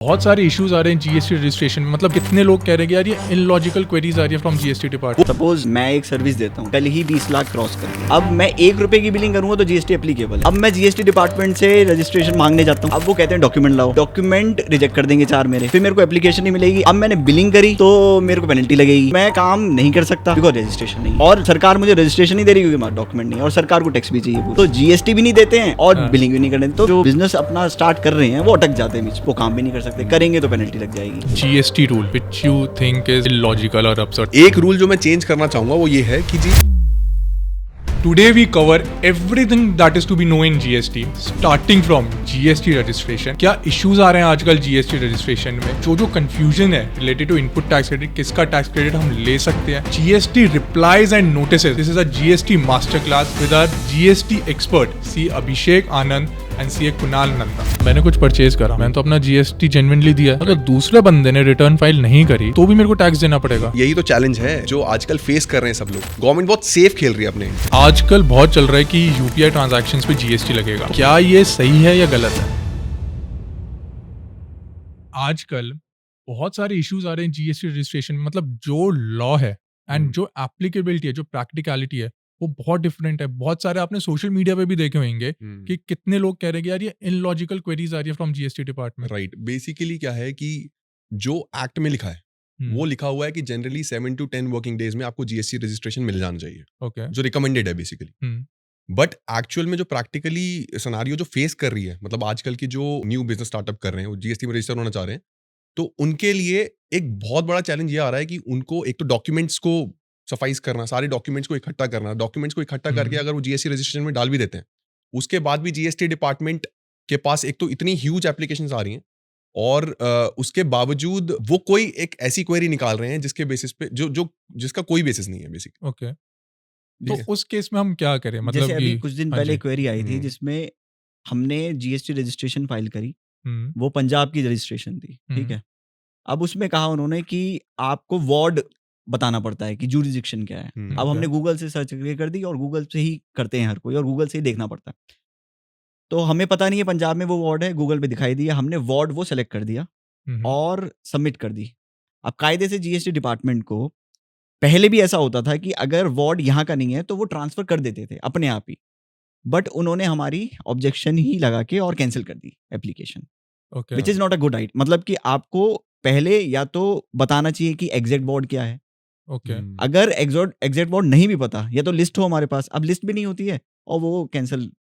बहुत सारे इश्यूज आ रहे हैं जीएसटी रजिस्ट्रेशन में। मतलब कितने लोग कह रहे हैं कि यार ये इलॉजिकल क्वेरीज आ रही है फ्रॉम जीएसटी डिपार्टमेंट। सपोज मैं एक सर्विस देता हूँ, कल ही 20 लाख क्रॉस कर, अब मैं 1 रुपए की बिलिंग करूंगा तो जीएसटी एप्लीकेबल। अब मैं जीएसटी डिपार्टमेंट से रजिस्ट्रेशन मांगने जाता हूँ, अब वो कहते हैं डॉक्यूमेंट लाओ, डॉक्यूमेंट रिजेक्ट कर देंगे 4 मेरे, फिर मेरे को एप्लीकेशन नहीं मिलेगी। अब मैंने बिलिंग करी तो मेरे को पेनल्टी लगेगी, मैं काम नहीं कर सकता बिकॉज रजिस्ट्रेशन नहीं, और सरकार मुझे रजिस्ट्रेशन नहीं दे रही क्योंकि डॉक्यूमेंट नहीं, और सरकार को टैक्स भी चाहिए, तो जीएसटी भी नहीं देते हैं और बिलिंग भी नहीं करने देते। तो जो बिजनेस अपना स्टार्ट कर रहे हैं वो अटक जाते हैं बीच, वो काम भी नहीं कर सकते, करेंगे तो पेनल्टी लग जाएगी। GST rule which you think is illogical और absurd। एक रूल जो मैं चेंज करना चाहूंगा वो ये है कि जी Today we cover everything that is to be known in GST, starting from GST registration। क्या इश्यूज आ रहे हैं आजकल जीएसटी रजिस्ट्रेशन में, जो कंफ्यूजन है related to input tax credit, किसका टैक्स क्रेडिट हम ले सकते हैं, GST replies and notices. This is a GST master class with our GST expert C Abhishek Anand and C Kunal Nanda. मैंने कुछ परचेज करा, मैंने तो अपना जीएसटी जेन्युइनली दिया, अगर दूसरे बंदे ने रिटर्न फाइल नहीं करी तो भी मेरे को टैक्स देना पड़ेगा। यही तो चैलेंज है जो आजकल फेस कर रहे हैं सब लोग। गवर्नमेंट बहुत सेफ खेल रही है अपने। आजकल बहुत चल रहा है कि यूपीआई ट्रांजैक्शंस पे जीएसटी लगेगा, क्या ये सही है या गलत है? आजकल बहुत सारे इश्यूज आ रहे हैं जीएसटी रजिस्ट्रेशन में। मतलब जो लॉ है एंड जो एप्लीकेबिलिटी है, जो प्रैक्टिकलिटी है, वो बहुत डिफरेंट है। बहुत सारे आपने सोशल मीडिया पे भी देखे होंगे कि कितने लोग कह रहे हैं कि यार ये इलॉजिकल क्वेरीज आ रही है from GST department. Right, basically क्या है कि जो एक्ट में लिखा है वो लिखा हुआ है कि जनरली 7 to 10 वर्किंग डेज में आपको जीएसटी रजिस्ट्रेशन मिल जाना चाहिए, ओके। जो रिकमेंडेड है बेसिकली। बट एक्चुअल में जो प्रैक्टिकली सिनेरियो जो फेस कर रही है, मतलब आजकल की जो न्यू बिजनेस स्टार्टअप कर रहे हैं, वो जीएसटी में रजिस्टर होना चाह रहे हैं, तो उनके लिए एक बहुत बड़ा चैलेंज ये आ रहा है कि उनको एक तो डॉक्यूमेंट्स को सफाइज करना, सारे डॉक्यूमेंट्स को इकट्ठा करना, डॉक्यूमेंट्स को इकट्ठा करके अगर वो जीएसटी रजिस्ट्रेशन में डाल भी देते हैं, उसके बाद भी जीएसटी डिपार्टमेंट के पास एक तो इतनी ह्यूज एप्लीकेशंस आ रही हैं, और उसके बावजूद वो कोई एक ऐसी क्वेरी निकाल रहे हैं जिसके बेसिस पे जो जो जिसका कोई बेसिस नहीं है बेसिकली। ओके, तो उस केस में हम क्या करें? मतलब जैसे अभी कि कुछ दिन हाँ पहले जी। क्वेरी आई थी जिसमें हमने जीएसटी रजिस्ट्रेशन फाइल करी, हम्म, वो पंजाब की रजिस्ट्रेशन थी, ठीक हम्म, है। अब उसमें कहा उन्होंने कि आपको वार्ड बताना पड़ता है कि जुरिडिक्शन क्या है। अब ओके। हमने गूगल से सर्च करके कर दी, और गूगल से ही करते हैं हर कोई, और गूगल से ही देखना पड़ता है। तो हमें पता नहीं है पंजाब में वो वार्ड है, गूगल पे दिखाई दिया, हमने वार्ड वो सेलेक्ट कर दिया और सबमिट कर दी। अब कायदे से जीएसटी डिपार्टमेंट को पहले भी ऐसा होता था कि अगर वार्ड यहाँ का नहीं है तो वो ट्रांसफर कर देते थे अपने आप ही, बट उन्होंने हमारी ऑब्जेक्शन ही लगा के और कैंसिल कर दी application, okay. Which is not a good idea. मतलब कि आपको पहले या तो बताना चाहिए कि एग्जैक्ट वार्ड क्या है। ओके। अगर एग्जैक्ट वार्ड नहीं भी पता, या तो लिस्ट हो हमारे पास, अब लिस्ट भी नहीं होती है और वो कैंसिल।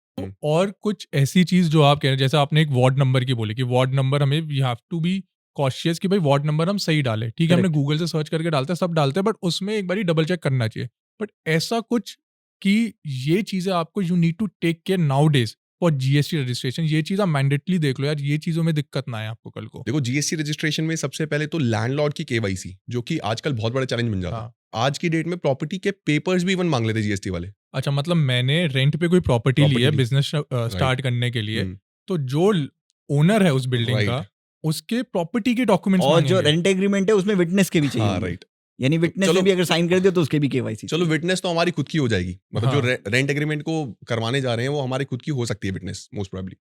और कुछ ऐसी चीज जो आप कह रहे हैं, जैसे आपने एक वार्ड नंबर की बोली कि वार्ड नंबर हमें we have to be cautious कि भाई वार्ड नंबर हम सही डालें। ठीक है, हमने Correct. गूगल से सर्च करके डालते हैं, सब डालते हैं, बट उसमें एक बारी डबल चेक करना चाहिए। बट ऐसा कुछ कि ये चीजें आपको you need to take care nowadays for GST registration, ये चीज आप मैंडेटली देख लो यार, ये चीजों में दिक्कत ना आए आपको कल को। देखो, जीएसटी रजिस्ट्रेशन में सबसे पहले तो लैंडलॉर्ड की केवाईसी, जो कि आजकल बहुत बड़ा चैलेंज बन जाता है। हाँ। आज की डेट में प्रॉपर्टी के पेपर्स भी इवन मांग लेते जीएसटी वाले। अच्छा, मतलब मैंने रेंट पे कोई प्रॉपर्टी ली है ली। बिजनेस स्टार्ट करने के लिए, हम्म, तो जो ओनर है उस बिल्डिंग का, राइट। उसके प्रॉपर्टी के डॉक्यूमेंट्स और जो मांगेंगे। रेंट एग्रीमेंट है उसमें विटनेस के भी चाहिए हाँ, होंगे। राइट। यानी विटनेस चलो- ने भी अगर साइन कर दिया तो उसके भी केवाईसी। चलो, विटनेस तो हमारी खुद की हो जाएगी, मतलब हाँ। जो रेंट एग्रीमेंट को करवाने जा रहे हैं वो हमारी खुद की हो सकती है विटनेस मोस्ट प्रोबेबली।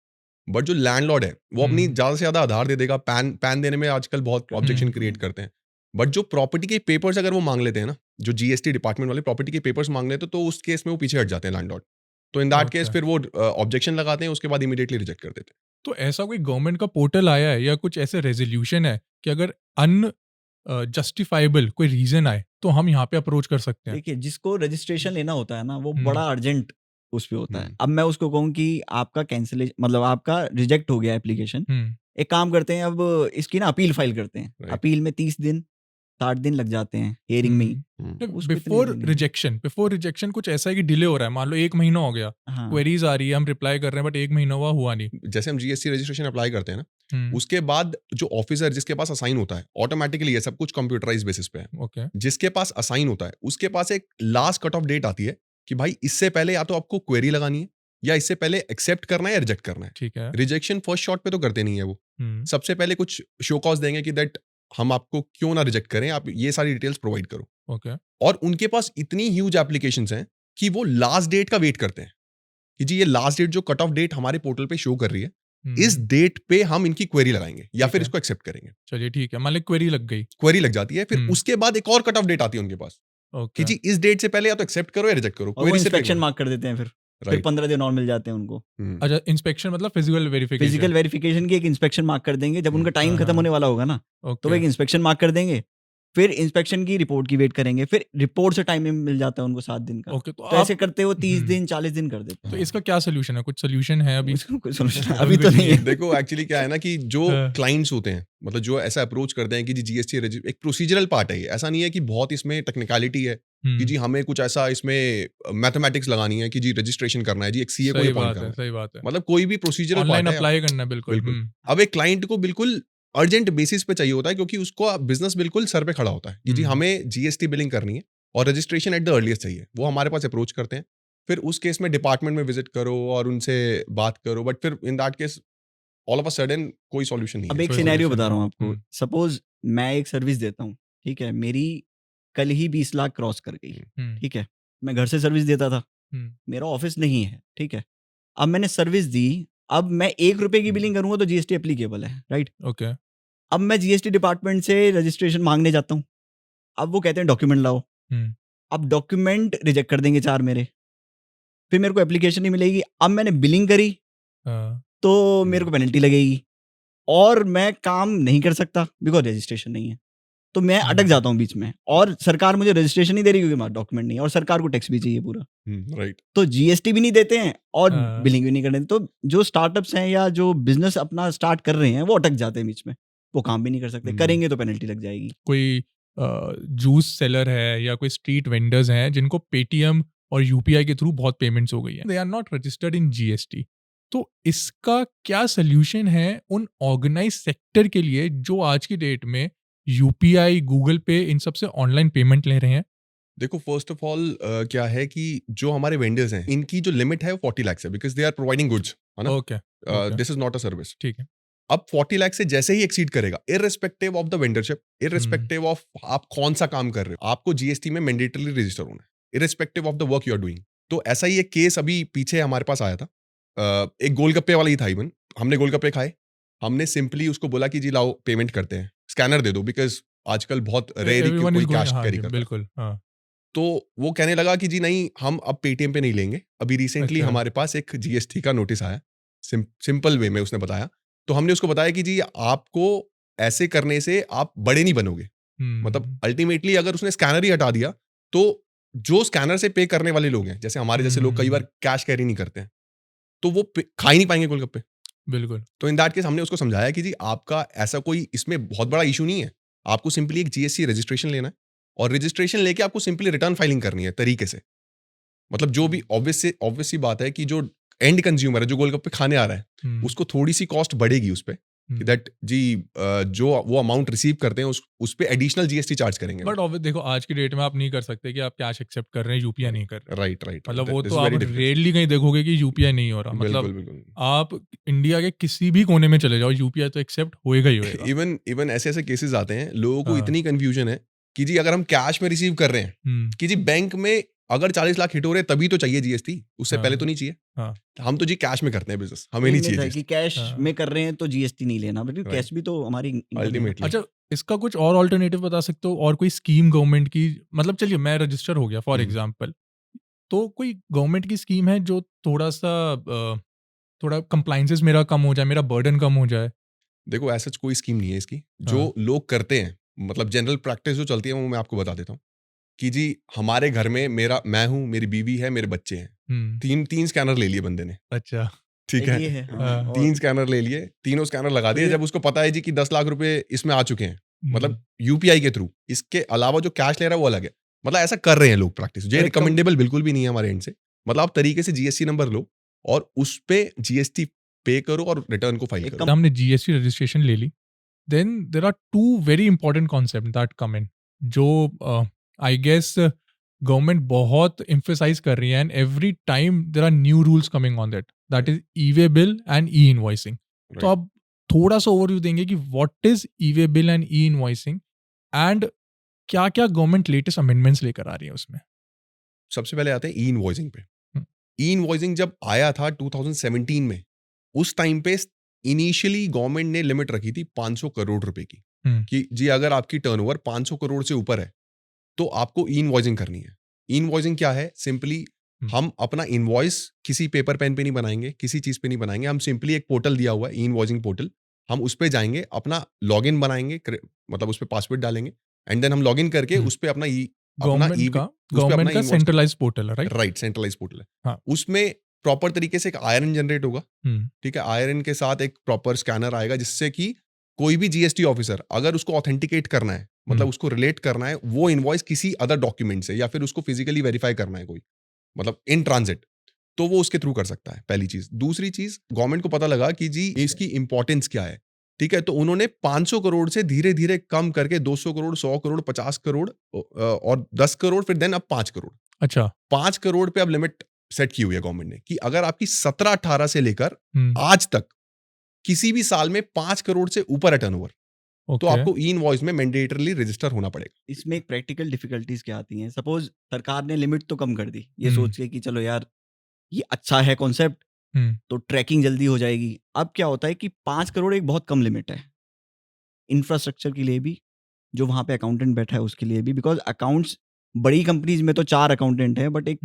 बट जो लैंडलॉर्ड है वो अपनी ज्यादा से ज्यादा आधार दे देगा। पैन देने में आजकल बहुत ऑब्जेक्शन क्रिएट करते हैं। बट जो प्रॉपर्टी के पेपर्स अगर वो मांग लेते हैं ना, जो जीएसटी डिपार्टमेंट वाले प्रॉपर्टी के पेपर्स मांग लेते हैं, तो उस केस में वो पीछे हट जाते हैं लैंडलॉर्ड। तो इन दैट केस Okay. फिर वो ऑब्जेक्शन लगाते हैं, उसके बाद इमीडिएटली रिजेक्ट कर देते हैं। तो ऐसा कोई गवर्नमेंट का पोर्टल आया है या कुछ ऐसे रेजोल्यूशन है कि अगर अन जस्टिफाइबल कोई रीजन आए तो हम यहाँ पे अप्रोच कर सकते हैं? देखिए, जिसको रजिस्ट्रेशन लेना होता है ना, वो हम्म। बड़ा अर्जेंट उस पे होता है। हम्म। अब मैं उसको कहूँ कि आपका कैंसिलेशन, मतलब आपका रिजेक्ट हो गया एप्लीकेशन, हम्म, एक काम करते हैं, अब इसकी ना अपील फाइल करते हैं। Right. अपील में 30 दिन 60 दिन लग जाते हैं हियरिंग में ही। उसको इतनी बिफोर जल्दी नहीं। रिजेक्शन कुछ ऐसा है कि डिले हो रहा है, मान लो 1 महीना हो गया, हाँ, क्वेरीज आ रही है, हम रिप्लाई कर रहे हैं, बट 1 महीना हुआ नहीं। जैसे हम जीएसटी रजिस्ट्रेशन अप्लाई करते हैं ना, हम्म, उसके बाद जो ऑफिसर जिसके पास असाइन होता है, ऑटोमेटिकली ये सब कुछ कंप्यूटराइज बेसिस पे है। ओके। जिसके पास असाइन होता है उसके पास एक लास्ट कट ऑफ डेट आती है कि भाई इससे पहले या तो आपको क्वेरी लगानी है, या इससे पहले एक्सेप्ट करना है या रिजेक्ट करना है। ठीक है। रिजेक्शन फर्स्ट शॉट पे तो करते नहीं है वो। हम्म, सबसे पहले कुछ शो कॉज देंगे कि दैट हम आपको क्यों ना रिजेक्ट करें, आप ये सारी डिटेल्स प्रोवाइड करो। ओके। और उनके पास इतनी ह्यूज एप्लीकेशंस हैं कि वो लास्ट डेट का वेट करते हैं कि जी ये लास्ट डेट जो कट ऑफ डेट हमारे पोर्टल पे शो कर रही है, इस डेट पे हम इनकी क्वेरी लगाएंगे या ठीक फिर है। इसको एक्सेप्ट करेंगे। चलिए ठीक है, मान ली क्वेरी लग गई। क्वेरी लग जाती है, फिर हम्म। उसके बाद एक और कट ऑफ डेट आती है उनके पास कि ओके। जी इस डेट से पहले या तो एक्सेप्ट करो या रिजेक्ट करो। और वो क्वेरी से इंस्पेक्शन मार्क कर देते हैं फिर राइट 15 दिन और मिल जाते हैं उनको। अच्छा, इंस्पेक्शन मतलब फिजिकल वेरिफिकेशन। फिजिकल वेरिफिकेशन की एक इंस्पेक्शन मार्क कर देंगे जब उनका टाइम हाँ, खत्म हाँ। होने वाला होगा ना, तो वो ओके। एक इंस्पेक्शन मार्क कर देंगे, फिर इंस्पेक्शन की रिपोर्ट की वेट करेंगे, फिर रिपोर्ट से टाइम मिल जाता है उनको 7 दिन का। ओके, तो ऐसे करते वो 30 हम्म। दिन 40 दिन कर देते तो हैं। इसका क्या सोल्यूशन है? कुछ सोल्यूशन है अभी? उसका कोई solution अभी अभी तो कुछ नहीं है। देखो एक्चुअली क्या है ना कि जो हाँ। क्लाइंट्स होते हैं, मतलब जो ऐसा अप्रोच करते हैं कि जी जीएसटी एक प्रोसीजरल पार्ट है ये, ऐसा नहीं है कि बहुत इसमें टेक्निकलिटी है कि जी हमें कुछ ऐसा इसमें मैथमेटिक्स लगानी है कि जी रजिस्ट्रेशन करना है, जी एक सीए को सही अपॉइंट बात करना है, है। सही बात है। मतलब कोई भी प्रोसीजरल ऑनलाइन पार्ट है। अप्लाई करना है, बिल्कुल। बिल्कुल। अब एक क्लाइंट को बिल्कुल अर्जेंट बेसिस पे चाहिए होता है क्योंकि उसको बिजनेस बिल्कुल सर पे खड़ा होता है कि जी हमें जीएसटी बिलिंग करनी है और रजिस्ट्रेशन एट द अर्लीस्ट चाहिए। वो हमारे पास अप्रोच करते हैं, फिर उस केस में डिपार्टमेंट में विजिट करो और उनसे बात करो, बट फिर in that case all of a sudden कोई सॉल्यूशन नहीं अब है। एक कोई सिनेरियो solution बता रहा हूँ नहीं। आपको। सपोज मैं एक सर्विस देता हूँ, ठीक है, मेरी कल ही 20 लाख क्रॉस कर गई, ठीक है, मैं घर से सर्विस देता था, मेरा ऑफिस नहीं है, ठीक है, अब मैंने सर्विस दी, अब मैं 1 रुपए की बिलिंग करूंगा तो जीएसटी एप्लीकेबल है, राइट? ओके। अब मैं जीएसटी डिपार्टमेंट से रजिस्ट्रेशन मांगने जाता हूँ, अब वो कहते हैं डॉक्यूमेंट लाओ, अब डॉक्यूमेंट रिजेक्ट कर देंगे 4 मेरे, फिर मेरे को एप्लीकेशन नहीं मिलेगी, अब मैंने बिलिंग करी तो मेरे को पेनल्टी लगेगी और मैं काम नहीं कर सकता बिकॉज रजिस्ट्रेशन नहीं है, तो मैं अटक जाता हूँ बीच में और सरकार मुझे रजिस्ट्रेशन नहीं दे रही क्योंकि डॉक्यूमेंट नहीं है और सरकार को टैक्स भी चाहिए पूरा, राइट। तो जीएसटी भी नहीं देते हैं और हाँ। बिलिंग भी नहीं करते, तो जो स्टार्टअप्स हैं या जो बिजनेस अपना स्टार्ट कर रहे हैं वो अटक जाते हैं बीच में, वो काम भी नहीं कर सकते, करेंगे तो पेनल्टी लग जाएगी। कोई जूस सेलर है या कोई स्ट्रीट वेंडर्स हैं जिनको पेटीएम और यूपीआई के थ्रू बहुत पेमेंट्स हो गई है, they are not registered in GST, तो इसका क्या सोल्यूशन है उन ऑर्गेनाइज सेक्टर के लिए जो आज की डेट में यूपीआई, गूगल पे, इन सब से ऑनलाइन पेमेंट ले रहे हैं? देखो फर्स्ट ऑफ ऑल क्या है कि जो हमारे वेंडर्स हैं इनकी जो लिमिट है वो 40 लाख है, because they are providing goods, है ना? Okay, this is not a service. ठीक है। अब 40 लाख से जैसे ही एक्सीड करेगा, irrespective of the vendorship, irrespective of आप कौन सा काम कर रहे हो, आपको जीएसटी में मैंडेटरली रजिस्टर होना है, irrespective of the work you are doing. तो ऐसा ही एक केस अभी पीछे हमारे पास आया था, एक गोलगप्पे वाला ही था, इवन हमने गोलगप्पे खाए, हमने सिंपली उसको बोला कि जी लाओ पेमेंट करते हैं, स्कैनर दे दो, बिकॉज आजकल बहुत रेयर कि Everyone is कोई going- कैश हाँ कैरी जी, करता है। बिल्कुल, हाँ। तो वो कहने लगा कि जी नहीं, हम अब पेटीएम पे नहीं लेंगे। अभी रिसेंटली अच्छा। हमारे पास एक जीएसटी का नोटिस आया, सिंपल वे में उसने बताया, तो हमने उसको बताया कि जी आपको ऐसे करने से आप बड़े नहीं बनोगे। मतलब अल्टीमेटली अगर उसने स्कैनर ही हटा दिया तो जो स्कैनर से पे करने वाले लोग हैं, जैसे हमारे जैसे लोग कई बार कैश कैरी नहीं करते हैं, तो वो खा ही नहीं पाएंगे गोलगप्पे। बिल्कुल। तो इन दैट केस हमने उसको समझाया कि जी आपका ऐसा कोई इसमें बहुत बड़ा इशू नहीं है, आपको सिंपली एक जीएसटी रजिस्ट्रेशन लेना है और रजिस्ट्रेशन लेके आपको सिंपली रिटर्न फाइलिंग करनी है तरीके से। मतलब जो भी ऑब्वियस सी बात है कि जो एंड कंज्यूमर है, जो गोलगप्पे खाने आ रहा है, उसको थोड़ी सी कॉस्ट बढ़ेगी उस पे, कि दैट जी जो वो अमाउंट रिसीव करते हैं उस पे एडिशनल जीएसटी चार्ज करेंगे। बट ऑब्वियस देखो, आज की डेट में आप नहीं कर सकते कि आप कैश एक्सेप्ट कर रहे हैं, यूपीआई नहीं कर रहे। राइट राइट, मतलब वो तो आप रेयरली कहीं देखोगे कि यूपीआई नहीं हो रहा। मतलब बिल्कुल। आप इंडिया के किसी भी कोने में चले जाओ, यूपीआई तो एक्सेप्ट होएगा ही होएगा। इवन ऐसे केसेस आते हैं, लोगों को हाँ। इतनी कंफ्यूजन है कि जी अगर हम कैश में रिसीव कर रहे हैं कि जी बैंक में अगर 40 लाख हिट हो रहे हैं तभी तो चाहिए जीएसटी, उससे हाँ। पहले तो नहीं चाहिए। हाँ। हम तो जी कैश में करते हैं बिजनेस, हमें नहीं चाहिए कि कैश हाँ। में कर रहे हैं तो जीएसटी नहीं लेना, बल्कि Right. कैश भी तो हमारी income है। अल्टीमेटली। अच्छा, इसका कुछ और ऑल्टरनेटिव बता सकते हो? और कोई स्कीम गवर्नमेंट की, मतलब चलिए मैं रजिस्टर हो गया फॉर एग्जांपल, तो कोई गवर्नमेंट की स्कीम है जो थोड़ा सा थोड़ा कंप्लाइंसेस मेरा कम हो जाए, मेरा बर्डन कम हो जाए? देखो ऐसा कोई स्कीम नहीं है इसकी, जो लोग करते हैं, मतलब जनरल प्रैक्टिस जो चलती है वो मैं आपको बता देता हूँ कि जी हमारे घर में मैं हूँ, मेरी बीवी है, मेरे बच्चे हैं, तीन स्कैनर ले लिए बंदे ने, अच्छा। ठीक एक है, ये है, हाँ, हाँ। और 3 स्कैनर ले लिए, तीनों स्कैनर लगा दिए, ये- जब उसको पता है जी कि 10 लाख रुपए इसमें आ चुके हैं, मतलब यूपीआई के थ्रू, इसके अलावा जो कैश ले रहा है वो अलग है। मतलब ऐसा कर रहे हैं लोग प्रैक्टिस, जो एक रिकमेंडेबल बिल्कुल भी नहीं है हमारे एंड से। मतलब आप तरीके से जीएसटी नंबर लो और उस पे जीएसटी पे करो और रिटर्न को फाइल करो। हमने जीएसटी रजिस्ट्रेशन ले ली, then there are two very important concept that come in, जो आई गेस गवर्नमेंट बहुत एम्फेसाइज कर रही है, and every time there are new rules coming on that is e way bill and e invoicing. तो आप थोड़ा सा overview देंगे कि what is e way bill and e invoicing, and क्या क्या गवर्नमेंट लेटेस्ट अमेंडमेंट्स लेकर आ रही है उसमें? सबसे पहले आते हैं ई इनवॉइसिंग पे। ई इनवॉइसिंग जब आया था 2017 में, उस टाइम पे इनिशियली गवर्नमेंट ने लिमिट रखी थी 500 करोड़ रुपए की कि जी अगर आपकी टर्नओवर 500 करोड़ से ऊपर है तो आपको इनवॉइसिंग करनी है। इनवॉइसिंग क्या है? सिंपली हम अपना इनवॉइस किसी पेपर पेन पे नहीं बनाएंगे, किसी चीज पे नहीं बनाएंगे, हम सिंपली एक पोर्टल दिया हुआ है इनवॉइसिंग पोर्टल, हम उस पे जाएंगे, अपना लॉगिन बनाएंगे, मतलब उस पे पासवर्ड डालेंगे एंड देन हम लॉगिन करके उस पे अपना गवर्नमेंट का सेंट्रलाइज पोर्टल है, राइट? राइट, सेंट्रलाइज पोर्टल है। हाँ। उसमें प्रॉपर तरीके से एक आईआरएन जनरेट होगा, ठीक है? आईआरएन के साथ एक प्रॉपर स्कैनर आएगा जिससे कि कोई भी जीएसटी ऑफिसर अगर उसको ऑथेंटिकेट करना है, मतलब उसको रिलेट करना है वो इनवॉइस किसी अदर डॉक्यूमेंट से, या फिर उसको फिजिकली वेरीफाई करना है कोई, मतलब इन ट्रांजिट, तो वो उसके थ्रू कर सकता है। पहली चीज। दूसरी चीज, गवर्नमेंट को पता लगा कि जी इसकी इंपॉर्टेंस क्या है, ठीक है? तो उन्होंने 500 करोड़ से धीरे धीरे कम करके 200 करोड़, 100 करोड़, 50 करोड़ और 10 करोड़, फिर देन अब 5 करोड़। अच्छा, 5 करोड़ पे अब लिमिट सेट की हुई है गवर्नमेंट ने कि अगर आपकी 17-18 से लेकर आज तक किसी भी साल में 5 करोड़ से ऊपर है टर्नओवर, तो आपको ई इनवॉइस में मैंडेटरली रजिस्टर होना पड़ेगा। इसमें एक प्रैक्टिकल डिफिकल्टीज क्या आती हैं? सपोज सरकार ने लिमिट तो कम कर दी, ये सोच के कि चलो यार ये अच्छा है कॉन्सेप्ट, तो ट्रैकिंग जल्दी हो जाएगी। अब क्या होता है कि 5 करोड़ एक बहुत कम लिमिट है इंफ्रास्ट्रक्चर के लिए भी, जो वहां पे अकाउंटेंट बैठा है उसके लिए भी, बिकॉज अकाउंट्स बड़ी कंपनीज में तो 4 अकाउंटेंट है, बट एक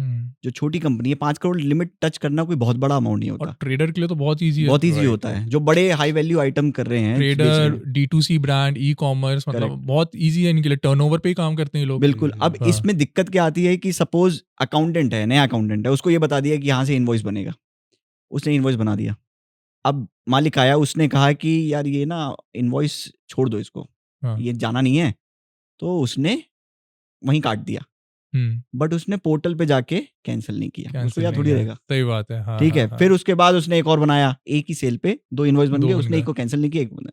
जो छोटी कंपनी है 5 करोड़ लिमिट टच करना कोई बहुत बड़ा अमाउंट नहीं और होता। ट्रेडर के लिए तो बहुत इजी है, बहुत इजी होता है, जो बड़े हाई वैल्यू आइटम कर रहे हैं trader, D2C brand, e commerce, मतलब Correct. बहुत इजी है इनके लिए, टर्नओवर पे ही काम करते हैं ये लोग। बिल्कुल। अब हाँ। इसमें दिक्कत क्या आती है कि सपोज अकाउंटेंट है, नया अकाउंटेंट है, उसको ये बता दिया कि यहाँ से इनवॉइस बनेगा, उसने इनवॉइस बना दिया। अब मालिक आया, उसने कहा कि यार ये ना इनवॉइस छोड़ दो इसको, हाँ। ये जाना नहीं है, तो उसने वहीं काट दिया, बट उसने पोर्टल पे जाके कैंसिल नहीं किया, उसको याद थोड़ी रहेगा। सही बात है। हाँ, ठीक है। हाँ, फिर उसके बाद उसने एक और बनाया, एक ही सेल पे 2 इनवॉइस बन दो गए, बन उसने गए। एक को कैंसिल नहीं किया, एक बना।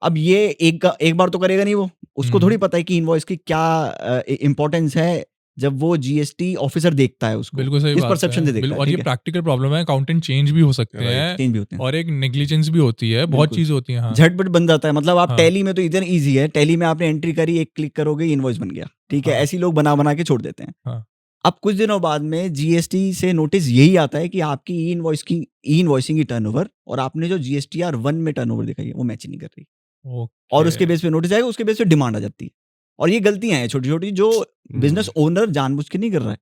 अब ये एक बार तो करेगा नहीं वो, उसको थोड़ी पता है कि इनवॉइस की क्या इंपॉर्टेंस है जब वो जीएसटी ऑफिसर देखता है उसको, बिल्कुल सही इस बात परसेप्शन से देखता है। और ये ठीक है? प्रैक्टिकल प्रॉब्लम है, अकाउंटेंट चेंज भी हो सकते Right. हैं, चेंज भी होते हैं, और एक नेग्लिजेंस भी होती है, बहुत बिल्कुल। चीजें होती हैं। हाँ। झटपट बन जाता है। मतलब आप हाँ। टैली में तो इधर इजी है, टैली में आपने एंट्री करी, एक क्लिक करोगे इनवॉइस बन गया, ठीक है? हाँ। ऐसी लोग बना बना के छोड़ देते हैं। हाँ। अब कुछ दिनों बाद में जीएसटी से नोटिस यही आता है कि आपकी ई इनवॉइसिंग की टर्नओवर और आपने जो जीएसटीआर 1 में टर्नओवर दिखाई है वो मैच नहीं कर रही, और उसके बेस पे नोटिस आएगा, उसके बेस पे डिमांड आ जाती है। और ये गलतियां हैं छोटी छोटी जो बिजनेस ओनर जानबूझ के नहीं कर रहा है,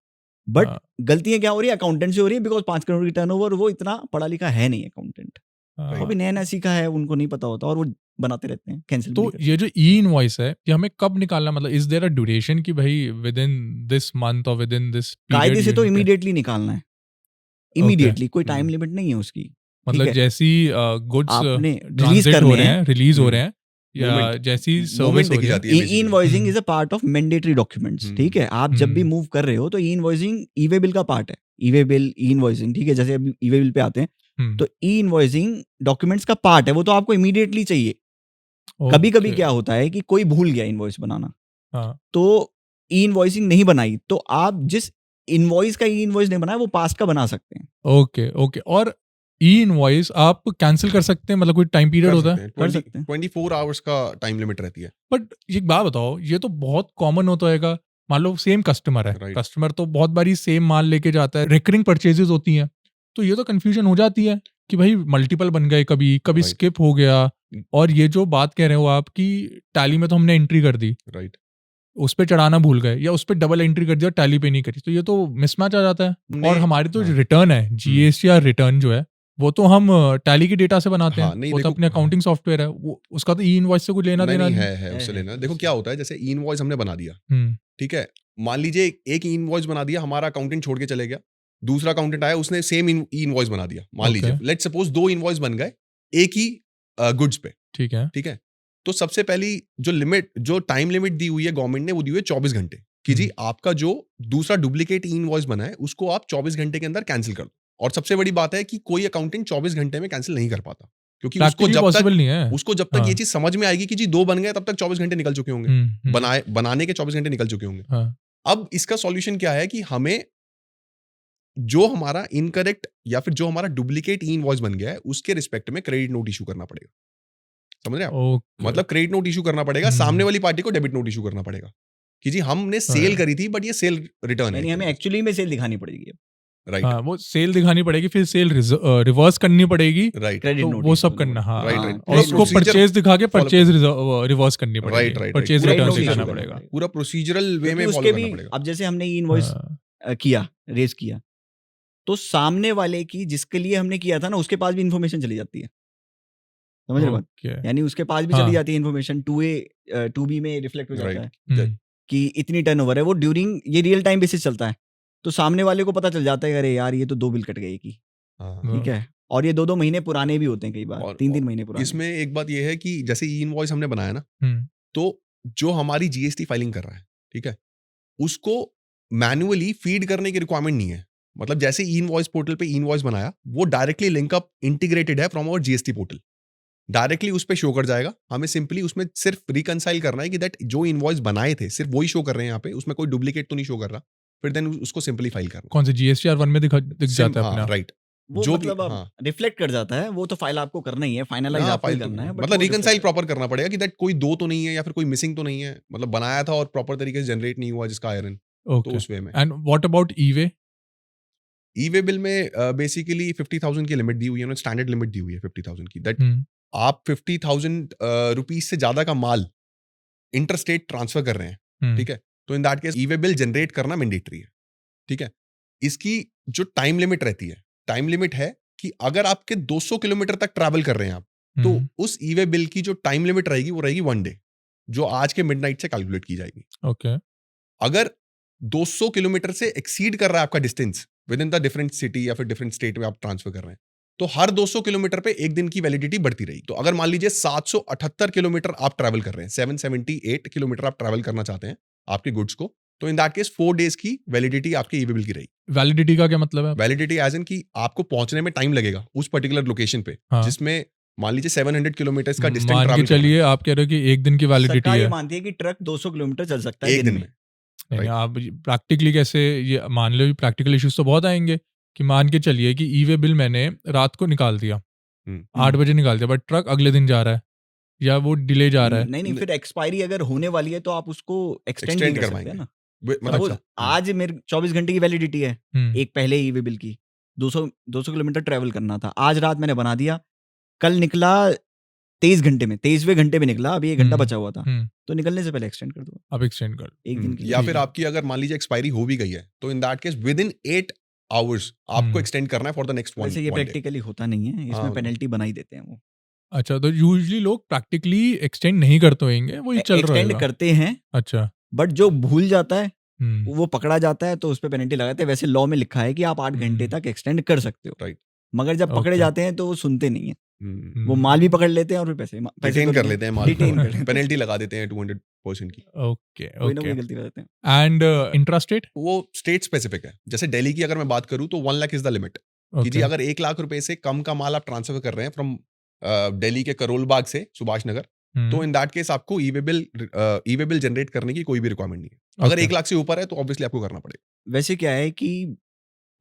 बट हाँ। गलतियां क्या हो रही है? अकाउंटेंट से हो रही है, बिकॉज 5 करोड़ की टर्नओवर, वो इतना पढ़ा लिखा है नहीं अकाउंटेंट, वो भी नया नया सीखा है, उनको नहीं पता होता और वो बनाते रहते हैं, कैंसिल। तो ये जो ई इनवॉइस है, ये हमें कब निकालना, मतलब इज देयर अ ड्यूरेशन कि भाई विद इन दिस मंथ और विद इन दिस पीरियड? कायदे से तो इमीडिएटली निकालना है, इमीडिएटली, कोई टाइम लिमिट नहीं है उसकी। मतलब जैसी गुड्स आपने ट्रांजिट हो रहे हैं, रिलीज हो रहे हैं, या Moment- जैसी moment सर्विस हो देखी रही है। जाती है basically। Invoicing is a part of mandatory documents, ठीक है? आप जब भी हम्म। मूव कर रहे हो तो ई इनवॉइसिंग ई वे बिल का पार्ट है, ई वे बिल, ई इनवॉइसिंग, ठीक है? जैसे अभी ई वे बिल पे आते हैं, तो ई इनवॉइसिंग डॉक्यूमेंट्स का पार्ट है, वो तो आपको इमीडिएटली चाहिए। कभी कभी क्या होता है कि कोई भूल गया इनवॉइस बनाना, तो ई इनवॉइसिंग नहीं बनाई, तो आप जिस इनवॉइस का ई इनवॉइस नहीं बनाया वो पास्ट का बना सकते हैं। Okay okay. और ई इनवॉइस आप कैंसिल कर सकते हैं, मतलब कोई टाइम पीरियड होता है? कर सकते हैं। 24 आवर्स का टाइम लिमिट रहती है। बट एक बात बताओ, ये तो बहुत कॉमन होता है। मान लो सेम कस्टमर है, Right. कस्टमर तो बहुत बारी सेम माल लेके जाता है, रिकरिंग परचेजेस होती हैं, तो ये तो कंफ्यूजन हो जाती है कि भाई मल्टीपल बन गए, कभी Right. स्किप हो गया। और ये जो बात कह रहे हो आप कि टैली में तो हमने एंट्री कर दी, राइट। उस पे चढ़ाना भूल गए, या उस पे डबल एंट्री कर दिया, टैली पे नहीं करी, तो ये तो मिसमैच आ जाता है। नहीं, और हमारी तो हाँ। रिटर्न है, जीएसटीआर रिटर्न जो है, वो तो हम टैली के डेटा से बनाते हाँ, हैं, नहीं, वो तो देखो, अपने अकाउंटिंग सॉफ्टवेयर है, वो उसका तो ई इनवॉइस से कुछ लेना देना नहीं, नहीं। है उससे लेना। देखो क्या होता है, जैसे ई इनवॉइस हमने बना दिया, हम्म, ठीक है? मान लीजिए एक ई इनवॉइस बना दिया, हमारा अकाउंटेंट छोड़ के चले गया, दूसरा अकाउंटेंट आया, उसने सेम ई इनवॉइस बना दिया। मान लीजिए लेट्स सपोज 2 इनवॉइस बन गए एक ही गुड्स पे, ठीक है। तो सबसे पहली जो टाइम लिमिट दी हुई है गवर्नमेंट ने, वो दी हुई है 24 घंटे कि जी आपका जो दूसरा डुप्लीकेट ई इनवॉइस बना है उसको आप 24 घंटे के अंदर कैंसिल कर दो। और सबसे बड़ी बात है कि कोई अकाउंटेंट 24 घंटे में कैंसिल नहीं कर पाता, क्योंकि उसको जब तक ये चीज समझ में आएगी कि जी 2 बन गए, तब तक 24 घंटे निकल चुके होंगे, बनाने के 24 घंटे निकल चुके होंगे। अब इसका सॉल्यूशन क्या है कि हमें जो हमारा इनकरेक्ट या फिर जो हमारा डुप्लीकेट ई इनवॉइस बन गया है उसके रिस्पेक्ट में क्रेडिट नोट इशू करना पड़ेगा। समझ रहे हैं? मतलब क्रेडिट नोट इशू करना पड़ेगा, सामने वाली पार्टी को डेबिट नोट इशू करना पड़ेगा कि जी हमने सेल करी थी बट ये सेल रिटर्न है। हमें एक्चुअली में सेल दिखानी पड़ेगी। राइट हाँ, वो सेल दिखानी पड़ेगी, फिर सेल रिवर्स करनी पड़ेगी, राइट क्रेडिट तो नोट वो सब करना, हाँ Right, हाँ। right. और पूरा उसको procedure परचेज दिखा के follow परचेज रिवर्स करनी Right, पड़ेगी, right, purchase right. Return Credit note दिखाना issue पड़ेगा। करना पूरा प्रोसीजरल वे क्योंकि में उसके फॉलो भी करना पड़ेगा। अब जैसे हमने ई इनवॉइस हाँ, किया, रेज किया, तो सामने वाले की जिसके लिए हमने किया था ना, उसके पास भी इन्फॉर्मेशन चली जाती है, समझ रहे बात? ओके, यानी उसके पास भी हाँ। चली जाती है इन्फॉर्मेशन, 2B में रिफ्लेक्ट हो जाता Right. है कि इतनी टर्नओवर है, वो ड्यूरिंग ये रियल टाइम बेसिस चलता है, तो सामने वाले को पता चल जाता है अरे यार ये तो 2 बिल कट गए की, हाँ। ठीक है, और ये 2-2 महीने पुराने भी होते हैं कई बार, और 3-3 महीने पुराने। इसमें एक बात ये है कि जैसे ई इनवॉइस हमने बनाया ना, हम्म, तो जो हमारी जीएसटी फाइलिंग कर रहा है, ठीक है, उसको मैन्युअली फीड करने की रिक्वायरमेंट नहीं है। मतलब जैसे ई इनवॉइस पोर्टल पे ई इनवॉइस बनाया, वो डायरेक्टली लिंकअप इंटीग्रेटेड है from our GST portal, directly उस पे शो कर जाएगा। हमें सिंपली उसमें सिर्फ रिकंसाइल करना है कि दैट जो इनवॉइस बनाए थे सिर्फ वही शो कर रहे हैं यहाँ पे, उसमें कोई डुप्लीकेट तो नहीं शो कर रहा, फिर देन उसको सिंपली फाइल करना। कौन से GSTR 1 में दिख जाता है हाँ, अपना? राइट। वो जो मतलब अब हाँ, रिफ्लेक्ट कर जाता है, वो तो फाइल आपको करना ही है, फाइनलाइज हाँ, आपको ही फाइल तो करना है, but मतलब वो रिकंसाइल reflect प्रॉपर करना पड़ेगा कि दैट कोई दो तो नहीं है या फिर कोई मिसिंग तो नहीं है, मतलब बनाया था और प्रॉपर तरीके से जनरेट नहीं हुआ जिसका आयरन, तो ओके, उस वे में। And what about e-way? E way bill में बेसिकली 50,000 की लिमिट दी हुई है, उन्होंने स्टैंडर्ड लिमिट दी हुई है 50,000 की, दैट आप 50,000 रुपीज से ज्यादा का माल इंटरस्टेट ट्रांसफर कर रहे हैं, ठीक है, तो in that case E way bill generate करना मैंडेटरी है, ठीक है। इसकी जो टाइम लिमिट रहती है, टाइम लिमिट है कि अगर आपके 200 किलोमीटर तक ट्रैवल कर रहे हैं आप, तो उस ई वे बिल की जो टाइम लिमिट रहेगी वो रहेगी 1 डे, जो आज के मिडनाइट से कैलकुलेट की जाएगी। ओके, अगर 200 किलोमीटर से एक्सीड कर रहा है आपका distance with in the different city या फिर डिफरेंट स्टेट में आप ट्रांसफर कर रहे हैं, तो हर 200 किलोमीटर पे एक दिन की वैलिडिटी बढ़ती रहेगी। तो अगर मान लीजिए 778 किलोमीटर आप ट्रैवल कर रहे हैं, 778 किलोमीटर आप ट्रैवल करना चाहते हैं आपके गुड्स को, तो इन दैट केस 4 डेज की वैलिडिटी आपके ई वे बिल की रहेगी। वैलिडिटी का क्या मतलब है? वैलिडिटी एज इन कि आपको पहुंचने में टाइम लगेगा उस पर्टिकुलर लोकेशन पे, हाँ। जिसमें मान लीजिए 700 किलोमीटर का डिस्टेंस मान के ट्रैवल चलिए आप कह रहे हो कि एक दिन की वैलिडिटी सरकार ये है, मानती है कि ट्रक 200 किलोमीटर चल सकता है एक दिन में। नहीं, Right. आप प्रैक्टिकली कैसे ये मान लो, प्रैक्टिकल इश्यूज तो बहुत आएंगे कि मान के चलिए कि ई-वे बिल मैंने रात को निकाल दिया, हम्म। 8 बजे निकाल दिया, बट ट्रक अगले दिन जा रहा है या वो डिले जा रहा है, नहीं, फिर एक्सपायरी अगर होने वाली है तो आप उसको एक्सटेंड Extend कर सकते करवाएंगे। हैं ना। मतलब Suppose आज मेरे 24 घंटे की वैलिडिटी है, एक पहले ई वे बिल की, 200 किलोमीटर ट्रेवल करना था, आज रात मैंने बना दिया, कल निकला 23 घंटे में, 23वें घंटे में निकला, अभी 1 घंटा बचा हुआ था, तो निकलने से पहले एक्सटेंड कर दो, अब एक्सटेंड कर, एक दिन के लिए। या फिर आपकी अगर मान लीजिए एक्सपायरी हो भी गई है, तो in that case with in 8 hours आपको एक्सटेंड करना है फॉर द नेक्स्ट वैसे ये वन डे। प्रैक्टिकली होता नहीं है, इसमें हाँ, पेनल्टी बना ही देते हैं वो। अच्छा, तो यूजुअली लोग प्रैक्टिकली एक्सटेंड नहीं करते होंगे, वही चल रहा एक्सटेंड है। करते हैं, अच्छा, बट जो भूल जाता है हम्म, वो पकड़ा जाता है, तो उस पर पेनल्टी लगाते हैं। वैसे लॉ में लिखा है कि आप 8 घंटे तक एक्सटेंड कर सकते हो, Right. मगर जब पकड़े Okay. जाते हैं तो वो सुनते नहीं है, हम्म। वो माल भी पकड़ लेते हैं और फिर पैसे डिटेन तो कर लेते लेते हैं माल डिटेन कर लेते को, हैं। पेनल्टी लगा देते हैं 200% की। ओके कोई ना कोई ओके, गलती कर देते हैं। एंड इंट्रास्टेट, वो स्टेट स्पेसिफिक है। जैसे दिल्ली की अगर मैं बात करूं तो 1 लाख इज द लिमिट, कि जी अगर 1 लाख रुपए से कम का माल आप ट्रांसफर कर रहे हैं फ्रॉम दिल्ली के करोल बाग से सुभाष नगर, तो इन दैट केस आपको ई वे बिल जनरेट करने की कोई भी रिक्वायरमेंट नहीं है। अगर Okay. 1 लाख से ऊपर है तो ऑब्वियसली आपको करना पड़ेगा। वैसे क्या है कि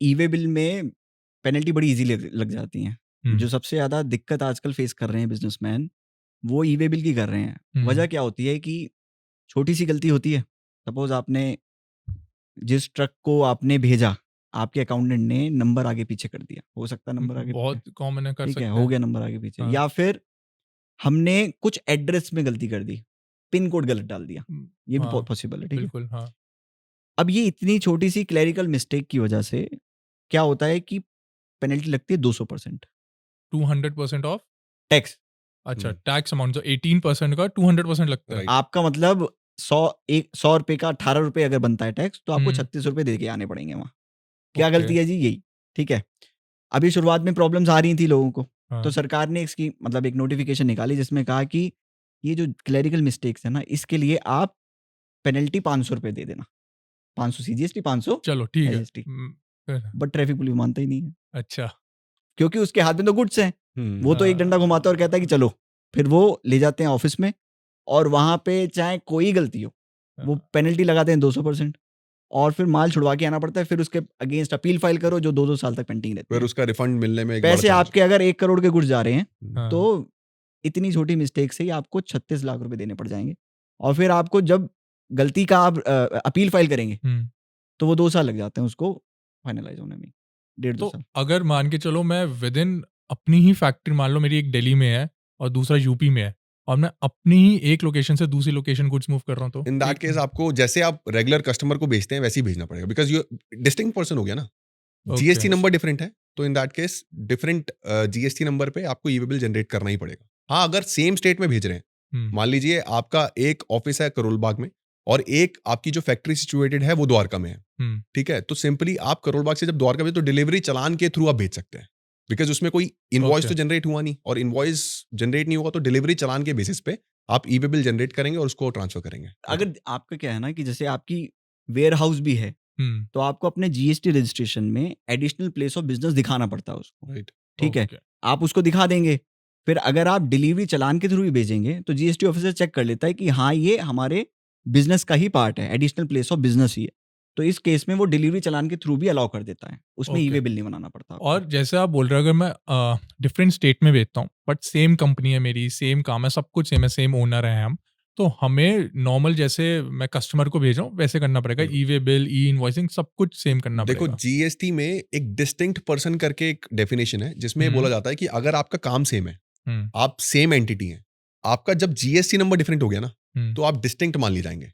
ई वे बिल में पेनल्टी बड़ी इजीली लग जाती है। जो सबसे ज़्यादा दिक्कत आजकल फेस कर रहे हैं बिजनेसमैन, वो ई वे बिल की कर रहे हैं। वजह क्या होती है कि छोटी सी गलती होती है, सपोज आपने जिस ट्रक को आपने भेजा, आपके अकाउंटेंट ने नंबर आगे पीछे कर दिया, हो सकता है नंबर आगे बहुत कॉमन है, कर ठीक सकते है, हैं। हो गया नंबर आगे पीछे, हाँ। या फिर हमने कुछ एड्रेस में गलती कर दी, पिन कोड गलत डाल दिया, ये भी हाँ, पॉसिबल है, ठीक है। बिल्कुल, हाँ। अब ये इतनी छोटी सी क्लैरिकल मिस्टेक की वजह से क्या होता है कि पेनल्टी लगती है 200% 200% ऑफ टैक्स। अच्छा, टैक्स अमाउंट जो 18% का 200% लगता है। Right. आपका मतलब 100 रुपए का 18 रुपए अगर बनता है टैक्स, तो आपको 36 रुपए दे के आने पड़ेंगे वहाँ। क्या Okay. गलती है जी? यही, ठीक है। अभी शुरुआत में प्रॉब्लम्स आ रही थी लोगों को, हाँ। तो सरकार ने इसकी मतलब एक नोटिफिकेशन निकाली जिसमें कहा कि ये जो क्लैरिकल मिस्टेक्स है ना, इसके लिए आप पेनल्टी 500 रुपए दे देना। 500 CGST, 500 चलो ठीक है। SGST। फिर बट ट्रैफिक पुलिस मानता ही नहीं है, अच्छा, क्योंकि उसके हाथ में तो गुड्स हैं। वो तो एक हाँ। डंडा घुमाता है और कहता है कि चलो, फिर वो ले जाते हैं ऑफिस में, और वहां पे चाहे कोई गलती हो, वो पेनल्टी लगाते हैं 200%, और फिर माल छुड़वा के आना पड़ता है। फिर उसके अगेंस्ट अपील फाइल करो, जो 2-2 साल तक पेंडिंग रहती फिर है। उसका रिफंड मिलने में एक पैसे बड़ा आपके अगर 1 करोड़ के गुड्स जा रहे हैं, हाँ। तो इतनी छोटी मिस्टेक से ही आपको 36 लाख रुपए देने पड़ जाएंगे। और फिर आपको जब गलती का आप अपील फाइल करेंगे, तो वो 2 साल लग जाते हैं उसको फाइनलाइज होने में। 1.5-2 तो साल। अगर मान के चलो मैं विद इन अपनी ही फैक्ट्री, मान लो मेरी एक दिल्ली में है और दूसरा यूपी में है, और मैं अपनी ही एक लोकेशन से दूसरी लोकेशन गुड्स मूव कर रहा हूँ, तो इन दैट केस आपको जैसे आप रेगुलर कस्टमर को भेजते हैं वैसे ही भेजना पड़ेगा, बिकॉज यू डिस्टिंक्ट पर्सन हो गया ना। GST Okay. नंबर डिफरेंट है, तो in that case different GST number पे आपको ई वे बिल जनरेट करना ही पड़ेगा। हाँ, अगर सेम स्टेट में भेज रहे हैं, हम्म, मान लीजिए आपका एक ऑफिस है करोल बाग में और एक आपकी जो फैक्ट्री सिचुएटेड है वो द्वारका में है, हम्म, ठीक है, तो सिंपली आप करोल बाग से जब द्वारका में, तो डिलीवरी चालान के थ्रू आप भेज सकते हैं, बिकॉज उसमें कोई इनवॉइस Okay. तो जनरेट हुआ नहीं, और इनवॉइस जनरेट नहीं होगा तो डिलीवरी चालान के बेसिस पे आप ई वे बिल जनरेट करेंगे और उसको ट्रांसफर करेंगे। अगर आपका क्या है ना कि जैसे आपकी वेयर हाउस भी है, हम्म, तो आपको अपने जीएसटी रजिस्ट्रेशन में एडिशनल प्लेस ऑफ बिजनेस दिखाना पड़ता है उसको, राइट, ठीक है। Okay. आप उसको दिखा देंगे, फिर अगर आप डिलीवरी चालान के थ्रू भी भेजेंगे तो जीएसटी ऑफिसर चेक कर लेता है कि हाँ ये हमारे बिजनेस का ही पार्ट है, एडिशनल प्लेस ऑफ बिजनेस ही है, तो इस केस में वो डिलीवरी चालान के थ्रू भी अलाउ कर देता है, उसमें Okay. ई वे बिल नहीं बनाना पड़ता आपको। और जैसे आप बोल रहे हो, अगर मैं डिफरेंट स्टेट में बेचता हूँ बट सेम कंपनी है मेरी, सेम काम है, सब कुछ सेम है, सेम ओनर है हम, तो हमें नॉर्मल जैसे मैं कस्टमर को भेज रहा हूँ वैसे करना पड़ेगा, बिल्कुल। ई वे बिल, ई इनवॉइसिंग, सब कुछ सेम करना देखो पड़ेगा। जीएसटी में एक डिस्टिंक्ट पर्सन करके एक डेफिनेशन है, जिसमें ये हम्म, बोला जाता है कि अगर आपका काम सेम है, हम्म, आप सेम एंटिटी हैं, आपका जब जीएसटी नंबर डिफरेंट हो गया ना, हम्म, तो आप डिस्टिंक्ट मान लिए जाएंगे,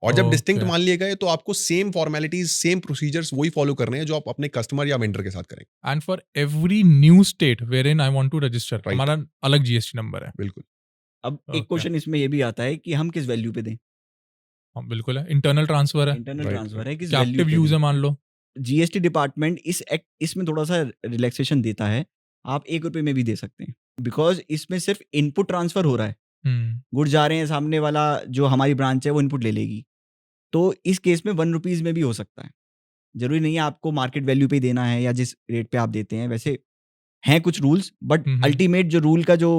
और जब डिस्टिंक्ट Okay. मान लिए गए तो आपको सेम फॉर्मेलिटीज, सेम प्रोसीजर्स वही फॉलो करने हैं जो आप अपने कस्टमर या वेंडर के साथ करेंगे। And for every new state wherein I want to register, Right. हमारा अलग जीएसटी नंबर है। बिल्कुल। अब एक Okay. क्वेश्चन इसमें ये भी आता है कि हम किस वैल्यू पे दें, हाँ बिल्कुल है, इंटरनल ट्रांसफर है, इंटरनल Right, ट्रांसफर है, किस कैप्टिव वैल्यू यूज पे है दें। मान लो। जीएसटी डिपार्टमेंट इस एक्ट इसमें थोड़ा सा रिलैक्सेशन देता है, आप 1 रुपए में भी दे सकते हैं, बिकॉज इसमें सिर्फ इनपुट ट्रांसफर हो रहा है, हम्म, गुड जा रहे हैं, सामने वाला जो हमारी ब्रांच है वो इनपुट ले लेगी, तो इस केस में 1 रुपीज़ में भी हो सकता है, जरूरी नहीं है आपको मार्केट वैल्यू पे ही देना है या जिस रेट पे आप देते हैं, वैसे हैं कुछ रूल्स, बट हम्म, अल्टीमेट जो रूल का जो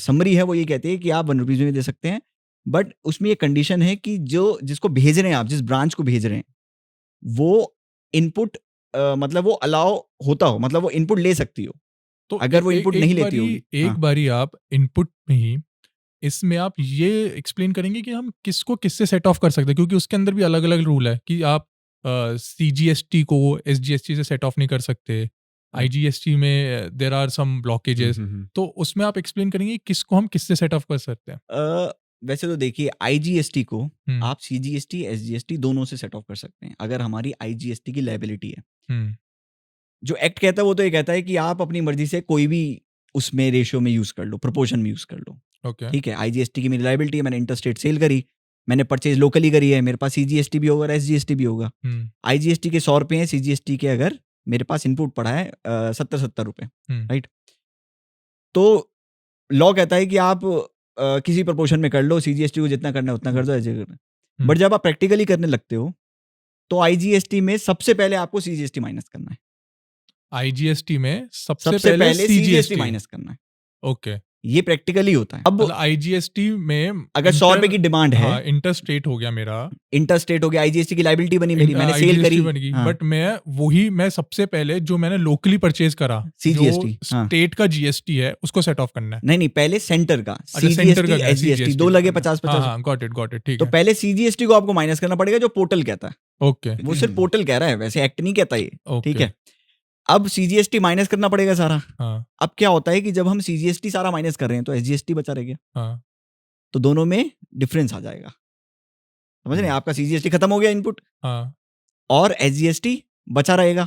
समरी है वो ये कहती है कि आप 1 रुपीज़ में भी दे सकते हैं, बट उसमें ये कंडीशन है कि जो जिसको भेज रहे हैं आप, जिस ब्रांच को भेज रहे हैं, वो इनपुट मतलब वो अलाउ होता हो, मतलब वो इनपुट ले सकती हो। तो अगर वो इनपुट नहीं लेती होगी, एक हाँ। बारी आप इनपुट में ही इसमें आप ये एक्सप्लेन करेंगे कि हम किसको किससे सेट ऑफ कर सकते हैं, क्योंकि उसके अंदर भी अलग अलग रूल है कि आप सीजीएसटी को एसजीएसटी से सेट ऑफ नहीं कर सकते, आईजीएसटी में देयर आर सम ब्लॉकेजेस, तो उसमें आप एक्सप्लेन करेंगे कि किसको हम किससे सेट ऑफ कर सकते हैं। वैसे तो देखिए आईजीएसटी को हम्म, आप सीजीएसटी, एसजीएसटी दोनों से सेट ऑफ कर सकते हैं, अगर हमारी आईजीएसटी की लायबिलिटी है। हम्म, जो एक्ट कहता है वो तो ये कहता है कि आप अपनी मर्जी से कोई भी उसमें रेशियो में यूज़ कर लो, प्रोपोर्शन में यूज़ कर लो, ओके, ठीक है। आईजीएसटी की मेरी लायबिलिटी है, मैंने इंटरस्टेट सेल करी, मैंने परचेज लोकली करी है, मेरे पास सीजीएसटी भी होगा और एसजीएसटी भी होगा। हम्म, आईजीएसटी के 100 रुपये हैं, सीजीएसटी के अगर मेरे पास इनपुट पड़ा है 70 रुपये, हम्म, राइट। तो लॉ कहता है कि आप किसी प्रपोर्शन में कर लो, सीजीएसटी को जितना करना है उतना कर दो, ऐसे करना। बट जब आप प्रैक्टिकली करने लगते हो तो आईजीएसटी में सबसे पहले आपको सीजीएसटी माइनस करना है, आईजीएसटी में सबसे सबसे पहले पहले सीजीएसटी सीजीएसटी माइनस करना है, ओके। ये प्रैक्टिकली होता है। अब मतलब आईजीएसटी में अगर 100 रुपए की डिमांड है, हाँ, इंटरस्टेट हो गया मेरा, इंटरस्टेट हो गया, आईजीएसटी की लायबिलिटी बनी मेरी, मैंने सेल IGST करी, बन गई, हाँ, बट मैं सबसे पहले जो मैंने लोकली परचेज करा, CGST, जो हाँ। स्टेट का जीएसटी है उसको सेट ऑफ करना है। नहीं नहीं, पहले सेंटर का अच्छा, सेंटर सीजीएसटी, का एसजीएसटी दो लगे 50-50। हाँ, गॉट इट, ठीक तो है, पहले सीजीएसटी को आपको माइनस करना पड़ेगा, जो पोर्टल कहता है, ओके, वो सिर्फ पोर्टल कह रहा है, वैसे एक्ट नहीं कहता ये, ओके, ठीक है। अब सीजीएसटी माइनस करना पड़ेगा सारा। हाँ, अब क्या होता है कि जब हम सीजीएसटी सारा माइनस कर रहे हैं तो एसजीएसटी बचा रह गया, हाँ, तो दोनों में डिफरेंस आ जाएगा, समझ रहे हैं। आपका सीजीएसटी खत्म हो गया इनपुट, हाँ, और एसजीएसटी बचा रहेगा।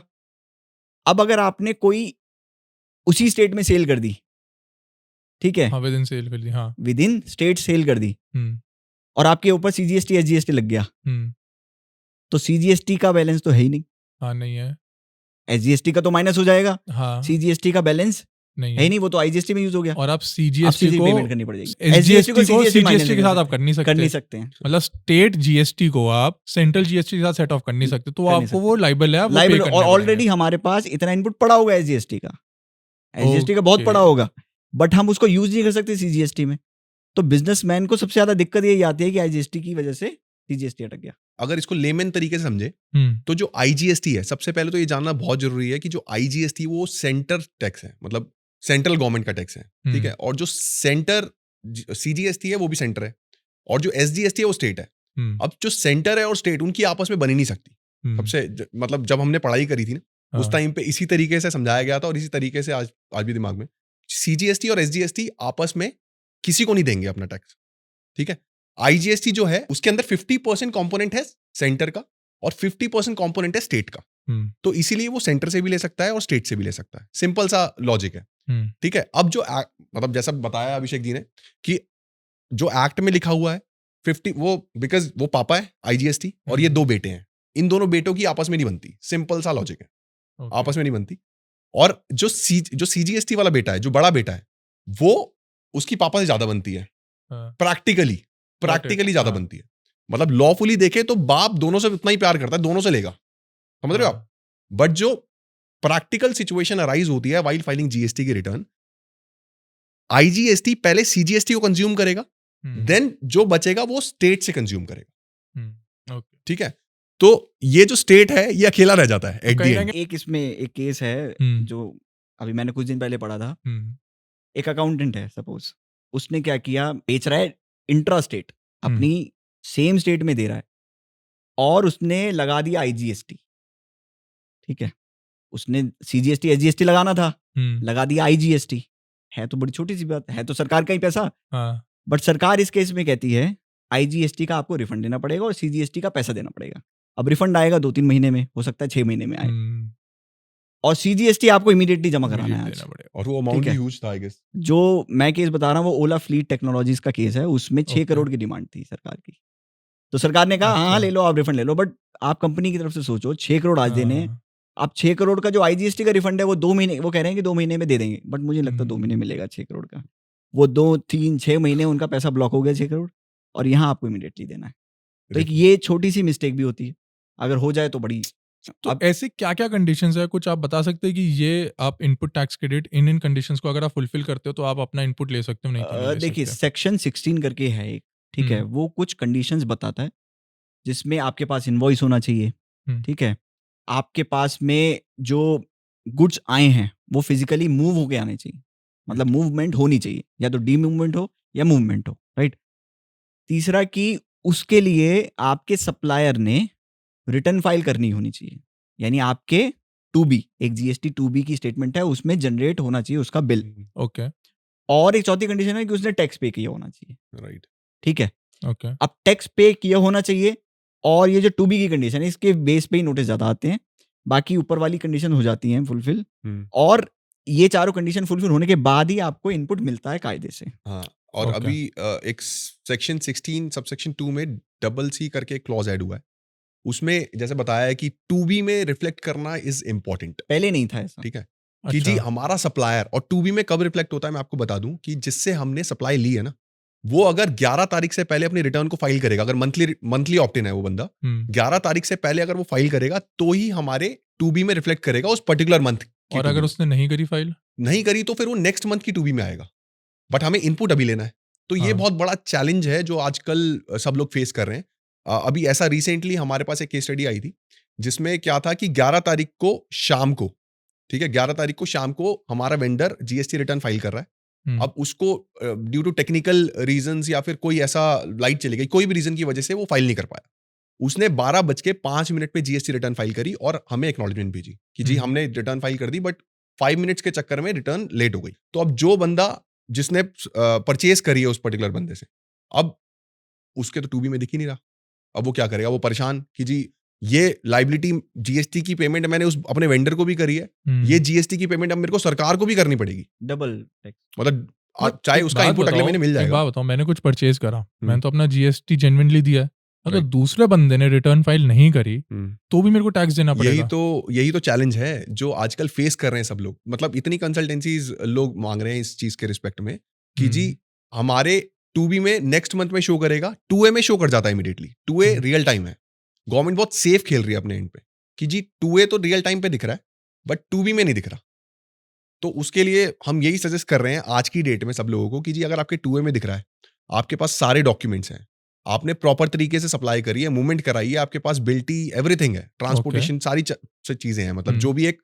अब अगर आपने कोई उसी स्टेट में सेल कर दी, ठीक है, हाँ, विद इन सेल कर दी, हाँ, विद इन स्टेट सेल कर दी, हम्म, और आपके ऊपर सीजीएसटी एसजीएसटी लग गया, तो सीजीएसटी का बैलेंस तो है ही नहीं, हाँ, नहीं है, एसजीएसटी का तो माइनस हो जाएगा, हाँ, सीजीएसटी का बैलेंस नहीं है ही नहीं, वो तो आईजीएसटी में यूज हो गया, और आप आप सीजीएसटी सीधी को पेमेंट करनी पड़ जाएगी। एसजीएसटी को CGST minus सीजीएसटी के साथ आप कर नहीं कर नहीं सकते, सकते हैं, मतलब स्टेट जीएसटी को आप सेंट्रल जीएसटी के साथ सेट ऑफ कर नहीं सकते, तो कर नहीं आपको वो लाइबल है, आप वो पे लाइबिलिटी, करने और पड़ेंगे। ऑलरेडी हमारे पास इतना इनपुट पड़ा होगा एसजीएसटी का, एसजीएसटी का बहुत Okay. पड़ा होगा, बट हम उसको यूज नहीं कर सकते सीजीएसटी में। तो बिजनेसमैन को सबसे ज्यादा दिक्कत यही आती है कि आईजीएसटी की वजह से सीजीएसटी अटक गया। अगर इसको लेमन तरीके से समझे हम्म, तो जो आईजीएसटी है, सबसे पहले तो ये जानना बहुत जरूरी है कि जो आईजीएसटी वो सेंटर टैक्स है, मतलब सेंट्रल गवर्नमेंट का टैक्स है, ठीक है। और जो सेंटर सीजीएसटी है वो भी सेंटर है, और जो एसजीएसटी है वो स्टेट है। हम्म, अब जो सेंटर है और स्टेट, उनकी आपस में बनी नहीं सकती। हम्म, सबसे मतलब जब हमने पढ़ाई करी थी ना, उस हाँ। टाइम पे इसी तरीके से समझाया गया था और इसी तरीके से आज भी दिमाग में। सीजीएसटी और एसजीएसटी आपस में किसी को नहीं देंगे अपना टैक्स, ठीक है। आईजीएसटी जो है उसके अंदर 50% कंपोनेंट है सेंटर का और 50% कंपोनेंट है स्टेट का। तो इसीलिए वो सेंटर से भी ले सकता है और स्टेट से भी ले सकता है। सिंपल सा लॉजिक है, ठीक है। अब जो मतलब जैसा बताया अभिषेक जी ने कि जो एक्ट में लिखा हुआ है 50 वो बिकॉज वो पापा है आईजीएसटी और ये 2 बेटे हैं, इन दोनों बेटों की आपस में नहीं बनती। सिंपल सा लॉजिक है, आपस में नहीं बनती। और जो सीजीएसटी वाला बेटा है, जो बड़ा बेटा है, वो उसकी पापा से ज्यादा बनती है। प्रैक्टिकली ज्यादा बनती है। मतलब लॉफुली देखे तो बाप दोनों से उतना ही प्यार करता है, दोनों से लेगा, समझ रहे हो आप। बट जो प्रैक्टिकल सिचुएशन अराइज होती है वाइल फाइलिंग जीएसटी की रिटर्न, आईजीएसटी पहले सीजीएसटी को कंज्यूम करेगा, देन जो बचेगा वो स्टेट से कंज्यूम करेगा, ठीक है। तो ये जो स्टेट है ये अकेला रह जाता है एट द एंड। एक इसमें एक केस है जो अभी मैंने कुछ दिन पहले पढ़ा था। एक अकाउंटेंट है सपोज, उसने क्या किया, बेच रहा है इंट्रा स्टेट, अपनी सेम स्टेट में दे रहा है और उसने लगा दिया आईजीएसटी, ठीक है। उसने सीजीएसटी एसजीएसटी लगाना था, लगा दिया आईजीएसटी। है तो बड़ी छोटी सी बात है, तो सरकार का ही पैसा। बट सरकार इस केस में कहती है आईजीएसटी का आपको रिफंड देना पड़ेगा और सीजीएसटी का पैसा देना पड़ेगा। अब रिफंड आएगा 2-3 महीने में, हो सकता है 6 महीने में आए, और सीजीएसटी आपको इमीडिएटली जमा कराना है आज। और वो अमाउंट भी ह्यूज था आई गेस। जो मैं केस बता रहा हूँ वो ओला फ्लीट टेक्नोलॉजीज का केस है, उसमें 6 Okay. करोड़ की डिमांड थी सरकार की। तो सरकार ने कहा हाँ ले लो, आप रिफंड ले लो। बट आप कंपनी की तरफ से सोचो 6 करोड़ आज देने, आप 6 करोड़ का जो आईजीएसटी का रिफंड है वो 2 महीने, वो कह रहे हैं कि 2 महीने में दे देंगे, बट मुझे लगता है 2 महीने मिलेगा 6 करोड़ का। वो 2-3-6 महीने उनका पैसा ब्लॉक हो गया 6 करोड़, और यहाँ आपको इमीडिएटली देना है। तो एक ये छोटी सी मिस्टेक भी होती है, अगर हो जाए तो बड़ी। तो अब ऐसे क्या क्या कंडीशंस है, कुछ आप बता सकते हैं कि ये आप input tax credit in conditions को अगर आप फुलफिल करते हो तो आप अपना इनपुट ले सकते हो, नहीं तो नहीं ले देखिए सकते? सेक्शन 16 करके है एक, ठीक है, वो कुछ कंडीशंस बताता है जिसमें आपके पास इनवॉइस होना चाहिए, ठीक है। आपके पास में जो गुड्स आए हैं वो फिजिकली मूव होके आने चाहिए, मतलब मूवमेंट होनी चाहिए, या तो डी मूवमेंट हो या मूवमेंट हो, राइट। तीसरा कि उसके लिए आपके सप्लायर ने रिटर्न फाइल करनी होनी चाहिए, यानी आपके 2B, एक जीएसटी 2B की स्टेटमेंट है, उसमें जनरेट होना चाहिए उसका बिल। ओके। और एक चौथी कंडीशन है कि उसने टैक्स पे किया होना चाहिए, राइट, ठीक है। ओके। अब टैक्स पे किया होना चाहिए, और ये जो 2B की कंडीशन है इसके बेस पे ही नोटिस ज्यादा आते हैं, बाकी ऊपर वाली कंडीशन हो जाती हैं फुलफिल। और ये चारों कंडीशन फुलफिल होने के बाद ही आपको इनपुट मिलता है कायदे से। हाँ। और Okay. अभी एक सेक्शन 16 सबसेक्शन 2 में CC करके एक क्लॉज ऐड हुआ है, उसमें जैसे बताया है कि 2B में रिफ्लेक्ट करना इज इम्पोर्टेंट। पहले नहीं था ऐसा, ठीक है, कि जी हमारा सप्लायर, और 2B में कब रिफ्लेक्ट होता है मैं आपको बता दूं, कि जिससे हमने सप्लाई ली है ना, वो अगर 11 तारीख से पहले अपनी रिटर्न को फाइल करेगा, अगर मंथली ऑप्ट-इन है वो बंदा, 11 तारीख से पहले अगर वो फाइल करेगा तो ही हमारे 2B में रिफ्लेक्ट करेगा उस पर्टिकुलर मंथ की। और अगर उसने नहीं करी फाइल, नहीं करी तो फिर वो नेक्स्ट मंथ की 2B में आएगा, बट हमें इनपुट अभी लेना है। तो ये बहुत बड़ा चैलेंज है जो आजकल सब लोग फेस कर रहे हैं। अभी ऐसा रिसेंटली हमारे पास एक केस स्टडी आई थी जिसमें क्या था कि 11 तारीख को शाम को, ठीक है, 11 तारीख को शाम को हमारा वेंडर जीएसटी रिटर्न फाइल कर रहा है। अब उसको ड्यू टू टेक्निकल रीजंस या फिर कोई ऐसा लाइट चली गई, कोई भी रीजन की वजह से वो फाइल नहीं कर पाया। उसने 12:05 पे जीएसटी रिटर्न फाइल करी और हमें एक्नॉलेजमेंट भेजी कि जी हमने रिटर्न फाइल कर दी, बट 5 मिनट्स के चक्कर में रिटर्न लेट हो गई। तो अब जो बंदा जिसने परचेज करी है उस पर्टिकुलर बंदे से, अब उसके तो 2B में दिख ही नहीं रहा। अब वो क्या करेगा, वो परेशान कि जी ये लाइबिलिटी जीएसटी की पेमेंट मैंने उस अपने वेंडर को भी करी है, ये जीएसटी की पेमेंट अब मेरे को सरकार को भी करनी पड़ेगी, डबल टैक्स। मतलब चाहे उसका इनपुट अगले महीने मिल जाएगा। बात बताओ, मैंने कुछ परचेज करा, मैंने तो अपना जीएसटी जेन्युइनली दिया है, अगर दूसरे बंदे ने रिटर्न फाइल नहीं करी तो भी मेरे को टैक्स देना पड़ेगा। यही तो चैलेंज है जो आजकल फेस कर रहे हैं सब लोग। मतलब इतनी कंसल्टेंसीज लोग मांग रहे हैं इस चीज के रिस्पेक्ट में कि जी हमारे 2B में नेक्स्ट मंथ में शो करेगा, 2A में शो कर जाता है इमीडिएटली। 2A रियल टाइम है, गवर्नमेंट बहुत सेफ खेल रही है अपने एंड पे कि जी 2A तो रियल टाइम पे दिख रहा है बट 2B में नहीं दिख रहा। तो उसके लिए हम यही सजेस्ट कर रहे हैं आज की डेट में सब लोगों को कि जी अगर आपके 2A में दिख रहा है, आपके पास सारे डॉक्यूमेंट्स हैं, आपने प्रॉपर तरीके से सप्लाई करी है, मूवमेंट कराई है, आपके पास बिल्टी एवरीथिंग है, ट्रांसपोर्टेशन सारी चीजें हैं, मतलब जो भी एक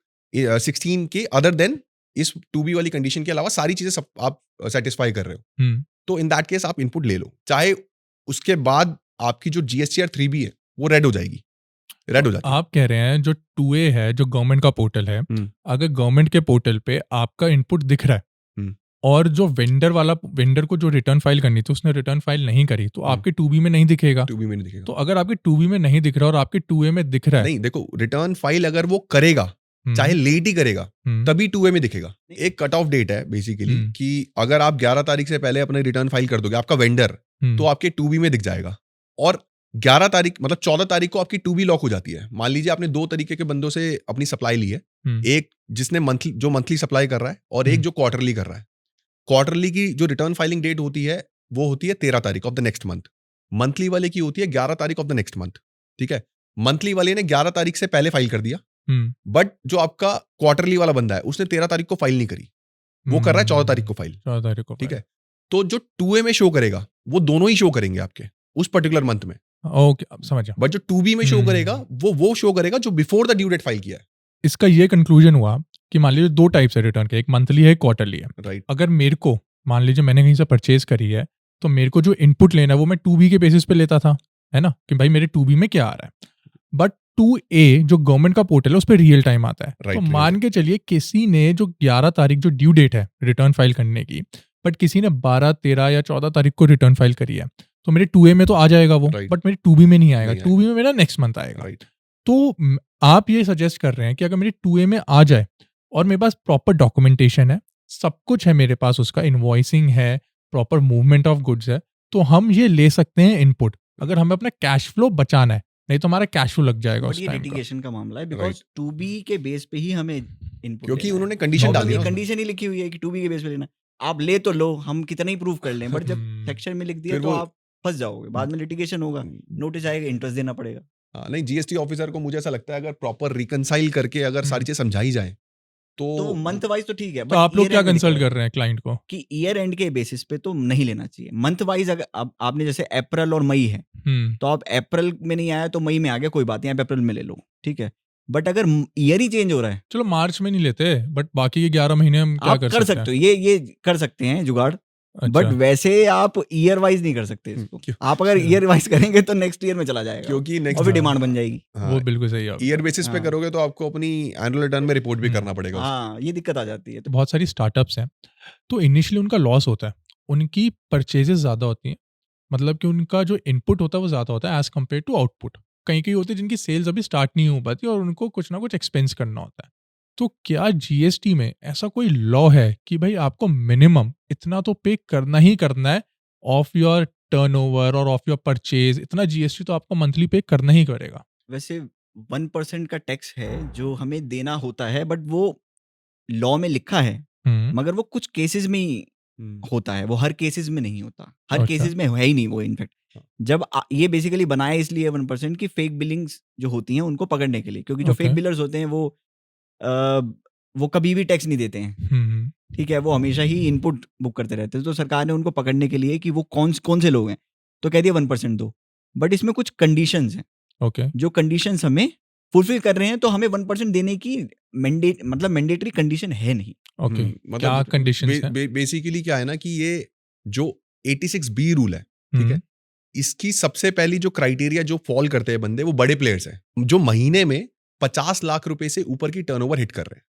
16 के अदर देन इस 2B वाली कंडीशन के अलावा सारी चीजें आप सेटिस्फाई कर रहे हो, तो इन दैट केस आप इनपुट ले लो। चाहे उसके बाद आपकी जो GSTR 3B है वो रेड हो जाएगी, रेड हो जाती है। आप कह रहे हैं जो 2A है, जो गवर्नमेंट का पोर्टल है, हम्म। अगर गवर्नमेंट के पोर्टल पे आपका इनपुट दिख रहा है हम्म। और जो वेंडर को जो रिटर्न फाइल करनी थी उसने रिटर्न फाइल नहीं करी, तो आपके 2B में नहीं दिखेगा। 2B में नहीं दिखेगा। तो अगर आपके 2B में नहीं दिख रहा और आपके 2A में दिख रहा है, नहीं, देखो, रिटर्न फाइल अगर वो करेगा, चाहे लेट ही करेगा, तभी 2A में दिखेगा। एक कट ऑफ डेट है बेसिकली कि अगर आप 11 तारीख से पहले अपने रिटर्न फाइल कर दोगे, आपका वेंडर, तो आपके 2B में दिख जाएगा। और 11 तारीख मतलब 14 तारीख को आपकी 2B लॉक हो जाती है। मान लीजिए आपने 2 तरीके के बंदों से अपनी सप्लाई ली है, एक जिसने मंथली सप्लाई कर रहा है और एक जो क्वार्टरली कर रहा है। क्वार्टरली की जो रिटर्न फाइलिंग डेट होती है वो होती है 13 तारीख of the next month. Monthly वाले की होती है 11 तारीख ऑफ द नेक्स्ट मंथ। ठीक है, मंथली वाले ने 11 तारीख से पहले फाइल कर दिया, बट जो आपका क्वार्टरली वाला बंदा है उसने 13 तारीख को फाइल नहीं करी, वो कर रहा है 14 तारीख को फाइल। 14 तारीख को। ठीक है, तो जो 2A में शो करेगा वो दोनों ही शो करेंगे आपके उस पर्टिकुलर मंथ में। ओके, अब समझ गया। बट जो 2B में शो करेगा वो शो करेगा जो before the due date file किया है। इसका ये कंक्लूजन हुआ कि मान लीजिए 2 टाइप्स है रिटर्न के, एक मंथली है, एक क्वार्टरली है। राइट। अगर मेरे को मान लीजिए मैंने कहीं से परचेज करी है, तो मेरे को जो इनपुट लेना है वो मैं 2B के बेसिस पे लेता था, है ना, कि भाई मेरे 2B में क्या आ रहा है। बट 2A जो गवर्नमेंट का पोर्टल है उस पर रियल टाइम आता है। Right, तो मान के चलिए किसी ने जो 11 तारीख जो ड्यू डेट है रिटर्न फाइल करने की, बट किसी ने 12, 13 या 14 तारीख को रिटर्न फाइल करी है, तो मेरे 2A में तो आ जाएगा वो, Right. बट मेरे 2B में नहीं आएगा। नहीं 2B में मेरा नेक्स्ट मंथ आएगा। राइट। तो आप ये सजेस्ट कर रहे हैं कि अगर मेरी 2A में आ जाए और मेरे पास प्रॉपर डॉक्यूमेंटेशन है, सब कुछ है मेरे पास, उसका इनवॉइसिंग है, प्रॉपर मूवमेंट ऑफ गुड्स है, तो हम ये ले सकते हैं इनपुट, अगर हमें अपना कैश फ्लो बचाना है, नहीं तो हमारा कैश फ्लो लग जाएगा बट उस ये टाइम का। लिटिगेशन का मामला है, बिकॉज 2B के बेस पे ही हमें इनपुट, क्योंकि उन्होंने कंडीशन डाली है। कंडीशन ही लिखी हुई है कि 2B के बेस पे लेना। आप ले तो लो, हम कितना ही प्रूव कर लें, बट जब सेक्शन में लिख दिया फिर तो वो- आप फंस जाओगे, बाद में लिटिगेशन होगा, नोटिस आएगा, इंटरेस्ट देना पड़ेगा। हाँ, नहीं, जीएसटी ऑफिसर को मुझे ऐसा लगता है अगर प्रॉपर रिकंसाइल करके अगर सारी चीजें समझाई जाए तो मंथ वाइज तो ठीक है, तो आप लोग क्या कंसल्ट कर रहे हैं क्लाइंट को? कि ईयर एंड के बेसिस पे तो नहीं लेना चाहिए। मंथ वाइज अगर आपने जैसे अप्रैल और मई है, तो आप अप्रैल में नहीं आया तो मई में आ गया, कोई बात नहीं, आप अप्रैल में ले लो, ठीक है। बट अगर ईयर ही चेंज हो रहा है, चलो मार्च में नहीं लेते, बट बाकी के 11 महीने हम क्या आप कर सकते हो, ये कर सकते हैं जुगाड़। अच्छा। बट वैसे आप ईयर वाइज नहीं कर सकते इसको। आप अगर ईयर वाइज करेंगे तो नेक्स्ट ईयर में चला जाएगा, क्योंकि और नेक्स्ट फिर डिमांड बन जाएगी। वो बिल्कुल सही है। ईयर बेसिस पे हाँ। करोगे तो आपको अपनी एनुअल रिटर्न में रिपोर्ट भी करना पड़ेगा। हाँ, ये दिक्कत आ जाती है। तो बहुत सारी स्टार्टअप्स हैं, तो इनिशियली उनका लॉस होता है, उनकी परचेजेस ज़्यादा होती हैं, मतलब कि उनका जो इनपुट होता है वो ज़्यादा होता है एज कम्पेयर टू आउटपुट। कहीं कहीं होते हैं जिनकी सेल्स अभी स्टार्ट नहीं हो पाती और उनको कुछ ना कुछ एक्सपेंस करना होता है। तो क्या जीएसटी में ऐसा कोई लॉ है कि भाई आपको मिनिमम इतना तो पे करना ही करना है ऑफ योर टर्नओवर और ऑफ योर परचेज, इतना जीएसटी तो आपको मंथली पे करना ही करेगा? वैसे 1% का टैक्स है जो हमें देना होता है, बट वो लॉ में लिखा है, मगर वो कुछ केसेस में ही होता है, वो हर केसेस में नहीं होता, हर अच्छा। केसेस में है ही नहीं वो। इनफैक्ट जब ये बेसिकली बनाया इसलिए 1% की फेक बिलिंग्स जो होती हैं उनको पकड़ने के लिए, क्योंकि जो Okay. फेक बिलर्स होते हैं वो कभी भी टैक्स नहीं देते हैं, ठीक है, वो हमेशा ही इनपुट बुक करते रहते हैं। तो सरकार ने उनको पकड़ने के लिए कि वो कौन से लोग हैं, तो कह दिया 1% दो, बट इसमें कुछ कंडीशंस हैं, ओके। जो कंडीशंस हमें फुलफिल कर रहे हैं तो हमें 1% देने की मैंडेटरी कंडीशन है नहीं। ओके, क्या कंडीशंस हैं? बेसिकली क्या है ना कि ये जो 86B रूल है, ठीक है, इसकी सबसे पहली जो क्राइटेरिया जो फॉल करते हैं बंदे, वो बड़े प्लेयर्स हैं जो महीने में 50 लाख रुपए से ऊपर की टर्नओवर हिट कर रहे हैं।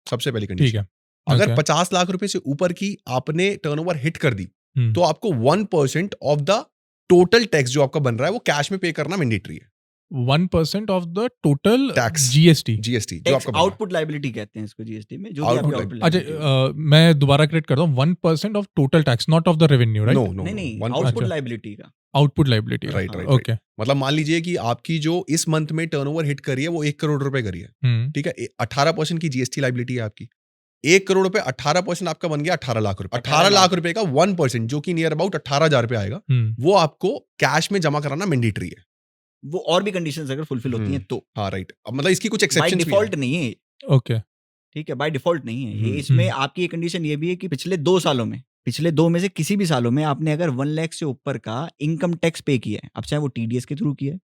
सबसे पहली ठीक कंडीशन, है। अगर Okay. 50 लाख रुपए से ऊपर की आपने टर्नओवर हिट कर दी तो आपको 1% ऑफ द टोटल टैक्स जो आपका बन रहा है वो कैश में पे करना मैंडेटरी है। 1% of the total Tax. GST. GST जो टैक्स आपका बन रहा है। आउटपुट लायबिलिटी कहते हैं इसको जीएसटी में, जो भी Output आपकी liability. output अच्छा, liability है। मैं दोबारा करेक्ट करता हूँ, 1% of total tax, not of the revenue, right? No no नहीं, 1% आउटपुट अच्छा। लायबिलिटी का। Output liability. Right right okay. मतलब मान लीजिए कि आपकी जो इस मंथ में टर्नओवर हिट करी है वो 1 करोड़ रुपए करी है, ठीक है, 18% की जीएसटी लाइबिलिटी है आपकी। 1 करोड़ रुपए 18% आपका बन गया 18 लाख रुपए। 18 लाख रुपए का 1% जो कि नियर अबाउट 18,000 रुपए आएगा, वो आपको कैश में जमा कराना मैंडेटरी है। वो और भी कंडीशंस अगर फुलफिल होती हैं तो, हाँ राइट। अब मतलब इसकी कुछ बाय एक्सेप्शंस भी डिफॉल्ट हैं। नहीं है, ओके। ठीक है, बाय डिफॉल्ट नहीं है ये। इसमें आपकी ये कंडीशन ये भी है कि पिछले 2 सालों में, पिछले 2 में से किसी भी सालों में आपने अगर 1 लाख से ऊपर का इनकम टैक्स पे किया है, अब चाहे वो टीडीएस के थ्रू किया है,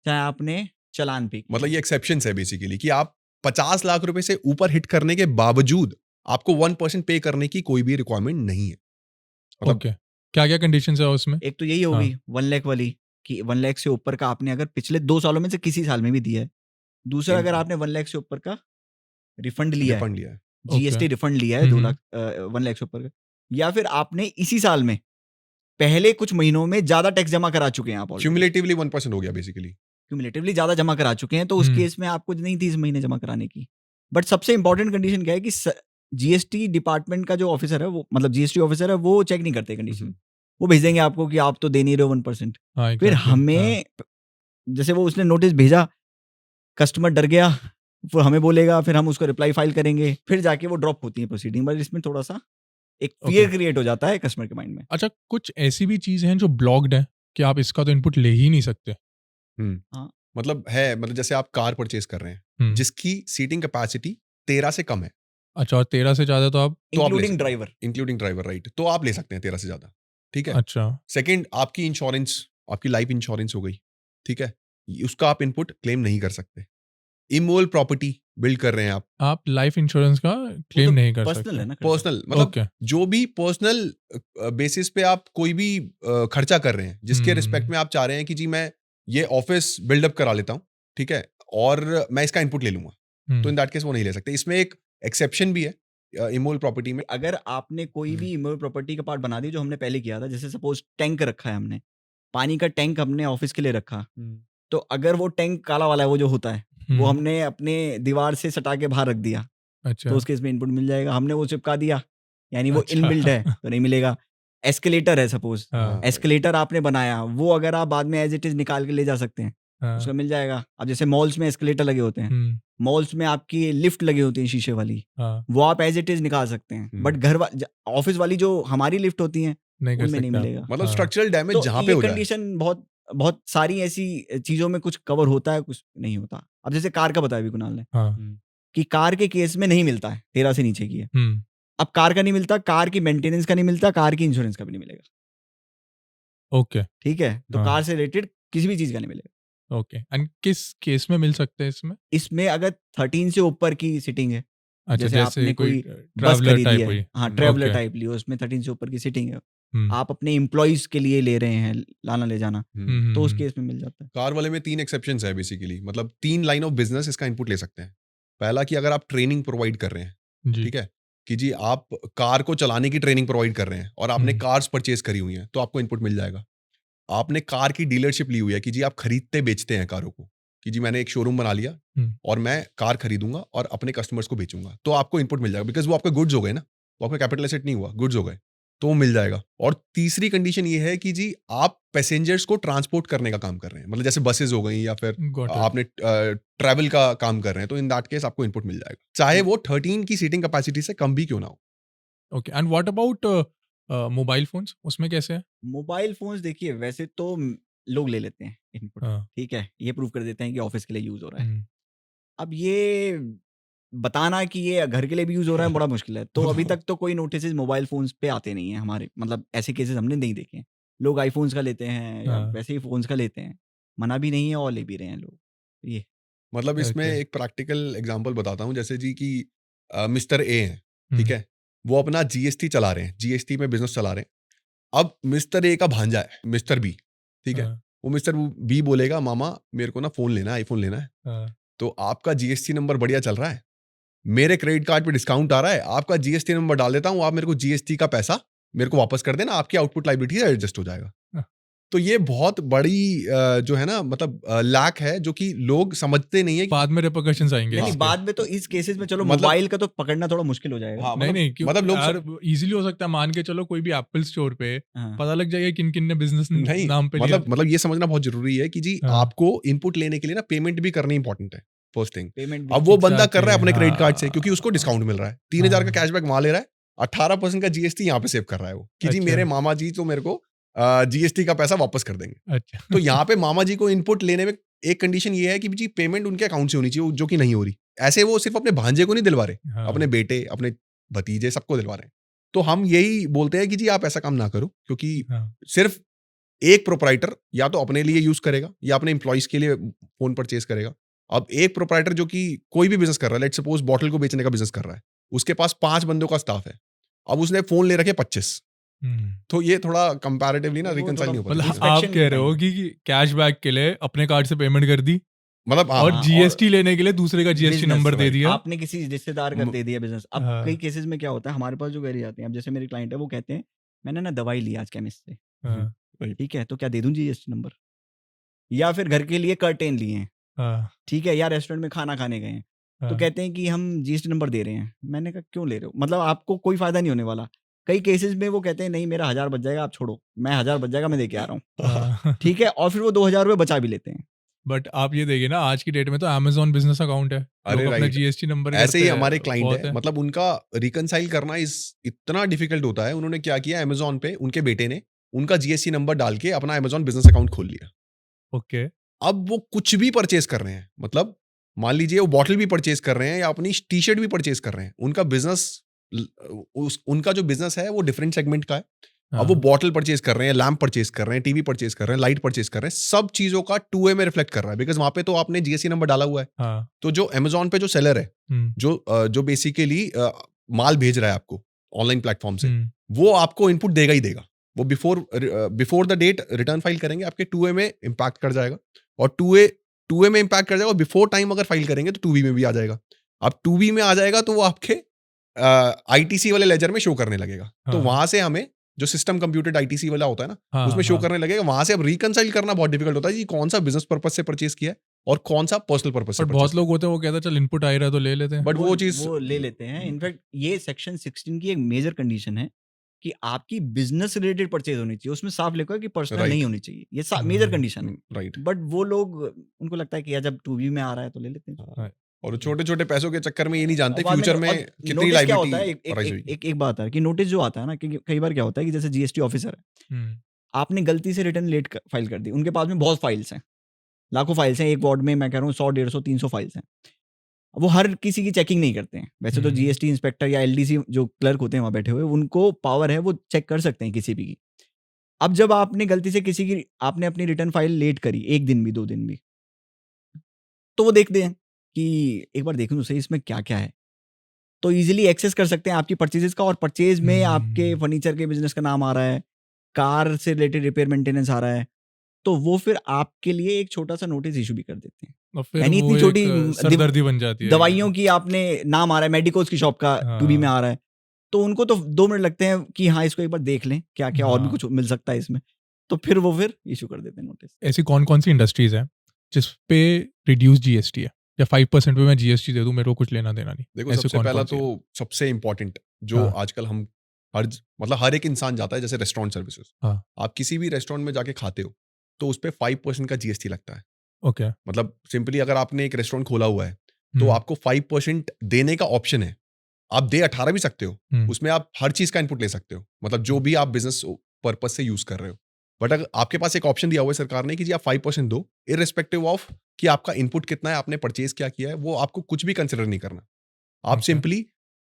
चाहे आपने चालान पे किया, मतलब ये एक्सेप्शंस है बेसिकली कि आप 50 लाख रुपए से ऊपर हिट करने के बावजूद आपको 1% पे करने की कोई भी रिक्वायरमेंट नहीं है। मतलब ओके, क्या क्या कंडीशंस है उसमें? एक तो यही हो गई 1 लाख वाली, कि 1 लाख से ऊपर का आपने अगर पिछले 2 सालों में से किसी साल में भी दिया है। दूसरा, अगर Income. आपने 1 लाख से ऊपर का रिफंड लिया है, रिफंड लिया है, जीएसटी रिफंड लिया है 2 लाख 1 लाख से ऊपर का, या फिर आपने इसी साल में पहले कुछ महीनों में ज़्यादा टैक्स जमा करा चुके हैं आप ऑलरेडी, क्यूमुलेटिवली 1% हो गया बेसिकली। क्यूमुलेटिवली ज़्यादा जमा करा चुके हैं, तो उस केस में आपको नहीं थी इस महीने जमा कराने की। बट सबसे इंपॉर्टेंट कंडीशन क्या है कि जीएसटी डिपार्टमेंट का जो ऑफिसर है, वो मतलब जीएसटी ऑफिसर है, वो चेक नहीं करते कंडीशन। वो भेज देंगे आपको कि आप तो दे नहीं रहे हो 1%। फिर हमें जैसे वो उसने नोटिस भेजा, कस्टमर डर गया, फिर हमें बोलेगा, फिर हम उसको रिप्लाई फाइल करेंगे, फिर जाके वो ड्रॉप होती है प्रोसीडिंग। बट इसमें थोड़ा सा एक फियर क्रिएट हो जाता है कस्टमर के माइंड में। अच्छा, कुछ ऐसी भी चीजें हैं जो ब्लॉक्ड है कि आप इसका तो इनपुट ले ही नहीं सकते। हाँ, मतलब है, मतलब जैसे आप कार परचेज कर रहे हैं जिसकी सीटिंग कैपेसिटी 13 से कम है, अच्छा, और 13 से ज्यादा तो आप including driver, including driver, right, तो आप ले सकते हैं 13 से ज्यादा, ठीक है। अच्छा, सेकंड, आपकी इंश्योरेंस, आपकी लाइफ इंश्योरेंस हो गई, ठीक है, उसका आप इनपुट क्लेम नहीं कर सकते। इमोल प्रॉपर्टी बिल्ड कर रहे हैं आप लाइफ इंश्योरेंस का क्लेम नहीं कर सकते। पर्सनल है ना, पर्सनल, मतलब ओके, जो भी पर्सनल बेसिस पे आप कोई भी खर्चा कर रहे हैं जिसके रिस्पेक्ट में आप चाह रहे हैं कि जी मैं ये ऑफिस बिल्डअप करा लेता हूँ, ठीक है, और मैं इसका इनपुट ले लूंगा, तो इन दैट केस वो नहीं ले सकते। इसमें एक एक्सेप्शन भी है इमोल प्रॉपर्टी में। अगर आपने कोई भी इमोल प्रॉपर्टी का पार्ट बना दिया, जो हमने पहले किया था, जैसे सपोज टैंक रखा है हमने, पानी का टैंक हमने ऑफिस के लिए रखा, तो अगर वो टैंक काला वाला है, वो जो होता है, वो हमने अपने दीवार से सटा के बाहर रख दिया, अच्छा, तो उसके इसमें इनपुट मिल जाएगा। हमने वो चिपका दिया, यानी वो अच्छा। इनबिल्ट है, तो नहीं मिलेगा। एस्केलेटर है सपोज, हाँ, एस्केलेटर आपने बनाया, वो अगर आप बाद में एज इट इज निकाल के ले जा सकते हैं, हाँ, उसका मिल जाएगा। अब जैसे मॉल्स में एस्केलेटर लगे होते हैं, मॉल्स में आपकी लिफ्ट लगी होती है शीशे वाली, हाँ, वो आप एज इट इज निकाल सकते हैं। बट घर ऑफिस वाली जो हमारी लिफ्ट होती हैं, नहीं कर उनमें नहीं सकते आप। मिलेगा। मतलब हाँ। स्ट्रक्चरल डैमेज तो जहां पे ये हो जाए। कंडीशन बहुत बहुत सारी ऐसी चीजों में कुछ कवर होता है, कुछ नहीं होता। अब जैसे कार का बताया अभी कुणाल ने, हाँ, कि कार के केस में नहीं मिलता है, 13 से नीचे की है। अब कार का नहीं मिलता, कार की मेंटेनेंस का नहीं मिलता, कार की इंश्योरेंस का भी नहीं मिलेगा, ओके, ठीक है। तो हाँ। कार से रिलेटेड किसी भी चीज का नहीं मिलेगा। ओके, एंड किस केस में मिल सकते हैं इसमें? इसमें अगर 13 से ऊपर की सीटिंग है, अच्छा, जैसे आपने कोई बस ट्रैवलर खरीदी टाइप है, हुई। हाँ ट्रैवलर ओके, टाइप ली, उसमें 13 से ऊपर की सीटिंग है, हम्म, आप अपने एम्प्लॉयज के लिए ले रहे हैं, लाना ले जाना, हम्म। तो उस केस में मिल जाता है। कार वाले में 3 एक्सेप्शंस है बेसिकली, मतलब 3 लाइन ऑफ बिजनेस इसका इनपुट ले सकते हैं। पहला कि अगर आप ट्रेनिंग प्रोवाइड कर रहे हैं, जी, ठीक है, कि जी आप कार को चलाने की ट्रेनिंग प्रोवाइड कर रहे हैं और आपने कार्स परचेज करी हुई हैं, तो आपको इनपुट मिल जाएगा। आपने कार की डीलरशिप ली हुई है कि जी आप खरीदते बेचते हैं कारों को, कि जी मैंने एक शोरूम बना लिया और मैं कार खरीदूंगा और अपने कस्टमर्स को बेचूंगा, तो आपको इनपुट मिल जाएगा, बिकॉज वो आपके गुड्स हो गए ना, वो आपका कैपिटल एसेट नहीं हुआ, गुड्स हो गए, तो वो मिल जाएगा। और तीसरी कंडीशन ये है कि जी आप पैसेंजर्स को ट्रांसपोर्ट करने का काम कर रहे हैं, मतलब जैसे बसेस हो गई या फिर Got it. आपने ट्रैवल का काम कर रहे हैं, तो इन दैट केस आपको इनपुट मिल जाएगा, चाहे वो 13 की सीटिंग कैपेसिटी से कम भी क्यों ना हो। Okay, and what about mobile phones, उसमें कैसे है? मोबाइल फोन्स देखिए, वैसे तो लोग ले लेते हैं इनपुट, हाँ, ठीक है, ये प्रूव कर देते हैं कि ऑफिस के लिए यूज हो रहा है। हम्म, अब ये बताना कि ये घर के लिए भी यूज हो रहा है बड़ा मुश्किल है। तो अभी तक तो कोई नोटिस मोबाइल फोन्स पे आते नहीं है हमारे, मतलब ऐसे केसेस हमने नहीं देखे हैं। लोग आईफोन्स का लेते हैं या हाँ। वैसे ही फोन्स का लेते हैं, मना भी नहीं है और ले भी रहे हैं लोग। ये मतलब इसमें Okay. एक प्रैक्टिकल एग्जांपल बताता हूँ, जैसे जी कि मिस्टर ए हैं, ठीक हम्म, है, वो अपना जीएसटी चला रहे हैं, जीएसटी में बिजनेस चला रहे हैं। अब मिस्टर ए का भांजा है मिस्टर बी, ठीक है, हाँ, वो मिस्टर बी बोलेगा मामा मेरे को ना फोन लेना है, आईफोन लेना है, हाँ, तो आपका जीएसटी नंबर बढ़िया चल रहा है, मेरे क्रेडिट कार्ड पे डिस्काउंट आ रहा है, आपका जीएसटी नंबर डाल देता हूँ, आप मेरे को जीएसटी का पैसा मेरे को वापस कर देना, आपकी आउटपुट लाइबिलिटी एडजस्ट हो जाएगा। हाँ। तो ये बहुत बड़ी जो है ना, मतलब लैक है जो कि लोग समझते नहीं है। बाद में रिपरकशंस आएंगे नहीं, इसके। बाद में तो इस केसेस में चलो मतलब- मोबाइल का तो पकड़ना थोड़ा मुश्किल हो जाएगा। हाँ, नहीं नहीं, क्यों मतलब लोग यार इजीली हो सकता है, मान के चलो कोई भी एप्पल स्टोर पे हाँ। पता लग जाएगा किन किन ने बिजनेस नहीं, नाम पे मतलब ये समझना बहुत जरूरी है कि जी हाँ। आपको इनपुट लेने के लिए ना पेमेंट भी करनी इंपॉर्टेंट है, फर्स्ट थिंग। पेमेंट अब वो बंदा कर रहा है अपने Exactly, क्रेडिट कार्ड से हाँ। क्योंकि उसको डिस्काउंट मिल रहा है, 3,000 का हाँ। कैशबैक वहां ले रहा है, 18% का जीएसटी यहाँ पे सेव कर रहा है वो, कि जी अच्छा। मेरे मामा जी तो मेरे को जीएसटी का पैसा वापस कर देंगे। अच्छा, तो यहाँ पे मामा जी को इनपुट लेने में एक कंडीशन ये है कि जी पेमेंट उनके अकाउंट से होनी चाहिए, जो कि नहीं हो रही। ऐसे वो सिर्फ अपने भांजे को नहीं दिलवा रहे, हाँ। अपने बेटे, अपने भतीजे, सबको दिलवा रहे हैं। तो हम यही बोलते हैं कि जी आप ऐसा काम ना करो, क्योंकि हाँ। सिर्फ एक प्रोपराइटर या तो अपने लिए यूज करेगा या अपने एम्प्लॉइज के लिए फोन परचेज करेगा। अब एक प्रोपराइटर जो कि कोई भी बिजनेस कर रहा है, लेट सपोज बॉटल को बेचने का बिजनेस कर रहा है, उसके पास 5 बंदों का स्टाफ है, अब उसने फोन ले रखे 25, तो ये थोड़ा कंपैरेटिवली ना वो रिकंसाइल नहीं हो थोड़ा- पाता मतलब चीज़ें। आप inspection कह रहे नहीं हो कि कैशबैक के लिए अपने कार्ड से पेमेंट कर दी मतलब और हाँ, जीएसटी लेने के लिए दूसरे का जीएसटी business, नंबर दे right. दिया। आपने किसी रिश्तेदार का म- दे दिया बिजनेस। अब हाँ। कई केसेस में क्या होता है, हमारे पास जो क्वेरी आती है, अब जैसे मेरे क्लाइंट है वो कहते हैं मैंने ना दवाई ली आज केमिस्ट से, हाँ, right. ठीक है, तो क्या दे दूं जीएसटी नंबर? या फिर घर के लिए कर्टेन लिए हैं, हाँ, ठीक है, या रेस्टोरेंट में खाना खाने गए हैं, तो हाँ, कहते हैं कि हम जीएसटी नंबर दे रहे हैं। मैंने कहा क्यों ले रहे हो, मतलब आपको कोई फायदा नहीं होने वाला। कई केसेस में वो कहते हैं नहीं मेरा 1000 बच जाएगा, आप छोड़ो, मैं 1000 बच जाएगा, मैं दे के आ रहा हूँ, हाँ। ठीक है, और फिर वो 2000 रुपये बचा भी लेते हैं। बट आप ये देखिए ना, आज की डेट में तो अमेज़न बिजनेस अकाउंट है, अरे लोग अपना राइट, जीएसटी नंबर ऐसे ही करते हैं, हमारे क्लाइंट बहुत है, मतलब उनका रिकंसाइल करना इस इतना डिफिकल्ट होता है। उन्होंने क्या किया, अमेजोन पे उनके बेटे ने उनका जीएसटी नंबर डाल के अपना अमेजोन बिजनेस अकाउंट खोल लिया। ओके। अब वो कुछ भी परचेज कर रहे हैं, मतलब मान लीजिए वो बॉटल भी परचेज कर रहे हैं या अपनी टी शर्ट भी परचेज कर रहे हैं, उनका बिजनेस उनका जो बिजनेस है वो डिफरेंट सेगमेंट का है। अब वो हाँ, बॉटल परचेज कर रहे हैं, लैम्प परचेज कर रहे हैं, टीवी परचेज कर रहे हैं, लाइट परचेज कर रहे हैं, सब चीजों का 2A में रिफ्लेक्ट कर रहा है, बिकॉज वहां पे तो आपने जीएसटी नंबर डाला हुआ है। हाँ, तो जो अमेजोन पे जो सेलर है, हम्म, जो बेसिकली माल भेज रहा है आपको ऑनलाइन प्लेटफॉर्म से, हम्म, वो आपको इनपुट देगा ही देगा। वो before the date return file करेंगे, आपके 2A में इम्पैक्ट कर जाएगा, और 2A में इम्पैक्ट कर जाएगा, और बिफोर टाइम अगर फाइल करेंगे तो 2B में भी आ जाएगा। अब 2B में आ जाएगा तो वो आपके आईटीसी वाले लेजर में शो करने लगेगा। तो हाँ, वहां से हमें जो सिस्टम कंप्यूटेड आईटीसी वाला होता है ना, हाँ, उसमें शो हाँ। करने लगेगा। वहां से अब रिकंसाइल करना बहुत डिफिकल्ट होता है कि कौन सा बिजनेस पर्पज से परचेज किया है और कौन सा पर्सनल पर्पज से और परचेज बहुत किया लोग होते हैं वो कहते हैं चल इनपुट आ ही रहा है तो ले लेते हैं। बट वो चीज वो ले लेते हैं। इनफैक्ट ये सेक्शन 16 की एक मेजर कंडीशन है कि आपकी बिजनेस रिलेटेड परचेज होनी चाहिए, उसमें साफ लिखा है कि पर्सनल Right. नहीं होनी चाहिए, ये मेजर कंडीशन है। राइट। बट वो लोग, उनको लगता है कि यार जब 2B में आ रहा है तो ले लेते हैं। हाँ। और छोटे छोटे पैसों के चक्कर में ये नहीं जानते और बाद फ्यूचर में और कितनी नोटिस क्या होता है, लाइबिलिटी एक राइज एक होगी। एक एक बात है कि नोटिस जो आता है ना, कि कई बार क्या होता है कि जैसे जीएसटी ऑफिसर है, हम्म, आपने गलती से रिटर्न लेट फाइल कर दी, उनके पास में बहुत फाइल्स हैं, लाखों फाइल्स हैं, एक वार्ड में मैं कह रहा हूँ 100 150 300 फाइल्स हैं। वो हर किसी की चेकिंग नहीं करते हैं। वैसे तो हम्म। जीएसटी इंस्पेक्टर या एलडीसी जो क्लर्क होते हैं वहाँ बैठे हुए, उनको पावर है, वो चेक कर सकते हैं किसी भी की। अब जब आपने गलती से किसी की, आपने अपनी रिटर्न फाइल लेट करी, 1 दिन भी 2 दिन भी, तो वो देखते हैं कि एक बार देखूं तो सही इसमें क्या-क्या है। तो ईज़िली एक्सेस कर सकते हैं आपकी परचेज़ेज़ का, और परचेज़ में आपके फर्नीचर के बिज़नेस का नाम आ रहा है, कार से रिलेटेड रिपेयर मेंटेनेंस आ रहा है, तो वो फिर आपके लिए एक छोटा-सा नोटिस इश्यू भी कर देते हैं। और फिर यानी वो इतनी छोटी एक सरदर्दी बन जाती है। दवाइयों की आपने नाम आ रहा है, मेडिकोज की शॉप का 2B में हाँ, आ रहा है, तो उनको तो 2 मिनट लगते हैं कि हाँ, इसको एक बार देख लें, क्या-क्या और भी हाँ। कुछ मिल सकता है इसमें। तो फिर वो फिर इश्यू कर देते हैं नोटिस। ऐसी कौन कौन सी इंडस्ट्रीज हैं जिस पे रिड्यूस जीएसटी है या 5% पे मैं जीएसटी दे दूं, मेरे को कुछ लेना देना नहीं? देखो ऐसे सबसे कौन पहला कौन सी तो हैं? सबसे इम्पोर्टेंट जो हाँ। आजकल हम मतलब हर एक इंसान जाता है, जैसे रेस्टोरेंट सर्विसेज। हाँ। आप किसी भी रेस्टोरेंट में जाके खाते हो तो उस पर 5% का जीएसटी लगता है। ओके। मतलब सिंपली अगर आपने एक रेस्टोरेंट खोला हुआ है तो हम्म, आपको 5% देने का ऑप्शन है। आप दे 18 भी सकते हो, हम्म, उसमें आप हर चीज का इनपुट ले सकते हो, मतलब जो भी आप बिजनेस पर्पज से यूज कर रहे हो। बट अगर आपके पास एक ऑप्शन दिया हुआ है सरकार ने कि जी आप 5% दो, इररिस्पेक्टिव ऑफ कि आपका इनपुट कितना है, आपने परचेज क्या किया है, वो आपको कुछ भी कंसिडर नहीं करना। आप Okay. सिंपली,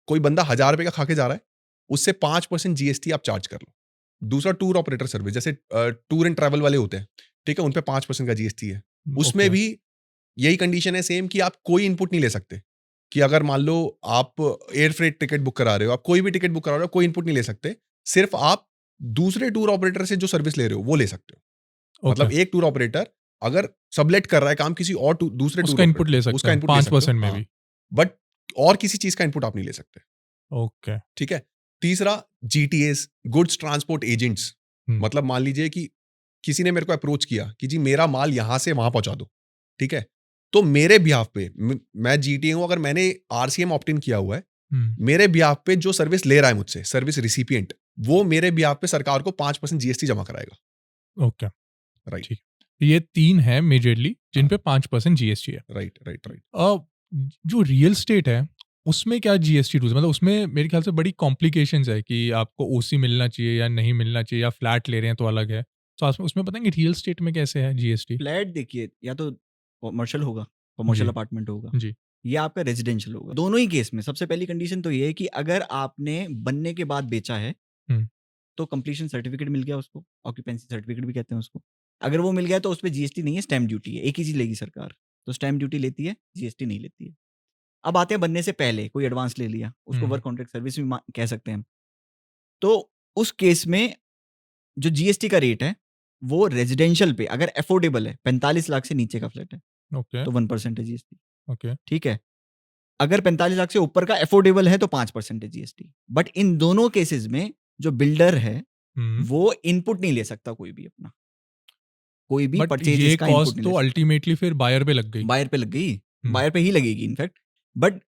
कोई बंदा 1000 रुपए का खा के जा रहा है, उससे 5% जीएसटी आप चार्ज कर लो। दूसरा टूर ऑपरेटर सर्विस, जैसे टूर एंड ट्रैवल वाले होते हैं, ठीक है, उन पे 5% का जीएसटी है। उसमें Okay. भी यही कंडीशन है सेम कि आप कोई इनपुट नहीं ले सकते। कि अगर मान लो आप एयर फ्रेट टिकट बुक करा रहे हो, आप कोई भी टिकट बुक करा रहे हो, कोई इनपुट नहीं ले सकते। सिर्फ आप दूसरे टूर ऑपरेटर से जो सर्विस ले रहे हो वो ले सकते हो। मतलब Okay. एक टूर ऑपरेटर अगर सबलेट कर रहा है काम किसी और दूसरे टूर उसका इनपुट ले ऑपरेटर, सकते उसका हैं इनपुट ले सकते हो, 5% में हाँ। भी। बट और किसी चीज का इनपुट आप नहीं ले सकते। ओके। ठीक है। तीसरा, जीटीएस, गुड्स ट्रांसपोर्ट एजेंट्स। मतलब मान लीजिए कि किसी ने मेरे को अप्रोच किया कि जी मेरा माल यहां से वहां पहुंचा दो, ठीक है, तो मेरे बिहाफ पे, मैं जीटीए हूं, अगर मैंने आरसीएम ऑप्ट इन किया हुआ है, मेरे बिहाफ पे जो सर्विस ले रहा है मुझसे, सर्विस रिसिपिएंट, वो मेरे बिहाफ पे सरकार को 5% जीएसटी जमा कराएगा। ओके। राइट ठीक। ये 3 है मेजरली जिन पे 5% जीएसटी है। Right right right. जो रियल स्टेट है उसमें क्या जीएसटी रूल्स, मतलब उसमें मेरे ख्याल से बड़ी कॉम्प्लिकेशंस है कि आपको ओसी मिलना चाहिए या नहीं मिलना चाहिए, या फ्लैट ले रहे हैं तो अलग है। तो उसमें बताएंगे रियल स्टेट में कैसे है जीएसटी? फ्लैट देखिए, या तो कमर्शियल होगा, कमर्शियल जी। अपार्टमेंट होगा, जी। या आपका रेजिडेंशियल होगा। दोनों ही केस में सबसे पहली कंडीशन तो ये है कि अगर आपने बनने के बाद बेचा है, हम्म। तो कंप्लीशन सर्टिफिकेट मिल गया उसको, ऑक्यूपेंसी सर्टिफिकेट भी कहते हैं उसको। अगर वो मिल गया तो उस पे जीएसटी नहीं है, स्टैम्प ड्यूटी है। एक ही चीज लेगी सरकार, तो स्टैम्प ड्यूटी लेती है, जीएसटी नहीं लेती है। अब आते हैं बनने से पहले, कोई एडवांस ले लिया, उसको हम्म। वर्क कॉन्ट्रैक्ट सर्विस भी कह सकते हैं हम। तो उस केस में जो जीएसटी का रेट है वो रेजिडेंशियल पे अगर अफोर्डेबल है 45 लाख से नीचे का फ्लैट है ओके तो 1% है जीएसटी, ओके ठीक है। अगर 45 लाख से ऊपर का अफोर्डेबल है तो 5% है जीएसटी। बट इन दोनों केसेस में जो बिल्डर है वो इनपुट नहीं ले सकता कोई भी अपना, कोई भी बट परचेज ये इसका इनपुट कॉस्ट नहीं तो ले सकता। अल्टीमेटली फिर बायर पे लग गई। बायर पे लग गई, हम्म। बायर पे ही लगेगी इनफैक्ट। बट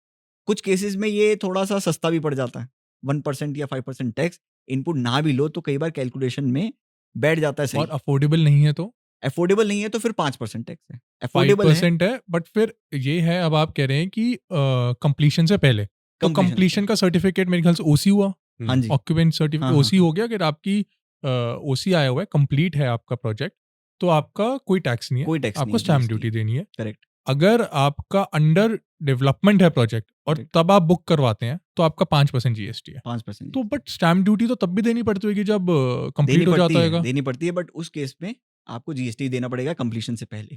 कुछ केसेस में ये थोड़ा सा सस्ता भी पड़ जाता है, 1% या 5% टैक्स इनपुट ना भी लो तो कई बार कैलकुलेशन में बैठ जाता है और सही। अफोर्डेबल नहीं है तो अफोर्डेबल नहीं है तो फिर 5% टैक्स है। अफोर्डेबल है 5% है, बट फिर ये है, अब आप कह रहे हैं कि कंप्लीशन से पहले, तो Completion से कंप्लीशन का सर्टिफिकेट मेरे ख्याल से ओसी हुआ, हाँ जी, ऑक्यूपेंट सर्टिफिकेट हाँ, ओसी हाँ, हो गया। अगर आपकी ओसी आया हुआ है, कंप्लीट है आपका प्रोजेक्ट, तो आपका कोई टैक्स नहीं है, कोई टैक्स नहीं आपको है, स्टैम्प GST ड्यूटी देनी है। करेक्ट। अगर आपका अंडर डेवलपमेंट है प्रोजेक्ट और Correct. तब आप बुक करवाते हैं तो आपका 5% जीएसटी है। 5% तो बट स्टैम्प ड्यूटी तो तब भी देनी पड़ती होगी जब देनी कंप्लीट हो पड़ती जाता है, है। देनी पड़ती है, बट उस केस में आपको जीएसटी देना पड़ेगा कंप्लीशन से पहले।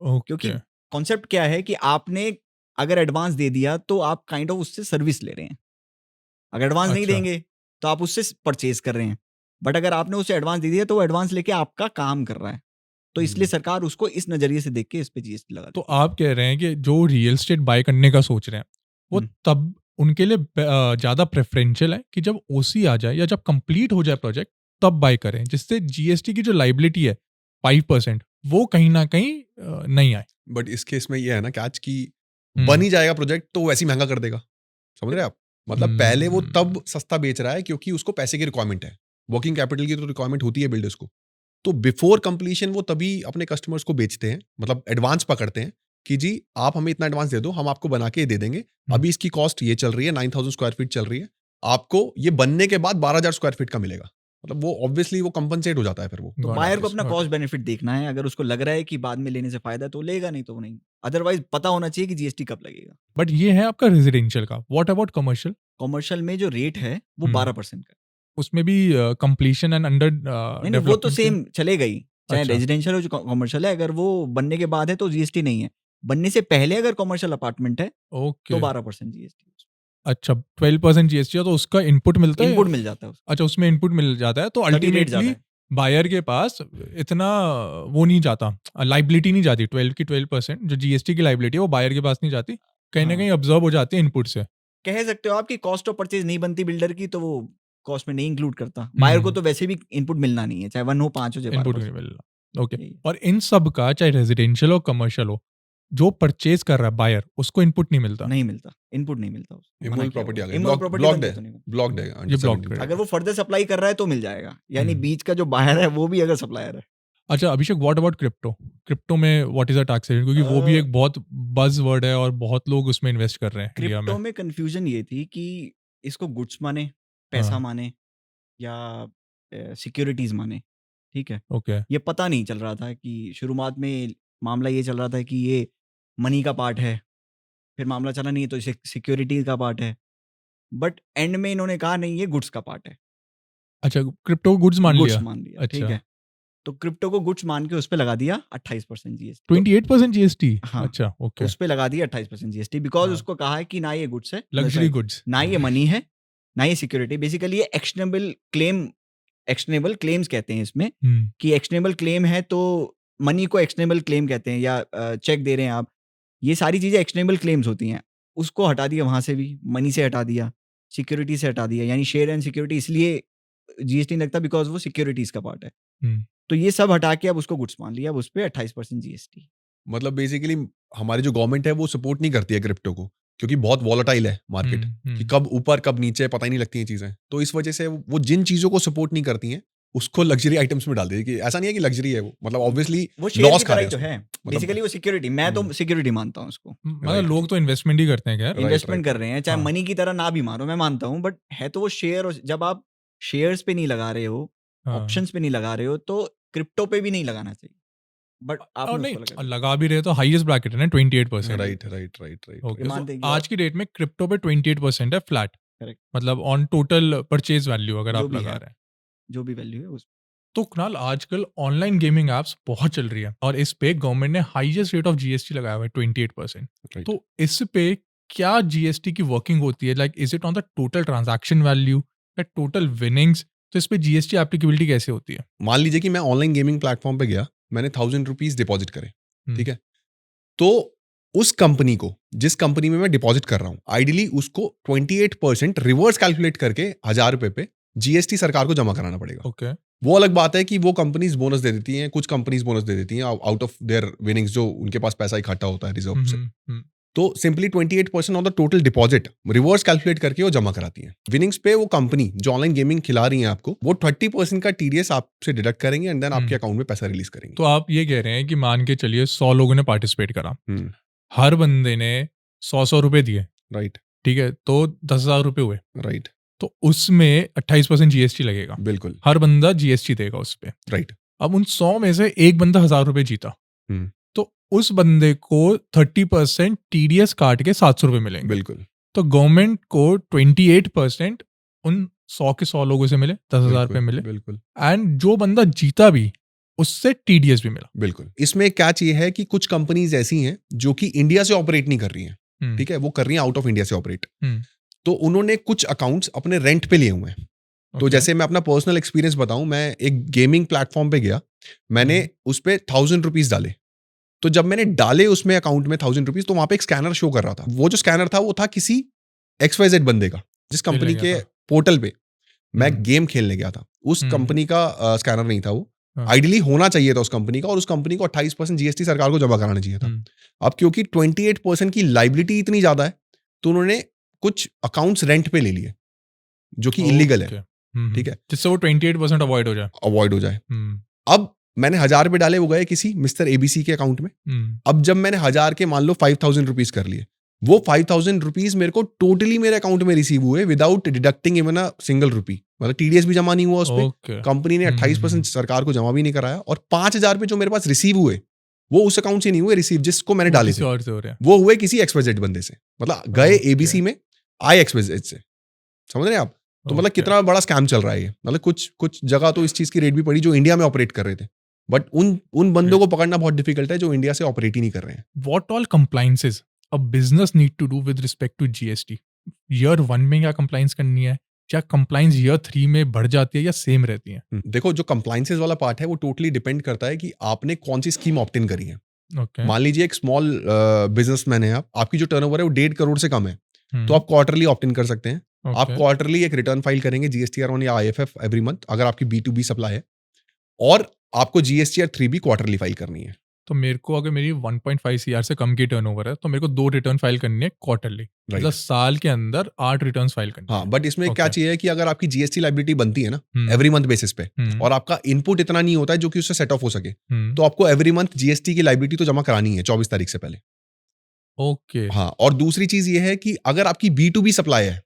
क्योंकि ओके, कॉन्सेप्ट क्या है कि आपने अगर एडवांस दे दिया तो आप काइंड ऑफ उससे सर्विस ले रहे हैं। अगर एडवांस नहीं अच्छा। देंगे तो आप उससे परचेज कर रहे हैं, बट अगर आपने उसे एडवांस दे दिया तो वो एडवांस लेके आपका काम कर रहा है। तो इसलिए सरकार उसको इस नजरिए से देख के इस पे जीएसटी लगा तो देती है। आप कह रहे हैं कि जो रियल एस्टेट बाय करने का सोच रहे हैं वो हम्म। तब उनके लिए ज़्यादा प्रेफरेंशियल है कि जब ओसी आ जाए या जब कंप्लीट हो जाए प्रोजेक्ट तब बाय करें, जिससे जीएसटी की जो लाइबिलिटी है 5% वो कहीं ना कहीं नहीं आए। बट इस केस में ये है ना कैच की हम्म। बन ही जाएगा प्रोजेक्ट तो वैसे ही महंगा कर देगा, समझ रहे हैं आप? मतलब पहले वो तब सस्ता बेच रहा है क्योंकि उसको पैसे की रिक्वायरमेंट है, वर्किंग कैपिटल की तो रिक्वायरमेंट होती है बिल्डर्स को। तो बिफोर कंप्लीशन वो तभी अपने कस्टमर्स को बेचते हैं, मतलब एडवांस पकड़ते हैं कि जी आप हमें इतना एडवांस दे दो, हम आपको बना के दे देंगे। अभी इसकी कॉस्ट ये चल रही है 9000 स्क्वायर फीट चल रही है, आपको ये बनने के बाद 12000 स्क्वायर फीट का मिलेगा। मतलब वो ऑब्वियसली वो कंपनसेट हो जाता है फिर वो। तो Got बायर it, को अपना got it. कॉस्ट बेनिफिट देखना है। अगर उसको लग रहा है कि बाद में लेने से फायदा है तो लेगा, नहीं तो नहीं। अदरवाइज पता होना चाहिए कि जीएसटी कब लगेगा। बट ये है आपका रेजिडेंशियल का। What about commercial? कॉमर्शियल में जो रेट है वो 12% का है। उसमें भी कंप्लीशन एंड अंडर नहीं, वो तो सेम चलेगा ही, चाहे अच्छा। रेजिडेंशियल हो जो कॉमर्शियल है। अगर वो बनने के बाद है तो जीएसटी नहीं है। बनने से पहले अगर कॉमर्शियल अपार्टमेंट है ओके, तो 12% जीएसटी। अच्छा 12% जीएसटी है तो उसका इनपुट मिलता है। इनपुट मिल जाता है उसको, अच्छा, उसमें इनपुट मिल जाता है तो तभी रेट ज्यादा अल्टीमेटली है। बायर के पास इतना वो नहीं जाता, लाइबिलिटी नहीं जाती। 12 की 12% जो जीएसटी की लाइबिलिटी है वो बायर के पास नहीं जाती, कहीं ना हाँ। कहीं ऑब्जर्व हो जाती है इनपुट से। कह सकते हो आपकी कॉस्ट ऑफ परचेज नहीं बनती बिल्डर की, तो वो कॉस्ट में नहीं इंक्लूड करता। बायर को तो वैसे भी इनपुट मिलना नहीं है, चाहे 1 हो 5 हो चाहे इनपुट 12%। नहीं मिलना। ओके, यही है। और इन सब का चाहे रेजिडेंशियल हो कमर्शियल हो, जो परचेज कर रहा है बायर उसको इनपुट नहीं मिलता। नहीं मिलता, इनपुट नहीं मिलता उसको। मना इमोल किया प्रॉपर्टी हुआ आ है। गई, इमोल प्रॉपर्टी ब्लॉक्ड बनती है, तो नहीं बनती। ब्लॉक्ड है ये blocked है। अगर वो फर्दर सप्लाई कर रहा है तो मिल जाएगा, यानी बीच का जो बायर है वो भी अगर सप्लायर है। अच्छा अभिषेक, व्हाट अबाउट क्रिप्टो? क्रिप्टो में व्हाट इज द टैक्सेशन? क्योंकि वो भी एक बहुत बज वर्ड है और बहुत लोग उसमें इन्वेस्ट कर रहे हैं इंडिया में। क्रिप्टो में कंफ्यूजन ये थी कि इसको गुड्स माने, पैसा हाँ। माने या सिक्योरिटीज माने, ठीक है। ओके, ये पता नहीं चल रहा था कि शुरुआत में मामला ये चल रहा था कि ये मनी का पार्ट है, फिर मामला चला नहीं तो इसे सिक्योरिटी का पार्ट है, बट एंड में इन्होंने कहा नहीं ये गुड्स का पार्ट है। अच्छा क्रिप्टो गुड्स मान गुड्स लिया। मान लिया, ठीक अच्छा, है। तो क्रिप्टो को गुड्स मान के उस पे लगा दिया 28% जीएसटी। 28% जीएसटी। हाँ, अच्छा ओके, उस पे लगा दिया 28% जीएसटी, बिकॉज हाँ। उसको कहा है कि ना ये गुड्स है, लग्जरी गुड्स। ना ये मनी है, ना ये सिक्योरिटी। बेसिकली ये एक्शनेबल क्लेम्स कहते हैं इसमें, कि एक्शनेबल क्लेम है तो मनी को एक्शनेबल क्लेम कहते हैं, या चेक दे रहे हैं आप, ये सारी चीजें एक्शनेबल क्लेम्स होती हैं। उसको हटा दिया वहां से भी, मनी से हटा दिया, सिक्योरिटी से हटा दिया। यानी शेयर एंड सिक्योरिटी इसलिए जीएसटी लगता बिकॉज वो सिक्योरिटीज का पार्ट है। तो ये सब हटा के अब उसको गुड्स मान लिया, अब उस पर 28% जीएसटी। मतलब बेसिकली हमारी जो गवर्नमेंट है वो सपोर्ट नहीं करती है क्रिप्टो को, क्योंकि बहुत वॉलेटाइल है मार्केट, कि कब ऊपर कब नीचे पता ही नहीं लगती हैं चीजें। तो इस वजह से वो जिन चीजों को सपोर्ट नहीं करती हैं उसको लग्जरी आइटम्स में डाल देती है। कि ऐसा नहीं है कि लग्जरी है वो, मतलब ऑब्वियसली वो शेयर लॉस की खा तरह रहे ही तो हैं है। बेसिकली वो सिक्योरिटी, मैं तो सिक्योरिटी मानता हूँ उसको। मतलब लोग तो इन्वेस्टमेंट ही करते हैं क्या? इन्वेस्टमेंट कर रहे हैं, चाहे हाँ। मनी की तरह ना भी मानो, मैं मानता हूँ, बट है तो वो शेयर। जब आप शेयर्स पे नहीं लगा रहे हो, ऑप्शंस पे नहीं लगा रहे हो, तो क्रिप्टो पे भी नहीं लगाना चाहिए। बट और आपने नहीं उसको लगा लगा भी रहे तो हाईएस्ट ब्रैकेट है ना 28%। Right right right right. Okay, मानते हैं कि आज की डेट में क्रिप्टो पे 28% है फ्लैट, Correct. मतलब ऑन टोटल परचेज वैल्यू अगर जो आप भी लगा है, रहे हैं। जो भी वैल्यू है उस। तो कुणाल, आजकल ऑनलाइन गेमिंग एप्स बहुत चल रही है और इस पे गवर्नमेंट ने हाईएस्ट रेट ऑफ जीएसटी लगाया हुआ है 28%। Right. तो इस पे क्या जीएसटी की वर्किंग होती है? Like is it on the total transaction value या टोटल विनिंग्स, तो इस पे जीएसटी एप्लीकेबिलिटी कैसे होती है? मान लीजिए कि मैं ऑनलाइन गेमिंग प्लेटफॉर्म पे गया, मैंने 1000 रुपीज डिपॉजिट करे, हम्म, ठीक है? तो उस कंपनी को, जिस कंपनी में मैं डिपॉजिट कर रहा हूं, आइडियली उसको 28% रिवर्स कैलकुलेट करके 1000 रुपए पे जीएसटी सरकार को जमा कराना पड़ेगा। ओके। वो अलग बात है कि वो कंपनीज बोनस दे देती हैं, कुछ कंपनीज बोनस दे देती हैं आउट ऑफ देयर विनिंग्स, जो उनके पास पैसा इकट्ठा होता है रिजर्व से। तो simply 28% of the total deposit reverse calculate करके वो जमा कराती है। विनिंग्स पे वो कंपनी जो ऑनलाइन गेमिंग खिला रही है आपको, वो 30% का टीडीएस आपसे डिडक्ट करेंगे एंड देन आपके अकाउंट में पैसा रिलीज करेंगे। तो आप ये कह रहे हैं कि मान के चलिए 100 लोगों ने पार्टिसिपेट करा, हम्म, हर बंदे ने 100 रुपए दिए, राइट, ठीक है, तो 10,000 रुपए हुए, राइट, तो उसमें 28% जीएसटी लगेगा, बिल्कुल, हर बंदा जीएसटी देगा उस पे। राइट। अब उन 100 में से एक बंदा 1,000 रुपए जीता, हम्म, तो उस बंदे को 30% टीडीएस काट के 700 रुपए मिलेंगे। बिल्कुल, तो गवर्नमेंट को 28% उन 100 के 100 लोगों से मिले, 10,000 रुपए मिले, बिल्कुल, एंड जो बंदा जीता भी उससे टीडीएस भी मिला। बिल्कुल। इसमें कैच ये है कि कुछ कंपनीज ऐसी हैं जो कि इंडिया से ऑपरेट नहीं कर रही हैं, ठीक है, वो कर रही हैं आउट ऑफ इंडिया से ऑपरेट। तो उन्होंने कुछ अकाउंट्स अपने रेंट पे लिए हुए हैं। तो जैसे मैं अपना पर्सनल एक्सपीरियंस बताऊं, मैं एक गेमिंग प्लेटफॉर्म पे गया, मैंने उस पे 1000 रुपीज डाले। तो जब मैंने डाले उसमें अकाउंट में 1000 रुपीज, तो वहां पे एक स्कैनर शो कर रहा था। वो जो स्कैनर था वो था किसी XYZ बंदे का, जिस कंपनी के पोर्टल पे मैं गेम खेलने गया था। उस कंपनी का स्कैनर नहीं था वो। आइडियली होना चाहिए था उस कंपनी का, और उस कंपनी को 28% जीएसटी सरकार को जमा कराना चाहिए था। अब क्योंकि 28% की लाइबिलिटी इतनी ज्यादा है, तो उन्होंने कुछ अकाउंट्स रेंट पे ले लिए, जो कि इलीगल है, ठीक है, जिससे वो 28% अवॉइड हो जाए। अब मैंने 1000 रुपए डाले, वो गए किसी मिस्टर एबीसी के अकाउंट में। अब जब मैंने 1000 के मान लो 5000 रुपीज कर लिए, वो 5000 रुपीज मेरे को टोटली मेरे अकाउंट में रिसीव हुए without deducting even a single rupee. मतलब टीडीएस भी जमा नहीं हुआ उस पे, कंपनी ने 28% सरकार को जमा भी नहीं कराया, और 5000 रुपए जो मेरे पास रिसीव हुए वो उस अकाउंट से नहीं हुए रिसीव जिसको मैंने डाले थे, वो हुए किसी XYZ बंदे से। मतलब गए एबीसी में, आए XYZ से। समझ रहे हैं आप? तो मतलब कितना बड़ा स्कैम चल रहा है ये। मतलब कुछ जगह तो इस चीज की रेट भी पड़ी जो इंडिया में ऑपरेट कर रहे थे, बट उन बंदों को पकड़ना बहुत डिफिकल्ट है जो इंडिया से ऑपरेट ही नहीं कर रहे हैं। What all compliances a business need to do with respect to GST? Year 1 में क्या कंप्लायंस करनी है, क्या कंप्लायंस ईयर 3 में बढ़ जाती है या सेम रहती है? देखो, जो कंप्लायंसेस वाला पार्ट है वो टोटली डिपेंड करता है कि आपने कौन सी स्कीम ऑप्ट इन करी है। मान लीजिए एक स्मॉल बिजनेसमैन है, आपकी जो टर्नओवर है वो 1.5 करोड़ से कम है, तो आप क्वार्टरली ऑप्ट इन कर सकते हैं। आप क्वार्टरली एक रिटर्न फाइल करेंगे GSTR1 या IFF एवरी मंथ, अगर आपकी B2B सप्लाई है, और आपको GSTR3 भी क्वार्टरली फाइल करनी है। तो मेरे को अगर मेरी 1.5 CR से कम की टर्नओवर है, तो मेरे को 2 रिटर्न फाइल करनी है क्वार्टरली, मतलब साल के अंदर 8 रिटर्न फाइल करनी है। हाँ, बट इसमें क्या चाहिए कि अगर आपकी जीएसटी लाइबिलिटी बनती है ना एवरी मंथ बेसिस पे, और आपका इनपुट इतना नहीं होता है जो कि उससे सेट ऑफ हो सके, तो आपको एवरी मंथ जीएसटी की लाइबिलिटी तो जमा करानी है 24 तारीख से पहले। ओके। हाँ, और दूसरी चीज ये है कि अगर आपकी B2B सप्लाई है,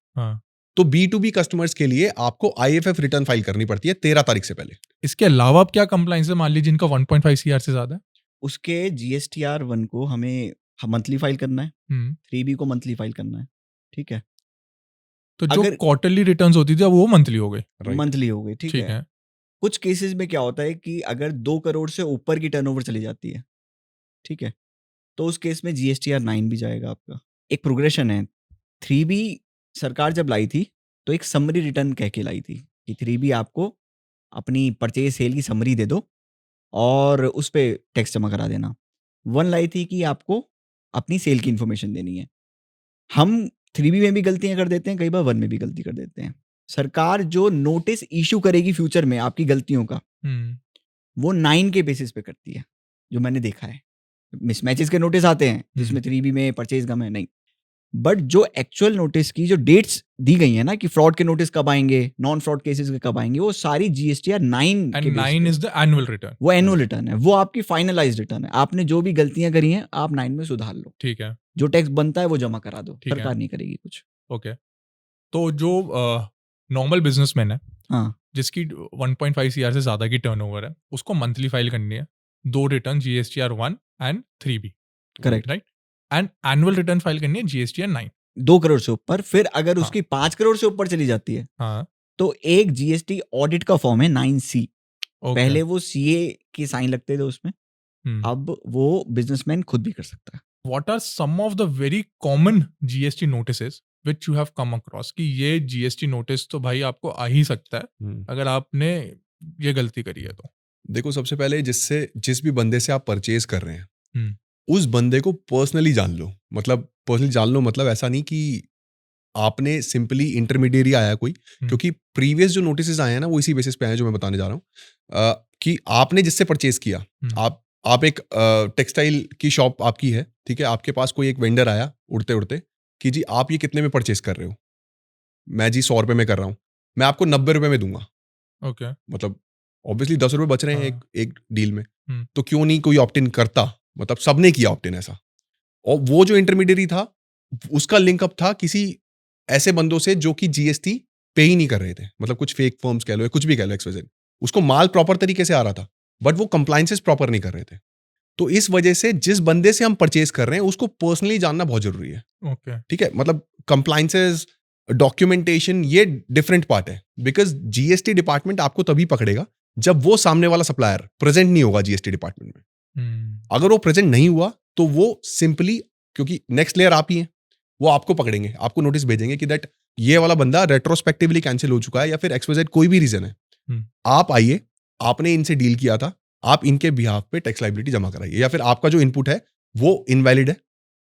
तो B2B कस्टमर्स के लिए आपको IFF रिटर्न फाइल करनी पड़ती है 13 तारीख से पहले। इसके अलावा आप क्या कंप्लायंस है, मान लीजिए जिनका 1.5 CR से ज्यादा है? उसके GSTR1 को हमें मंथली फाइल करना है, 3B को मंथली फाइल करना है, ठीक है। तो जो क्वार्टरली रिटर्न्स होती थी अब वो मंथली हो गई, मंथली हो गई, ठीक है। कुछ केसेस में क्या होता है कि अगर 2 करोड़ से ऊपर की टर्नओवर चली जाती है, ठीक है, तो उस केस में GSTR9 भी जाएगा आपका। एक प्रोग्रेशन है। 3B सरकार जब लाई थी तो एक समरी रिटर्न कह के लाई थी कि 3B आपको अपनी परचेज सेल की समरी दे दो और उस पे टैक्स जमा करा देना। 1 लाई थी कि आपको अपनी सेल की इन्फॉर्मेशन देनी है। हम 3B में भी गलतियां कर देते हैं, कई बार 1 में भी गलती कर देते हैं। सरकार जो नोटिस इशू करेगी फ्यूचर में आपकी गलतियों का, वो 9 के बेसिस पे करती है, जो मैंने देखा है। मिसमैचेस के नोटिस आते हैं जिसमें 3B में परचेज कम है, नहीं, बट जो एक्चुअल नोटिस की जो डेट्स दी गई है ना कि फ्रॉड के नोटिस कब आएंगे, नॉन फ्रॉड केसेस के कब आएंगे, वो सारी GSTR9 के 9 इज द एनुअल रिटर्न। वो एनुअल रिटर्न है, वो आपकी फाइनलाइज्ड रिटर्न है। आपने जो भी गलतियां करी हैं आप 9 में सुधार लो, ठीक है। जो टैक्स बनता है वो जमा करा दो, सरकार नहीं करेगी कुछ। ओके। तो जो नॉर्मल बिजनेसमैन है, हाँ, जिसकी 1.5 CR से ज्यादा की टर्नओवर है, उसको मंथली फाइल करनी है 2 return GSTR1 and 3B, correct, right? And annual return file करनी है GSTR9। 2 करोड़ से ऊपर। फिर अगर उसकी 5 करोड़ से ऊपर चली जाती है, तो एक GST ऑडिट का फॉर्म है 9C। पहले वो CA के साइन लगते थे उसमें, अब वो बिजनेसमैन खुद भी कर सकता है। What are some of the very common GST notices which you have come across कि ये जीएसटी नोटिस तो भाई आपको आ ही सकता है अगर आपने ये गलती करी है तो? देखो, सबसे पहले जिस भी बंदे से आप परचेज कर रहे हैं हम्म, उस बंदे को पर्सनली जान लो। मतलब पर्सनली जान लो मतलब ऐसा नहीं कि आपने सिंपली इंटरमीडिएरी आया कोई, क्योंकि प्रीवियस जो नोटिस आए हैं ना वो इसी बेसिस पे आए हैं जो मैं बताने जा रहा हूँ कि आपने जिससे परचेज किया, आप एक टेक्सटाइल की शॉप आपकी है, ठीक है, आपके पास कोई एक वेंडर आया उड़ते उड़ते कि जी आप ये कितने में परचेज कर रहे हो, मैं जी 100 रुपए में कर रहा हूँ, मैं आपको 90 रुपए में दूंगा। ओके, मतलब ऑब्वियसली 10 रुपए बच रहे हैं हाँ। एक डील में, हम्म, तो क्यों नहीं कोई ऑप्ट इन करता। मतलब सबने किया ऑप्ट इन ऐसा, और वो जो इंटरमीडिएरी था उसका लिंकअप था किसी ऐसे बंदों से जो कि जीएसटी पे ही नहीं कर रहे थे। मतलब कुछ फेक फर्म्स कह लो या कुछ भी कह लो, XYZ, उसको माल प्रॉपर तरीके से आ रहा था बट वो कंप्लायंसेस प्रॉपर नहीं कर रहे थे। तो इस वजह से जिस बंदे से हम परचेज कर रहे हैं उसको पर्सनली जानना बहुत जरूरी है। ओके, ठीक है, मतलब कंप्लायंसेस, डॉक्यूमेंटेशन, ये डिफरेंट पार्ट है। बिकॉज जीएसटी डिपार्टमेंट आपको तभी पकड़ेगा जब वो सामने वाला सप्लायर प्रेजेंट नहीं होगा जीएसटी डिपार्टमेंट में। अगर वो प्रेजेंट नहीं हुआ तो वो सिंपली, क्योंकि नेक्स्ट लेयर आप ही हैं, वो आपको पकड़ेंगे, आपको नोटिस भेजेंगे कि दैट ये वाला बंदा रेट्रोस्पेक्टिवली कैंसिल हो चुका है या फिर XYZ कोई भी रीजन है, आप आइए, आपने इनसे डील किया था, आप इनके बिहाफ पे टैक्स लायबिलिटी जमा कराइए, या फिर आपका जो इनपुट है वो इनवैलिड है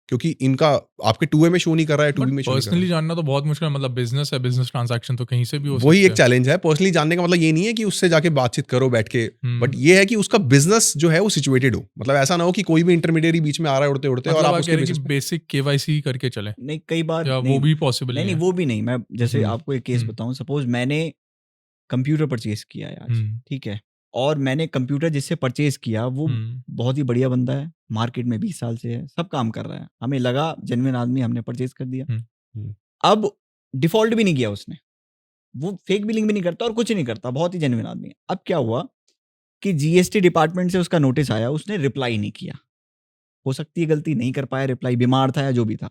क्योंकि इनका आपके 2A में शो नहीं कर रहा है, 2B में शो नहीं कर रहा पर्सनली जानना तो बहुत मुश्किल है, मतलब बिजनेस है, बिजनेस ट्रांजैक्शन तो कहीं से भी हो है। वही सकते एक चैलेंज है। पर्सनली जानने का मतलब ये नहीं है कि उससे जाके बातचीत करो बैठ के, बट ये है कि उसका बिजनेस जो है वो सिचुएटेड हो। मतलब ऐसा ना हो कि कोई भी इंटरमीडिएरी बीच में आ रहा है उड़ते उड़ते और मतलब आप आप उसके कह रहे हैं बेसिस कि पे। बेसिक केवाईसी करके चले, नहीं, कई बार या नहीं, वो भी पॉसिबल नहीं नहीं नहीं है? वो भी नहीं। मैं जैसे हम्म, आपको एक केस हम्म, बताऊं, सपोज मैंने कंप्यूटर परचेज किया है आज, हम्म, ठीक है, और मैंने कंप्यूटर जिससे परचेज किया वो बहुत ही बढ़िया बंदा है, मार्केट में 20 साल से है, सब काम कर रहा है, हमें लगा जेन्युइन आदमी, हमने परचेज कर दिया। हम्म, अब डिफॉल्ट भी नहीं किया उसने, वो फेक बिलिंग भी नहीं करता और कुछ नहीं करता, बहुत ही जेन्युइन आदमी है। अब क्या हुआ कि जीएसटी डिपार्टमेंट से उसका नोटिस आया, उसने रिप्लाई नहीं किया। हो सकती है गलती नहीं कर पाया, रिप्लाई बीमार था या जो भी था,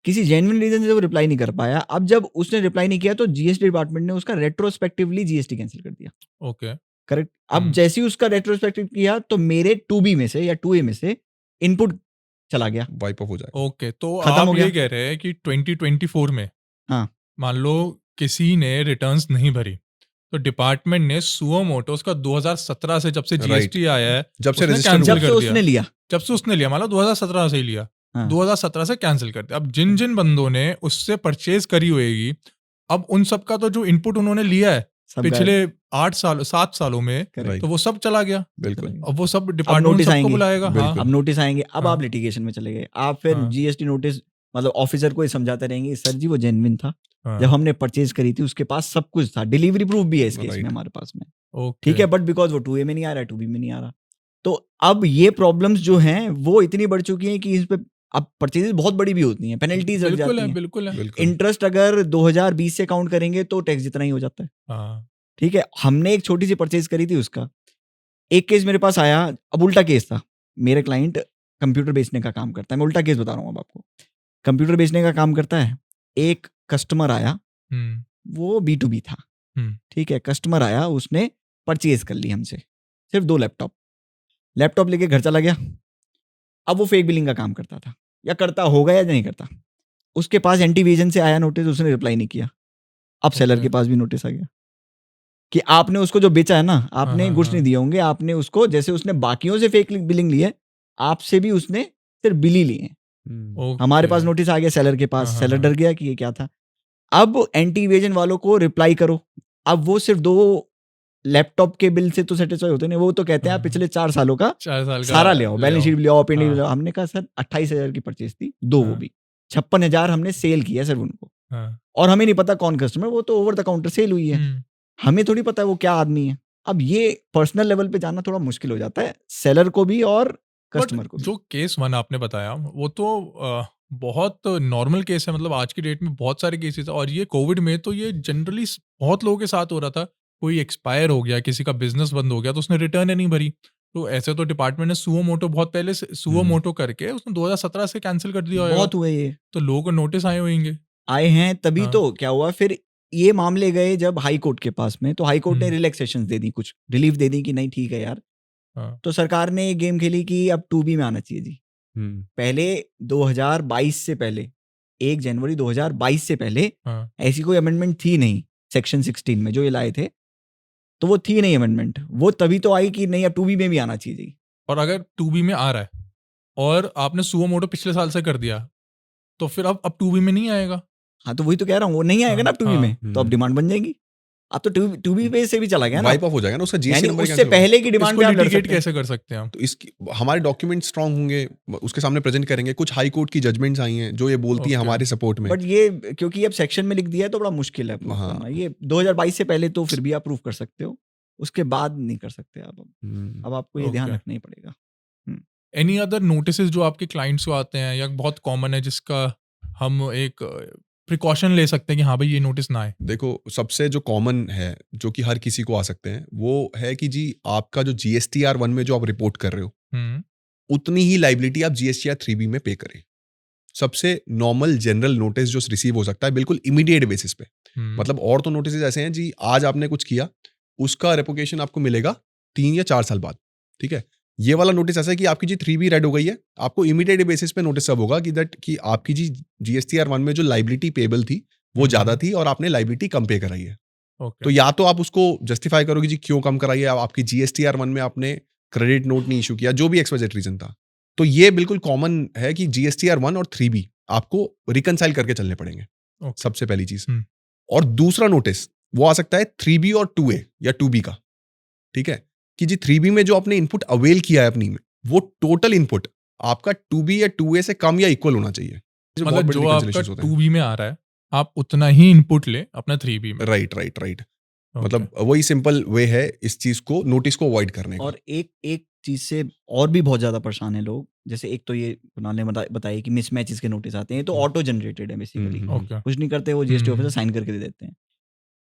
किसी जेन्युइन रीजन से वो रिप्लाई नहीं कर पाया। अब जब उसने रिप्लाई नहीं किया तो जीएसटी डिपार्टमेंट ने उसका रेट्रोस्पेक्टिवली जीएसटी कैंसिल कर दिया। Okay, correct. अब जैसे ही उसका रेट्रोस्पेक्टिव किया तो मेरे 2B में से या 2A में से इनपुट चला गया, वाइप ऑफ हो जाएगा। ओके। तो खत्म आप हो ये गया। कह रहे हैं कि 2024 में हाँ, मान लो किसी ने रिटर्न्स नहीं भरी तो डिपार्टमेंट ने सुओ मोटोस का 2017 से, जब से जीएसटी आया है, जब से उसने register कैंसिल हुआ। जब से कर उसने दिया। लिया। जब से उसने लिया, मान लो 2017 से ही लिया, हाँ। 2017 से कैंसिल कर दिया। अब जिन जिन बंदों ने उससे परचेज करी होगी, अब उन सब का तो जो इनपुट उन्होंने लिया है सब पिछले 7 सालों में, Correct. तो वो सब चला गया। बिल्कुल। अब वो सब अब डिपार्टमेंट नोटिस सबको आएंगे, बुलाएगा। हाँ, बिल्कुल। अब नोटिस आएंगे, अब हाँ। आप लिटिगेशन में चले गए, आप फिर हाँ। जीएसटी नोटिस, मतलब ऑफिसर को ही समझाते रहेंगे सर जी वो जेन्युइन था, हाँ, जब हमने परचेज करी थी उसके पास सब कुछ था, डिलीवरी प्रूफ भी है इस केस Right. में हमारे पास में, ओके, ठीक है, बट बिकॉज वो 2A में नहीं आ रहा है, 2B में नहीं आ रहा। तो अब ये प्रॉब्लम्स जो हैं वो इतनी बढ़ चुकी हैं कि इस पे अब परचेजेस बहुत बड़ी भी होती हैं, पेनल्टीज लग बिल्कुल जाती है, हैं। बिल्कुल है। बिल्कुल। इंटरेस्ट अगर 2020 से काउंट करेंगे तो टैक्स जितना ही हो जाता है, हाँ, ठीक है। हमने एक छोटी सी परचेज करी थी, उसका एक केस मेरे पास आया, अब उल्टा केस था। मेरे क्लाइंट कंप्यूटर बेचने का काम करता है, मैं उल्टा केस बता रहा हूँ अब आपको। कंप्यूटर बेचने का काम करता है, एक कस्टमर आया, वो B2B था, ठीक है, कस्टमर आया, उसने परचेज कर ली हमसे सिर्फ 2 लैपटॉप लेके घर चला गया। अब वो फेक बिलिंग का काम करता था, या करता होगा या नहीं करता। उसके पास एंटीविजन से आया नोटिस, उसने रिप्लाई नहीं किया। अब सेलर Okay. के पास भी नोटिस आ गया कि आपने उसको जो बेचा है ना, आपने हाँ, गुड्स हाँ। नहीं दिए होंगे, आपने उसको, जैसे उसने बाकियों से फेक बिलिंग ली है, आपसे भी उसने सिर्फ बिल ही लिए हैं। हमारे पास नोटिस आ गया सेलर के पास, हाँ, सेलर हाँ, डर गया कि ये क्या था। अब एंटी इवेजन वालों को रिप्लाई करो, अब वो सिर्फ 2 लैपटॉप के बिल से तो सेटिस्फाई होते नहीं, वो तो कहते हैं आप हाँ। पिछले 4 सालों का 4 साल का सारा ले आओ, बैलेंस शीट भी ले आओ, पेंडिंग हाँ। ले आओ। हमने कहा सर 28,000 की परचेज थी, 2 वो हाँ। भी 56,000 हमने सेल किया सिर्फ उनको, हाँ। और हमें नहीं पता कौन कस्टमर, वो तो ओवर द काउंटर सेल हुई है, हमें थोड़ी पता है वो क्या आदमी है। अब ये पर्सनल लेवल पे जाना थोड़ा मुश्किल हो जाता है सेलर को भी और कस्टमर को भी। जो केस 1 आपने बताया वो तो बहुत नॉर्मल केस है, मतलब आज की डेट में बहुत सारे केसेस है, और ये कोविड में तो ये जनरली बहुत लोगों के साथ हो रहा था। कोई एक्सपायर हो गया, किसी का बिजनेस बंद हो गया तो उसने रिटर्न ही नहीं भरी, तो ऐसे तो डिपार्टमेंट ने सुओ मोटो बहुत पहले से सुओ मोटो करके उसने 2017 से कैंसिल कर दिया होगा, बहुत हुए ये, तो लोगों को नोटिस आए होंगे। आए हैं तभी हाँ। तो क्या हुआ फिर, ये मामले गए जब हाई कोर्ट के पास में, तो हाई कोर्ट ने रिलैक्सेशन दे दी, कुछ रिलीफ दे दी कि नहीं ठीक है यार। हाँ। तो सरकार ने एक गेम खेली कि अब 2B में आना चाहिए जी। पहले 2022 से पहले 1 जनवरी 2022 से पहले हाँ, ऐसी कोई अमेंडमेंट थी नहीं सेक्शन 16 में जो ये लाए थे, तो वो थी नहीं अमेंडमेंट। वो तभी तो आई कि नहीं अब 2B में भी आना चाहिए। और अगर 2B में आ रहा है और आपने सुओ मोटो पिछले साल से कर दिया, तो फिर अब 2B में नहीं आएगा। हाँ तो वही तो कह रहा हूँ, वो नहीं आएगा ना अब 2B हाँ, में, तो अब डिमांड बन जाएगी। अब तो 2B पे से भी चला गया ना, वाइप ऑफ हो जाएगा ना उसका जीएसटी यानी नंबर उससे cancel होगा। पहले की डिमांड इसको पे आप लड़ लिटिगेट सकते हैं। कैसे कर सकते हैं हम? तो इसकी हमारे डॉक्यूमेंट स्ट्रांग होंगे, उसके सामने प्रेजेंट करेंगे। कुछ हाई कोर्ट की जजमेंट्स आई हैं जो ये बोलती है Okay. हमारे सपोर्ट में। बट ये क्योंकि अब सेक्शन में लिख दिया है तो बड़ा मुश्किल है proof हाँ। करना। ये 2022 से पहले तो फिर भी आप प्रूफ कर सकते हो, उसके बाद नहीं कर सकते आप। अब आपको ये ध्यान Okay. रखना ही पड़ेगा। एनी अदर नोटिस जो आपके क्लाइंट्स को आते हैं या बहुत कॉमन है जिसका हम एक प्रिकॉशन ले सकते हैं कि हाँ भाई ये नोटिस ना आए? देखो, सबसे जो कॉमन है जो कि हर किसी को आ सकते हैं, वो है कि जी आपका जो GSTR 1 में जो आप रिपोर्ट कर रहे हो, हम्म, उतनी ही लाइबिलिटी आप GSTR 3B में पे करें। सबसे नॉर्मल जनरल नोटिस जो रिसीव हो सकता है बिल्कुल इमीडिएट बेसिस पे। मतलब और तो नोटिस ऐसे हैं जी, आज आपने कुछ किया, उसका रेपोकेशन आपको मिलेगा 3 या 4 साल बाद, ठीक है। ये वाला नोटिस ऐसा है कि आपकी जी 3B रेड हो गई है, आपको इमीडिएट बेसिस पे नोटिस सब होगा कि आपकी जी GSTR 1 में जो लाइबिलिटी पेबल थी वो ज्यादा थी और आपने लाइबिलिटी कम पे कराई है। ओके, तो या तो आप उसको जस्टिफाई करोगे जी क्यों कम कराई है, आपकी GSTR 1 में आपने क्रेडिट नोट नहीं इशू किया, जो भी एक्सवाइजेड रीजन था। तो ये बिल्कुल कॉमन है कि GSTR 1 और 3B आपको रिकनसाइल करके चलने पड़ेंगे, ओके, सबसे पहली चीज। हम्म। और दूसरा नोटिस वो आ सकता है 3B और 2A या 2B का, ठीक है, कि जी 3B में जो आपने इनपुट अवेल किया है अपनी में, वो टोटल इनपुट आपका 2B या 2A से कम या इक्वल होना चाहिए। बहुत मतलब बड़े जो आपका reconciliations होते हैं। 2B में आ रहा है आप उतना ही इनपुट ले अपना 3B में। Right right right. Okay. मतलब वही सिंपल वे है इस चीज को, नोटिस को अवॉइड करने का। और एक चीज से और भी बहुत ज्यादा परेशान है लोग। जैसे एक तो ये कुणाल ने बताया कि मिसमैचेस के नोटिस आते हैं, तो ऑटो जनरेटेड है बेसिकली, Okay. कुछ नहीं करते, वो जीएसटी ऑफिसर हम्म, साइन करके दे देते हैं।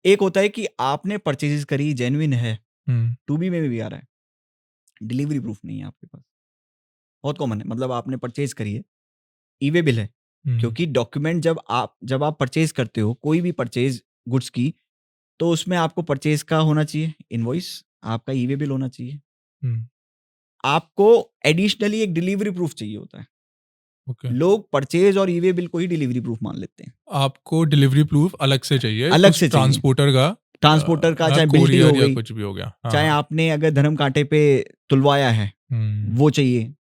एक होता है कि आपने परचेजेस करी, जेन्युइन है, हम्म, 2B में भी आ रहा है, डिलीवरी प्रूफ नहीं है आपके पास। बहुत कॉमन है, मतलब आपने परचेज करी है, ईवे बिल है, हम्म, क्योंकि डॉक्यूमेंट जब आप परचेज करते हो कोई भी परचेज गुड्स की, तो उसमें आपको परचेज का होना चाहिए इनवॉइस, आपका ईवे बिल होना चाहिए, हम्म, आपको एडिशनली एक डिलीवरी प्रूफ चाहिए होता है। ओके। लोग परचेज और ईवे बिल को ही डिलीवरी प्रूफ मान लेते हैं। आपको डिलीवरी प्रूफ अलग से चाहिए, अलग कुछ से चाहिए। ट्रांसपोर्टर का, ट्रांसपोर्टर का, चाहे बिल्टी courier हो या गई, कुछ भी हो गया। हाँ, चाहे हाँ, आपने अगर धर्म कांटे पे तुलवाया है, हम्म। वो चाहिए।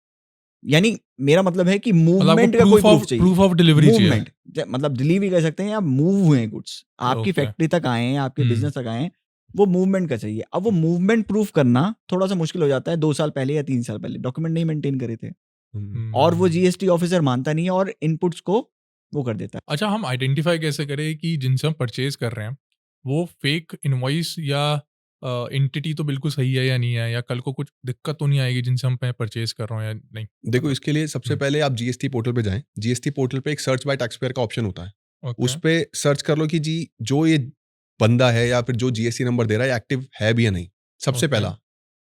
यानी मेरा मतलब है कि मतलब मूवमेंट आपको का कोई प्रूफ चाहिए। प्रूफ ऑफ डिलीवरी चाहिए। मूवमेंट, मतलब डिलीवरी कह सकते हैं या मूव हुए गुड्स, आपकी Okay. फैक्ट्री तक आए हैं, आपके हम्म। बिजनेस तक आए हैं, वो मूवमेंट का चाहिए। अब वो मूवमेंट प्रूफ करना थोड़ा सा मुश्किल हो जाता है, 2 साल पहले या 3 साल पहले डॉक्यूमेंट नहीं मेंटेन करे थे, और वो जीएसटी ऑफिसर मानता नहीं है और इनपुट्स को वो कर देता है। अच्छा, हम आइडेंटिफाई कैसे करें कि जिनसे हम परचेज कर रहे हैं वो फेक इनवॉइस या एंटिटी तो बिल्कुल सही है या नहीं है, या कल को कुछ दिक्कत तो नहीं आएगी जिनसे हम परचेज कर रहे हो या नहीं? देखो, इसके लिए सबसे हम्म। पहले आप GST पोर्टल पे जाएं। GST पोर्टल पे एक सर्च बाय टैक्स पेयर का ऑप्शन होता है। ओके, उस पे सर्च कर लो कि जी जो ये बंदा है या फिर जो GST नंबर दे रहा है एक्टिव है भी या नहीं। सबसे Okay. पहला,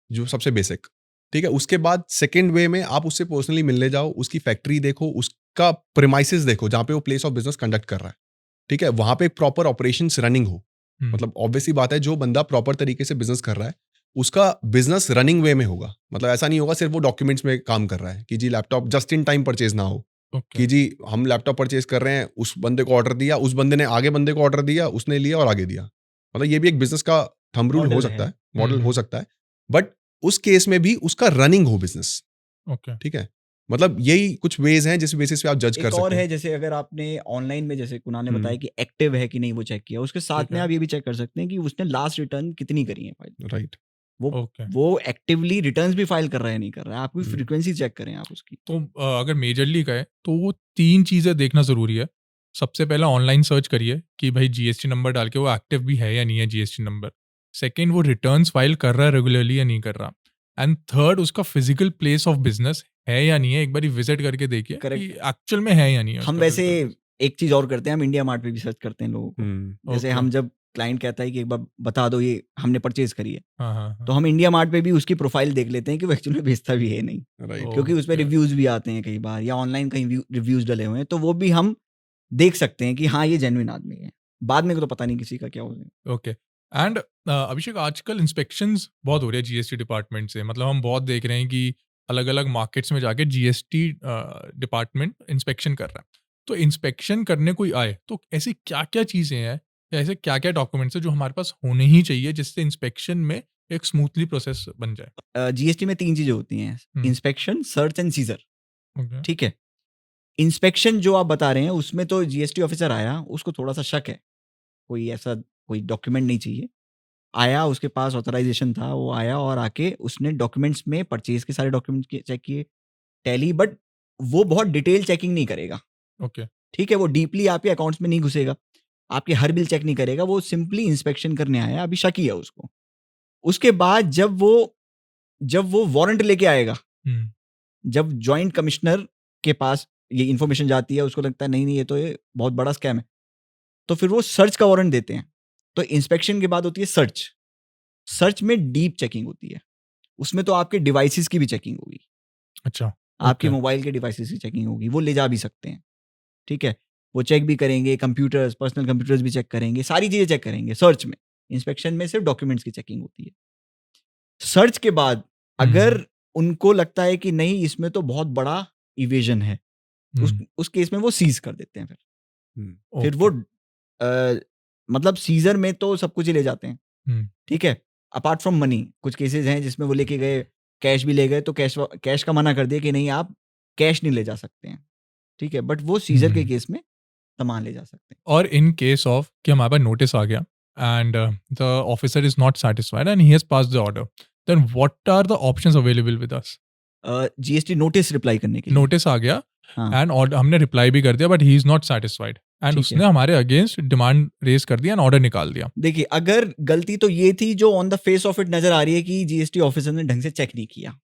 जो सबसे बेसिक, ठीक है। उसके बाद सेकंड वे में आप उससे पर्सनली मिलने जाओ, उसकी फैक्ट्री देखो, उसका प्रीमाइसेस देखो जहाँ पे वो प्लेस ऑफ बिजनेस कंडक्ट कर रहा है, ठीक है। वहां पे एक प्रॉपर ऑपरेशंस रनिंग हो। मतलब ऑब्वियसली बात है, जो बंदा प्रॉपर तरीके से बिजनेस कर रहा है उसका बिजनेस रनिंग वे में होगा। मतलब ऐसा नहीं होगा सिर्फ वो डॉक्यूमेंट्स में काम कर रहा है कि जी laptop just in time purchase ना हो, ओके, कि जी हम लैपटॉप परचेज कर रहे हैं, उस बंदे को ऑर्डर दिया, उस बंदे ने आगे बंदे को ऑर्डर दिया, उसने लिया और आगे दिया। मतलब ये भी एक बिजनेस का थंब रूल हो Model सकता है। है, मॉडल हो हम्म। सकता है, बट उस केस में भी उसका रनिंग हो बिजनेस, ओके, ठीक है। मतलब यही कुछ वेज हैं जिस बेसिस पे आप जज कर एक और सकते है, हैं। जैसे अगर आपने ऑनलाइन में, जैसे कुणाल ने हम्म। बताया कि एक्टिव है कि नहीं वो चेक किया, उसके साथ ठीक में है। आप ये भी चेक कर सकते हैं कि उसने लास्ट रिटर्न कितनी करी है फाइल। राइट। वो ओके। वो एक्टिवली रिटर्न्स भी फाइल कर रहा है नहीं कर रहा है, आपकी हम्म। फ्रीक्वेंसी चेक करें आप उसकी। तो अगर मेजरली कहे तो वो 3 चीज़ें देखना ज़रूरी है। सबसे पहला ऑनलाइन सर्च करिए कि भाई जीएसटी नंबर डाल के वो एक्टिव भी है या नहीं है जीएसटी नंबर। सेकंड, वो रिटर्न्स फाइल कर रहा है रेगुलरली या नहीं कर रहा। एंड थर्ड, उसका फिजिकल प्लेस ऑफ बिजनेस है या नहीं है, एक बार विजिट करके देखिए कि Correct. एक्चुअल में है या नहीं है हम उसका वैसे physical place। एक चीज और करते हैं, हम इंडिया मार्ट पे भी सर्च करते हैं लोगों को। जैसे ओके। हम जब क्लाइंट कहता है कि एक बार बता दो ये हमने परचेज करी है, हाँ, हाँ, हाँ। तो हम इंडिया मार्ट पे भी उसकी प्रोफाइल देख लेते हैं कि वो एक्चुअली में बेचता भी है नहीं, राइट। क्योंकि उस पर ओके। रिव्यूज भी आते हैं कई बार, या ऑनलाइन कहीं रिव्यूज डले हुए हैं, तो वो भी हम देख सकते हैं कि हाँ ये जेन्युइन आदमी है। बाद में तो पता नहीं किसी का क्या हो जाए। ओके। एंड अभिषेक, आजकल इंस्पेक्शंस बहुत हो रहे हैं जीएसटी डिपार्टमेंट से। मतलब हम बहुत देख रहे हैं कि अलग अलग मार्केट्स में जाके जीएसटी डिपार्टमेंट इंस्पेक्शन कर रहा है। तो इंस्पेक्शन करने कोई आए तो ऐसी क्या क्या चीज़ें हैं या ऐसे क्या क्या डॉक्यूमेंट्स हैं जो हमारे पास होने ही चाहिए जिससे इंस्पेक्शन में एक स्मूथली प्रोसेस बन जाए? जीएसटी में 3 चीजें होती हैं, inspection, search and seizure. Okay. ठीक है, इंस्पेक्शन जो आप बता रहे हैं उसमें तो जीएसटी ऑफिसर आया, उसको थोड़ा सा शक है, कोई ऐसा कोई डॉक्यूमेंट नहीं चाहिए, आया, उसके पास ऑथराइजेशन था, वो आया और आके उसने डॉक्यूमेंट्स में परचेज के सारे डॉक्यूमेंट चेक किए, टैली, बट वो बहुत डिटेल चेकिंग नहीं करेगा। ओके। ठीक है, वो डीपली आपके अकाउंट्स में नहीं घुसेगा, आपके हर बिल चेक नहीं करेगा, वो सिंपली इंस्पेक्शन करने आया, अभी शक ही है उसको। उसके बाद जब वो वारंट लेके आएगा, जब जॉइंट कमिश्नर के पास ये इन्फॉर्मेशन जाती है, उसको लगता है नहीं ये तो ये बहुत बड़ा स्कैम है, तो फिर वो सर्च का वारंट देते हैं। तो इंस्पेक्शन के बाद होती है सर्च। सर्च में डीप चेकिंग होती है, उसमें तो आपके डिवाइसेस की भी चेकिंग होगी। अच्छा। आपके मोबाइल के डिवाइसेस की चेकिंग होगी, वो ले जा भी सकते हैं। ठीक है, वो चेक भी करेंगे, कंप्यूटर्स, पर्सनल कंप्यूटर्स भी चेक करेंगे, सारी चीजें चेक करेंगे सर्च में। इंस्पेक्शन में सिर्फ डॉक्यूमेंट्स की चेकिंग होती है। सर्च के बाद अगर उनको लगता है कि नहीं इसमें तो बहुत बड़ा इवेजन है, उस केस में वो सीज कर देते हैं। फिर वो मतलब सीजर में तो सब कुछ ही ले जाते हैं। ठीक है, अपार्ट फ्रॉम मनी, कुछ केसेस हैं जिसमें वो लेके गए, कैश भी ले गए, तो कैश का मना कर दिया कि नहीं आप कैश नहीं ले जा सकते हैं। ठीक है, बट वो सीजर के केस में सामान ले जा सकते हैं। और इन केस ऑफ कि हमारे पास नोटिस आ गया and the officer is not satisfied and he has passed the order, then what are the options available with us? GST notice reply करने के लिए। नोटिस आ गया हाँ। एंड ऑर्डर हमने रिप्लाई भी कर दिया but he is not satisfied and ठीक उसने है। हमारे अगेंस्ट डिमांड रेज कर दिया एंड ऑर्डर निकाल दिया। देखिए, अगर गलती तो ये थी जो on the face of it नजर आ रही है कि जीएसटी ऑफिसर ने ढंग से चेक नहीं किया।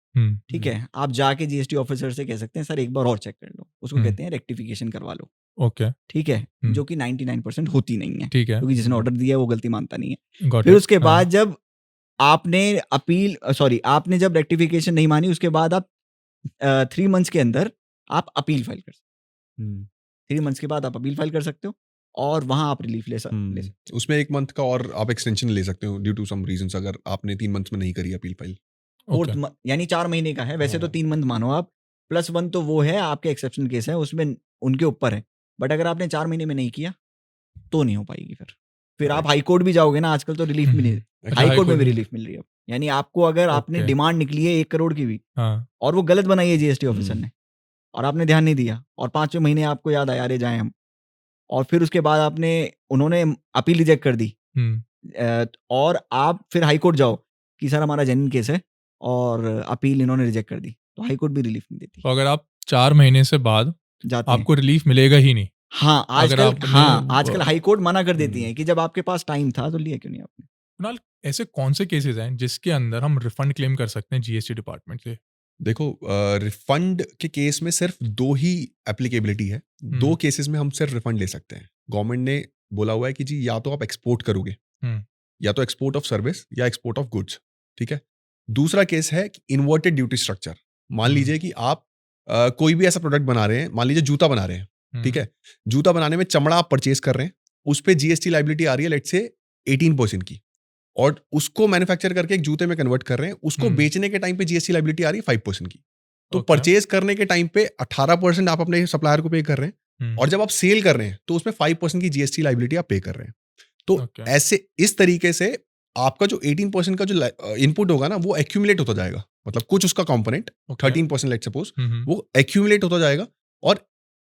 ठीक है, आप जाके जीएसटी ऑफिसर से कह सकते हैं सर एक बार और चेक कर लो, उसको कहते हैं रेक्टिफिकेशन करवा लो। ओके। ठीक है, जो कि 99% होती नहीं है, ठीक है, क्योंकि जिसने ऑर्डर दिया है वो गलती मानता नहीं है। Got फिर it. उसके हाँ. बाद जब आपने जब रेक्टिफिकेशन नहीं मानी, उसके बाद आप 3 मंथ्स के अंदर आप अपील फाइल कर सकते हो। 3 मंथ्स के बाद आप अपील फाइल कर सकते हो और वहां आप रिलीफ ले सकते हो। उसमें 1 मंथ का और आप एक्सटेंशन ले सकते हो ड्यू टू सम रीजंस, अगर आपने 3 मंथ्स में नहीं करी अपील फाइल। फोर्थ यानी 4 महीने का है, वैसे तो 3 मंथ मानो आप, +1 तो वो है आपके एक्सेप्शनल केस है, उसमें उनके ऊपर है। बट अगर आपने 4 महीने में नहीं किया तो नहीं हो पाएगी। फिर आप हाई कोर्ट भी जाओगे ना, आजकल तो रिलीफ मिले, हाई कोर्ट में भी रिलीफ मिल रही है। यानी आपको अगर आपने डिमांड निकली है 1 करोड़ की भी और वो गलत बनाई है जीएसटी ऑफिसर ने और आपने ध्यान नहीं दिया और 5वें महीने आपको याद आया अरे जाए हम, और फिर उसके बाद उन्होंने अपील रिजेक्ट कर दी और आप फिर हाई कोर्ट जाओ कि सर हमारा जेन्युइन केस है और अपील इन्होंने रिजेक्ट कर दी, तो हाई कोर्ट भी रिलीफ नहीं देती। तो अगर आप 4 महीने से बाद जाते आपको रिलीफ मिलेगा ही नहीं। हाँ, आजकल हाई कोर्ट मना कर देती है कि जब आपके पास टाइम था तो लिया क्यों नहीं आपने। कुणाल, ऐसे कौन से केसेस हैं जिसके अंदर हम रिफंड क्लेम कर सकते हैं जीएसटी डिपार्टमेंट से? देखो, रिफंड के केस में सिर्फ 2 ही एप्लीकेबिलिटी है। 2 केसेस में हम सिर्फ रिफंड ले सकते हैं। गवर्नमेंट ने बोला हुआ है कि जी या तो आप एक्सपोर्ट करोगे, या तो एक्सपोर्ट ऑफ सर्विस या एक्सपोर्ट ऑफ गुड्स। ठीक है, दूसरा केस है इन्वर्टेड ड्यूटी स्ट्रक्चर। मान लीजिए कि आप कोई भी ऐसा प्रोडक्ट बना रहे हैं, मान लीजिए जूता बना रहे हैं। ठीक है, जूता बनाने में चमड़ा आप परचेज कर रहे हैं, उस पे जीएसटी लाइबिलिटी आ रही है लेट्स से 18% की, और उसको मैन्युफैक्चर करके एक जूते में कन्वर्ट कर रहे हैं, उसको बेचने के टाइम पे जीएसटी लाइबिलिटी आ रही है 5% की। तो परचेज करने के टाइम पे 18% आप अपने सप्लायर को पे कर रहे हैं, और जब आप सेल कर रहे हैं तो उसमें 5% की जीएसटी लाइबिलिटी आप पे कर रहे हैं। तो ऐसे इस तरीके से आपका जो 18% का जो इनपुट होगा ना, वो एक्यूमुलेट होता जाएगा। मतलब कुछ उसका कंपोनेंट 13% लेट्स सपोज, वो एक्यूमुलेट होता जाएगा, और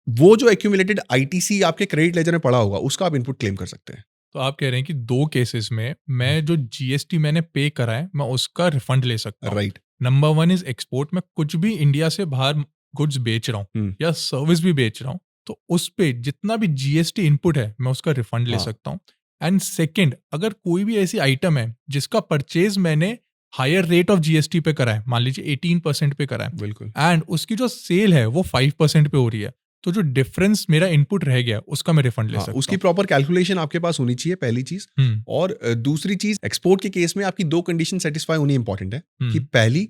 वो जो एक्यूमुलेटेड आईटीसी आपके क्रेडिट लेजर में पड़ा होगा उसका आप इनपुट क्लेम कर सकते हैं। तो आप कह रहे हैं कि 2 केसेस में मैं जो जीएसटी मैंने पे करा है मैं उसका रिफंड ले सकता हूँ। राइट। नंबर 1 इज एक्सपोर्ट, मैं कुछ भी इंडिया से बाहर गुड्स बेच रहा हूँ या सर्विस भी बेच रहा हूँ, तो उस पे जितना भी जीएसटी इनपुट है मैं उसका रिफंड ले सकता हूँ। एंड सेकंड, अगर कोई भी ऐसी आइटम है जिसका परचेज मैंने हायर रेट ऑफ जीएसटी पे करा है, मान लीजिए 18% पे करा है, बिल्कुल, एंड उसकी जो सेल है वो 5% पे हो रही है, तो जो डिफरेंस मेरा इनपुट रह गया उसका मैं रिफंड ले सकता हूं। उसकी प्रॉपर कैलकुलेशन आपके पास होनी चाहिए, पहली चीज। और दूसरी चीज, एक्सपोर्ट के केस में आपकी 2 कंडीशन सेटिस्फाई होनी इंपॉर्टेंट है। कि पहली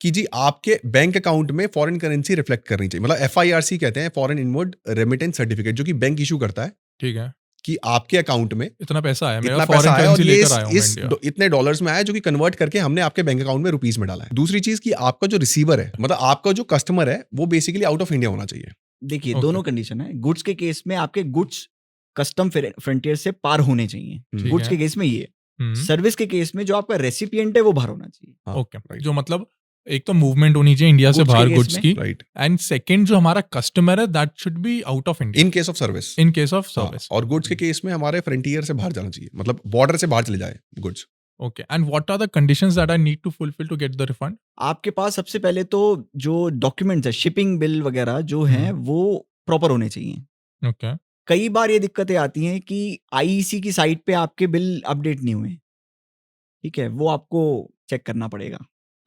कि जी आपके बैंक अकाउंट में फॉरेन करेंसी रिफ्लेक्ट करनी चाहिए, मतलब FIRC कहते हैं, फॉरेन इनवर्ड रेमिटेंस सर्टिफिकेट, जो कि बैंक इशू करता है। ठीक है, कि आपके अकाउंट में इतना पैसा आया, मेरा फॉरेन करेंसी लेकर आया हूं, इतने डॉलर्स में आया जो कि कन्वर्ट करके हमने आपके बैंक अकाउंट में रुपीस में डाला है। दूसरी चीज कि आपका जो रिसीवर है, मतलब आपका जो कस्टमर है, वो बेसिकली आउट ऑफ इंडिया होना चाहिए। देखिए Okay. दोनों कंडीशन है। गुड्स के केस में आपके गुड्स कस्टम फ्रंटियर से पार होने चाहिए, ठीक गुड्स है। के केस में ये। हम्म, सर्विस के केस में जो आपका रेसिपिएंट है वो बाहर होना चाहिए। हाँ, ओके, right. जो मतलब एक तो मूवमेंट होनी चाहिए इंडिया से Goods के बाहर case गुड्स में, की, राइट एंड सेकंड जो हमारा कस्टमर है that should be out of India in case of service. In case of service. और गुड्स के केस में हमारे फ्रंटियर से बाहर जाना चाहिए, मतलब बॉर्डर से बाहर चले जाए goods. Okay, and what are the conditions that I need to fulfil to get the refund? आपके पास सबसे पहले तो जो डॉक्यूमेंट्स है, शिपिंग बिल वगैरह जो हैं वो प्रॉपर होने चाहिए। ओके, कई बार ये दिक्कतें आती हैं कि आईईसी की साइट पे आपके बिल अपडेट नहीं हुए, ठीक है, वो आपको चेक करना पड़ेगा,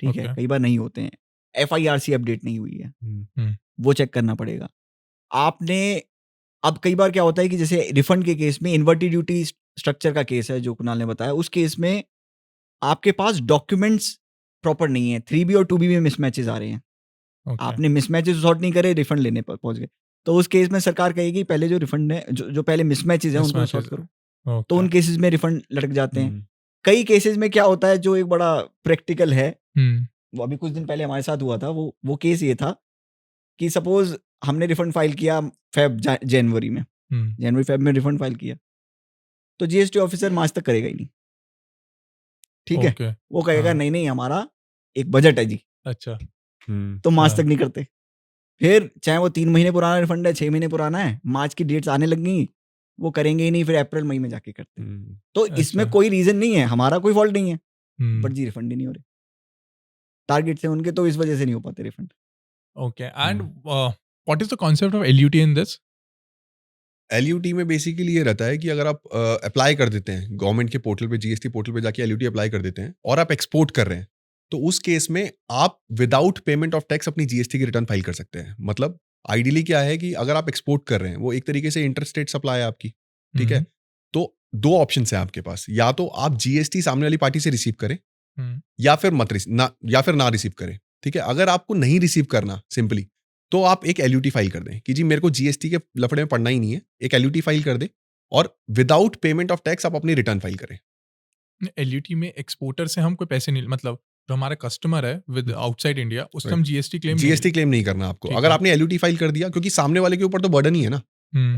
ठीक है, Okay. कई बार नहीं होते हैं। एफआईआरसी अपडेट नहीं हुई है, वो चेक करना पड़ेगा आपने। अब कई बार क्या होता है कि जैसे रिफंड के केस में इन्वर्टेड ड्यूटी स्ट्रक्चर का केस है जो कुणाल ने बताया, उस केस में आपके पास डॉक्यूमेंट्स प्रॉपर नहीं है, 3B और 2B में मिसमैचेस आ रहे हैं, ओके, आपने मिसमैचेस सॉर्ट नहीं करे, रिफंड लेने पर पहुंच गए, तो उस केस में सरकार कहेगी पहले जो रिफंड है, जो पहले मिसमैचेस है उनको सॉर्ट करो, तो उन केसेस में रिफंड लटक जाते हैं। कई केसेस में क्या होता है, जो एक बड़ा प्रैक्टिकल है, वो अभी कुछ दिन पहले हमारे साथ हुआ था, वो केस ये था कि सपोज हमने रिफंड फाइल किया जनवरी में, जनवरी फेब में रिफंड फाइल किया, तो जीएसटी ऑफिसर मार्च तक करेगा ही नहीं, ठीक है, ओके, वो कहेगा हाँ। नहीं हमारा एक बजट है जी, अच्छा, तो मार्च हाँ। तक नहीं करते। फिर चाहे वो 3 महीने पुराना रिफंड है, 6 महीने पुराना है, मार्च की डेट्स आने लग गई, वो करेंगे ही नहीं, फिर अप्रैल मई में जाके करते हैं। तो इसमें अच्छा। कोई रीजन नहीं है, हमारा कोई फॉल्ट नहीं है, हम्म, बट जी रिफंड ही नहीं हो रहे, टारगेट से उनके, तो इस वजह से नहीं हो पाते refund. Okay, and what is the concept of LUT in this? LUT में बेसिकली ये रहता है कि अगर आप अप्लाई कर देते हैं गवर्नमेंट के पोर्टल पे, जीएसटी पोर्टल पे जाके एलयूटी अप्लाई कर देते हैं और आप एक्सपोर्ट कर रहे हैं, तो उस केस में आप विदाउट पेमेंट ऑफ टैक्स अपनी जीएसटी की रिटर्न फाइल कर सकते हैं। मतलब आइडियली क्या है कि अगर आप एक्सपोर्ट कर रहे हैं, वो एक तरीके से इंटरस्टेट सप्लाई है आपकी, ठीक है, तो 2 ऑप्शन है आपके पास, या तो आप जीएसटी सामने वाली पार्टी से रिसीव करें या फिर या फिर ना रिसीव करें, ठीक है। अगर आपको नहीं रिसीव करना सिंपली, तो आप एक एलयूटी फाइल कर दें कि जी मेरे को जीएसटी के लफड़े में पड़ना ही नहीं है, एक एलयूटी फाइल कर दें और विदाउट पेमेंट ऑफ टैक्स आप अपनी रिटर्न फाइल करें। एलयूटी में एक्सपोर्टर से हम कोई पैसे नहीं, मतलब जो हमारा कस्टमर है विद आउटसाइड इंडिया, उससे हम जीएसटी क्लेम जीएसटी क्लेम नहीं करना आपको, ठीक अगर है। आपने एलयूटी फाइल कर दिया, क्योंकि सामने वाले के ऊपर तो बर्डन ही है ना।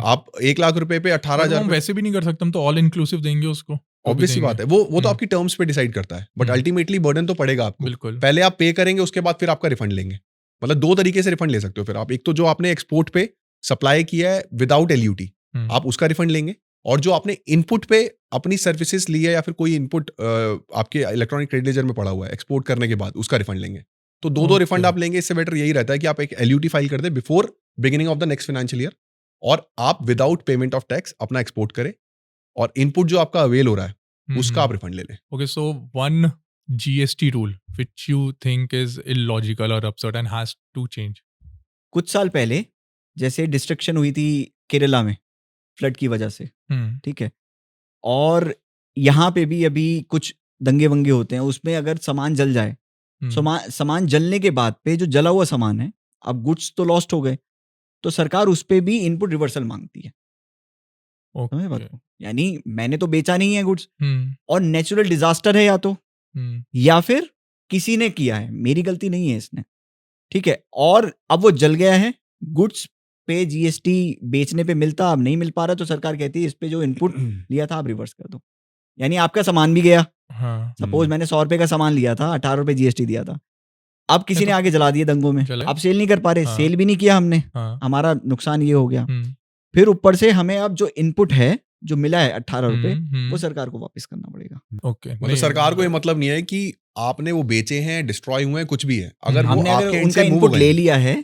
आप 1 लाख रुपए पे 18,000 हम वैसे भी नहीं कर सकते, हम तो ऑल इंक्लूसिव देंगे उसको, ऑब्वियस सी बात है, वो तो आपकी टर्म्स पे डिसाइड करता है, बट हम्म। अल्टीमेटली बर्डन तो पड़ेगा आपको। बिल्कुल, पहले आप पे करेंगे, उसके बाद फिर आपका रिफंड लेंगे। मतलब 2 तरीके से रिफंड ले सकते हो फिर आप। एक तो जो आपने एक्सपोर्ट पे सप्लाई किया है विदाउट एलयूटी, आप उसका रिफंड लेंगे, और जो आपने इनपुट पे अपनी सर्विसेज ली है या फिर कोई इनपुट आपके इलेक्ट्रॉनिक क्रेडिट लेजर में पड़ा हुआ है एक्सपोर्ट करने के बाद, उसका रिफंड लेंगे। तो 2 Okay. रिफंड आप लेंगे। इससे बेटर यही रहता है कि आप एक एलयूटी फाइल कर दें before beginning of the next financial year, और आप विदाउट पेमेंट ऑफ टैक्स अपना एक्सपोर्ट करें, और इनपुट जो आपका अवेल हो रहा है उसका आप रिफंड ले लें। Okay, so one GST rule which you think is illogical और absurd and has to change? कुछ साल पहले जैसे डिस्ट्रक्शन हुई थी केरला में फ्लड की वजह से, ठीक है, और यहाँ पे भी अभी कुछ दंगे वंगे होते हैं, उसमें अगर सामान जल जाए, सामान जलने के बाद पे जो जला हुआ सामान है, अब गुड्स तो लॉस्ट हो गए, तो सरकार उस पे भी इनपुट रिवर्सल मांगती है। समझ बात को? यानी मैंने तो बेचा नहीं है गुड्स, और नेचुरल डिजास्टर है या फिर किसी ने किया है, मेरी गलती नहीं है इसने, ठीक है, और अब वो जल गया है, गुड्स पे जीएसटी बेचने पे मिलता, अब नहीं मिल पा रहा, तो सरकार कहती है इस पे जो इनपुट लिया था आप रिवर्स कर दो। यानी आपका सामान भी गया, सपोज मैंने 100 रुपए का सामान लिया था, 18 रुपए जीएसटी दिया था, अब किसी ने आगे जला दिए दंगों में, अब सेल नहीं कर पा रहे, सेल भी नहीं किया हमने, हमारा नुकसान ये हो गया। फिर ऊपर से हमें अब जो इनपुट है जो मिला है 18 रुपए, वो सरकार को वापस करना पड़ेगा। ओके, मतलब सरकार को ये मतलब नहीं है कि आपने वो बेचे हैं, डिस्ट्रॉय हुए हैं, कुछ भी है, अगर वो हमने आपके अगर end उनका से move इनपुट हो ले गए। लिया है,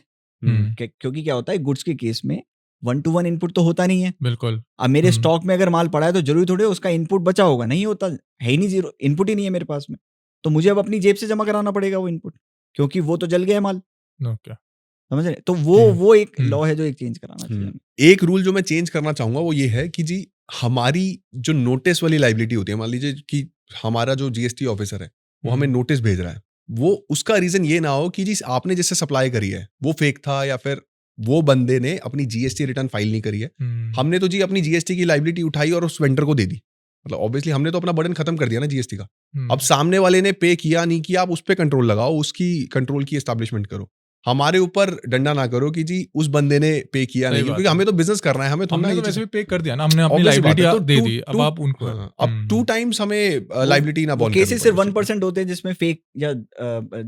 क्योंकि क्या होता है गुड्स के केस में 1-to-1 इनपुट तो होता नहीं है। बिल्कुल, अब मेरे स्टॉक में अगर माल पड़ा है तो जरूरी थोड़े उसका इनपुट बचा होगा, नहीं होता है ही नहीं, जीरो इनपुट ही नहीं है मेरे पास में, तो मुझे अब अपनी जेब से जमा कराना पड़ेगा वो इनपुट, क्योंकि वो तो जल गया माल। ओके, समझ रहे? तो वो एक लॉ है जो एक चेंज कराना चाहिए। एक रूल जो मैं चेंज करना चाहूंगा वो ये है कि जी हमारी जो नोटिस वाली लाइबिलिटी होती है, मान लीजिए कि हमारा जो जीएसटी ऑफिसर है वो हमें नोटिस भेज रहा है, वो उसका रीजन ये ना हो कि जी आपने जिससे सप्लाई करी है वो फेक था, या फिर वो बंदे ने अपनी जीएसटी रिटर्न फाइल नहीं करी है, हमने तो जी अपनी जीएसटी की लाइबिलिटी उठाई और उस वेंडर को दे दी, मतलब ऑब्वियसली हमने तो अपना बर्डन खत्म कर दिया ना जीएसटी का। अब सामने वाले ने पे किया नहीं किया, आप उस पर कंट्रोल लगाओ, उसकी कंट्रोल की एस्टैब्लिशमेंट करो। हमारे ऊपर डंडा ना करो कि जी उस बंदे ने पे किया सही नहीं, बात क्योंकि है। हमें तो बिजनेस करना है, हमें थोड़ा हमने तो वैसे भी पे कर दिया ना, हमने अपनी Obvious सी बात है, लाइबिलिटी तो दे two- दी, अब two- आप उनको हाँ, अब 2 टाइम्स हमें लाइबिलिटी ना वो बॉन्ड करनी केसेस सिर्फ पड़े। 1% होते हैं जिसमें फेक या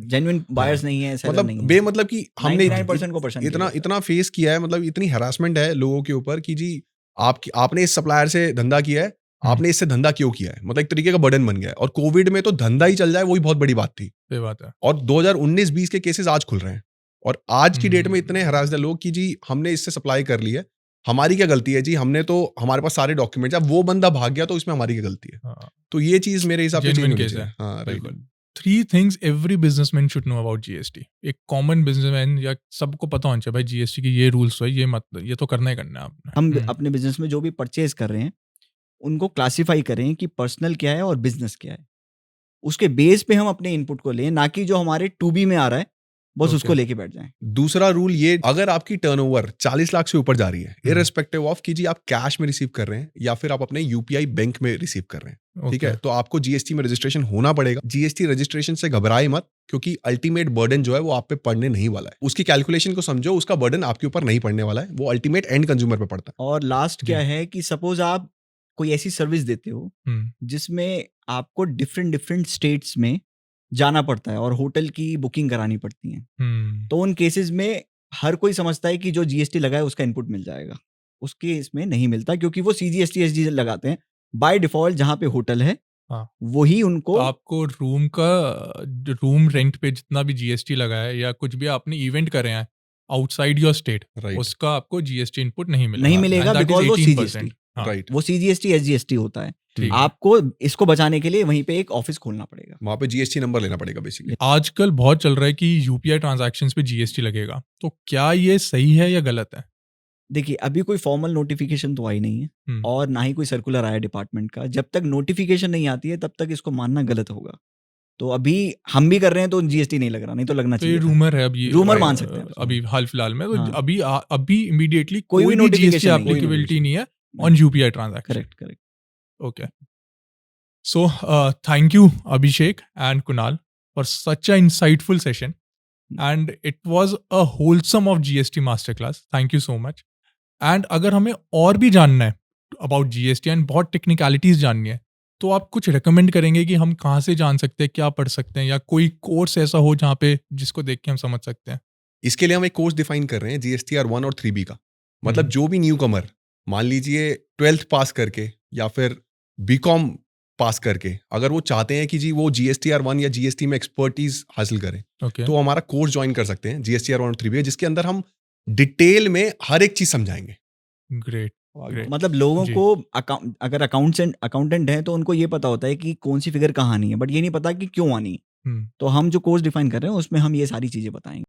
जेन्युइन बायर्स नहीं है, सेलर मतलब नहीं है। बेमतलब कि हमने 99% को पर्सन इतना इतना फेस किया है, मतलब इतनी हरासमेंट है लोगों के ऊपर कि जी आपने इस सप्लायर से धंधा किया है, आपने इससे धंधा क्यों किया है, मतलब एक तरीके का बर्डन बन गया है। और कोविड में तो धंधा ही चल जाए वही बहुत बड़ी बात थी। सही बात है। और 2019-20 के केसेस आज खुल रहे हैं, और आज की डेट में हम्म। इतने हरास है लोग कि जी हमने इससे सप्लाई कर ली है, हमारी क्या गलती है जी, हमने तो हमारे पास सारे डॉक्यूमेंट्स, अब वो बंदा भाग गया तो इसमें हमारी क्या गलती है। हाँ, तो ये चीज मेरे हिसाब से चेंज जेन्युइन होनी केस चाहिए। है, हाँ, राइट। बिल्कुल। 3 things every businessman should know about GST. एक कॉमन बिजनेसमैन या सबको पता होना चाहिए भाई जीएसटी की ये रूल्स है, ये मत, ये तो करना ही करना है आपने। हम अपने बिजनेस में जो भी परचेज कर रहे हैं उनको क्लासिफाई करें कि पर्सनल क्या है और बिजनेस क्या है। उसके बेस पे हम अपने इनपुट को लें, ना कि जो हमारे टू बी में आ रहा है बस उसको लेके बैठ जाएं। दूसरा रूल ये, अगर आपकी टर्नओवर 40 लाख से ऊपर जा रही है, इररिस्पेक्टिव ऑफ कि जी आप कैश में रिसीव कर रहे हैं या फिर आप अपने यूपीआई बैंक में रिसीव कर रहे हैं, ठीक है, तो आपको जीएसटी में रजिस्ट्रेशन होना पड़ेगा। जीएसटी रजिस्ट्रेशन से घबराए मत, क्योंकि अल्टीमेट बर्डन जो है वो आप पे पड़ने नहीं वाला है। उसकी कैलकुलेशन को समझो, उसका बर्डन आपके ऊपर नहीं पड़ने वाला है, वो अल्टीमेट एंड कंज्यूमर पे पड़ता है। और लास्ट क्या है कि सपोज आप कोई ऐसी सर्विस देते हो जिसमें आपको डिफरेंट डिफरेंट स्टेट्स में जाना पड़ता है और होटल की बुकिंग करानी पड़ती है, तो उन केसेस में हर कोई समझता है कि जो जीएसटी लगा है उसका इनपुट मिल जाएगा। उसके इसमें नहीं मिलता, क्योंकि वो सीजीएसटी एसजी लगाते हैं बाय डिफॉल्ट। जहाँ पे होटल है वही उनको, तो आपको रूम रेंट पे जितना भी जीएसटी लगा है या कुछ भी आपने इवेंट करे हैं आउटसाइड योर स्टेट, उसका आपको जीएसटी इनपुट नहीं मिलेगा बिकॉज वो सीजीएसटी, राइट, वो सीजीएसटी एसजीएसटी होता है। आपको इसको बचाने के लिए वहीं पे एक ऑफिस खोलना पड़ेगा, वहां पे जीएसटी नंबर लेना पड़ेगा बेसिकली। आजकल बहुत चल रहा है कि यूपीआई ट्रांजैक्शंस पे जीएसटी लगेगा, तो क्या ये सही है या गलत है? देखिए अभी कोई फॉर्मल नोटिफिकेशन तो आई नहीं है और ना ही कोई सर्कुलर आया डिपार्टमेंट का। जब तक नोटिफिकेशन नहीं आती है तब तक इसको मानना गलत होगा। तो अभी हम भी कर रहे हैं तो जीएसटी नहीं लग रहा, नहीं तो लगना चाहिए। ये रूमर है, अभी रूमर मान सकते हैं अभी हाल फिलहाल में, तो हाँ। अभी इमीडिएटली कोई भी जीएसटी notification नहीं, एप्लीकेबिलिटी नहीं है on UPI transaction. Correct. Okay. So, thank you, Abhishek and Kunal, for such an insightful session. And it was a wholesome of GST masterclass. Thank you so much. And अगर हमें और भी जानना है about GST and बहुत technicalities जाननी है, तो आप कुछ रेकमेंड करेंगे कि हम कहाँ से जान सकते हैं, क्या पढ़ सकते हैं, या कोई कोर्स ऐसा हो जहाँ पे जिसको देख के हम समझ सकते हैं? इसके लिए हम एक कोर्स डिफाइन कर रहे हैं, जीएसटीआर 1 और 3B का। मतलब जो भी न्यू कमर, मान लीजिए 12th पास करके या फिर बीकॉम पास करके, अगर वो चाहते हैं कि जी वो जीएसटीआर 1 या जीएसटी में एक्सपर्टीज हासिल करें, तो हमारा कोर्स ज्वाइन कर सकते हैं जीएसटीआर 1 और 3B, जिसके अंदर हम डिटेल में हर एक चीज समझाएंगे। ग्रेट। मतलब लोगों को अगर अकाउंटेंट है तो उनको ये पता होता है कि कौन सी फिगर कहाँ आनी है, बट ये नहीं पता कि क्यों आनी है। तो हम जो कोर्स डिफाइन कर रहे हैं उसमें हम ये सारी चीजें बताएंगे।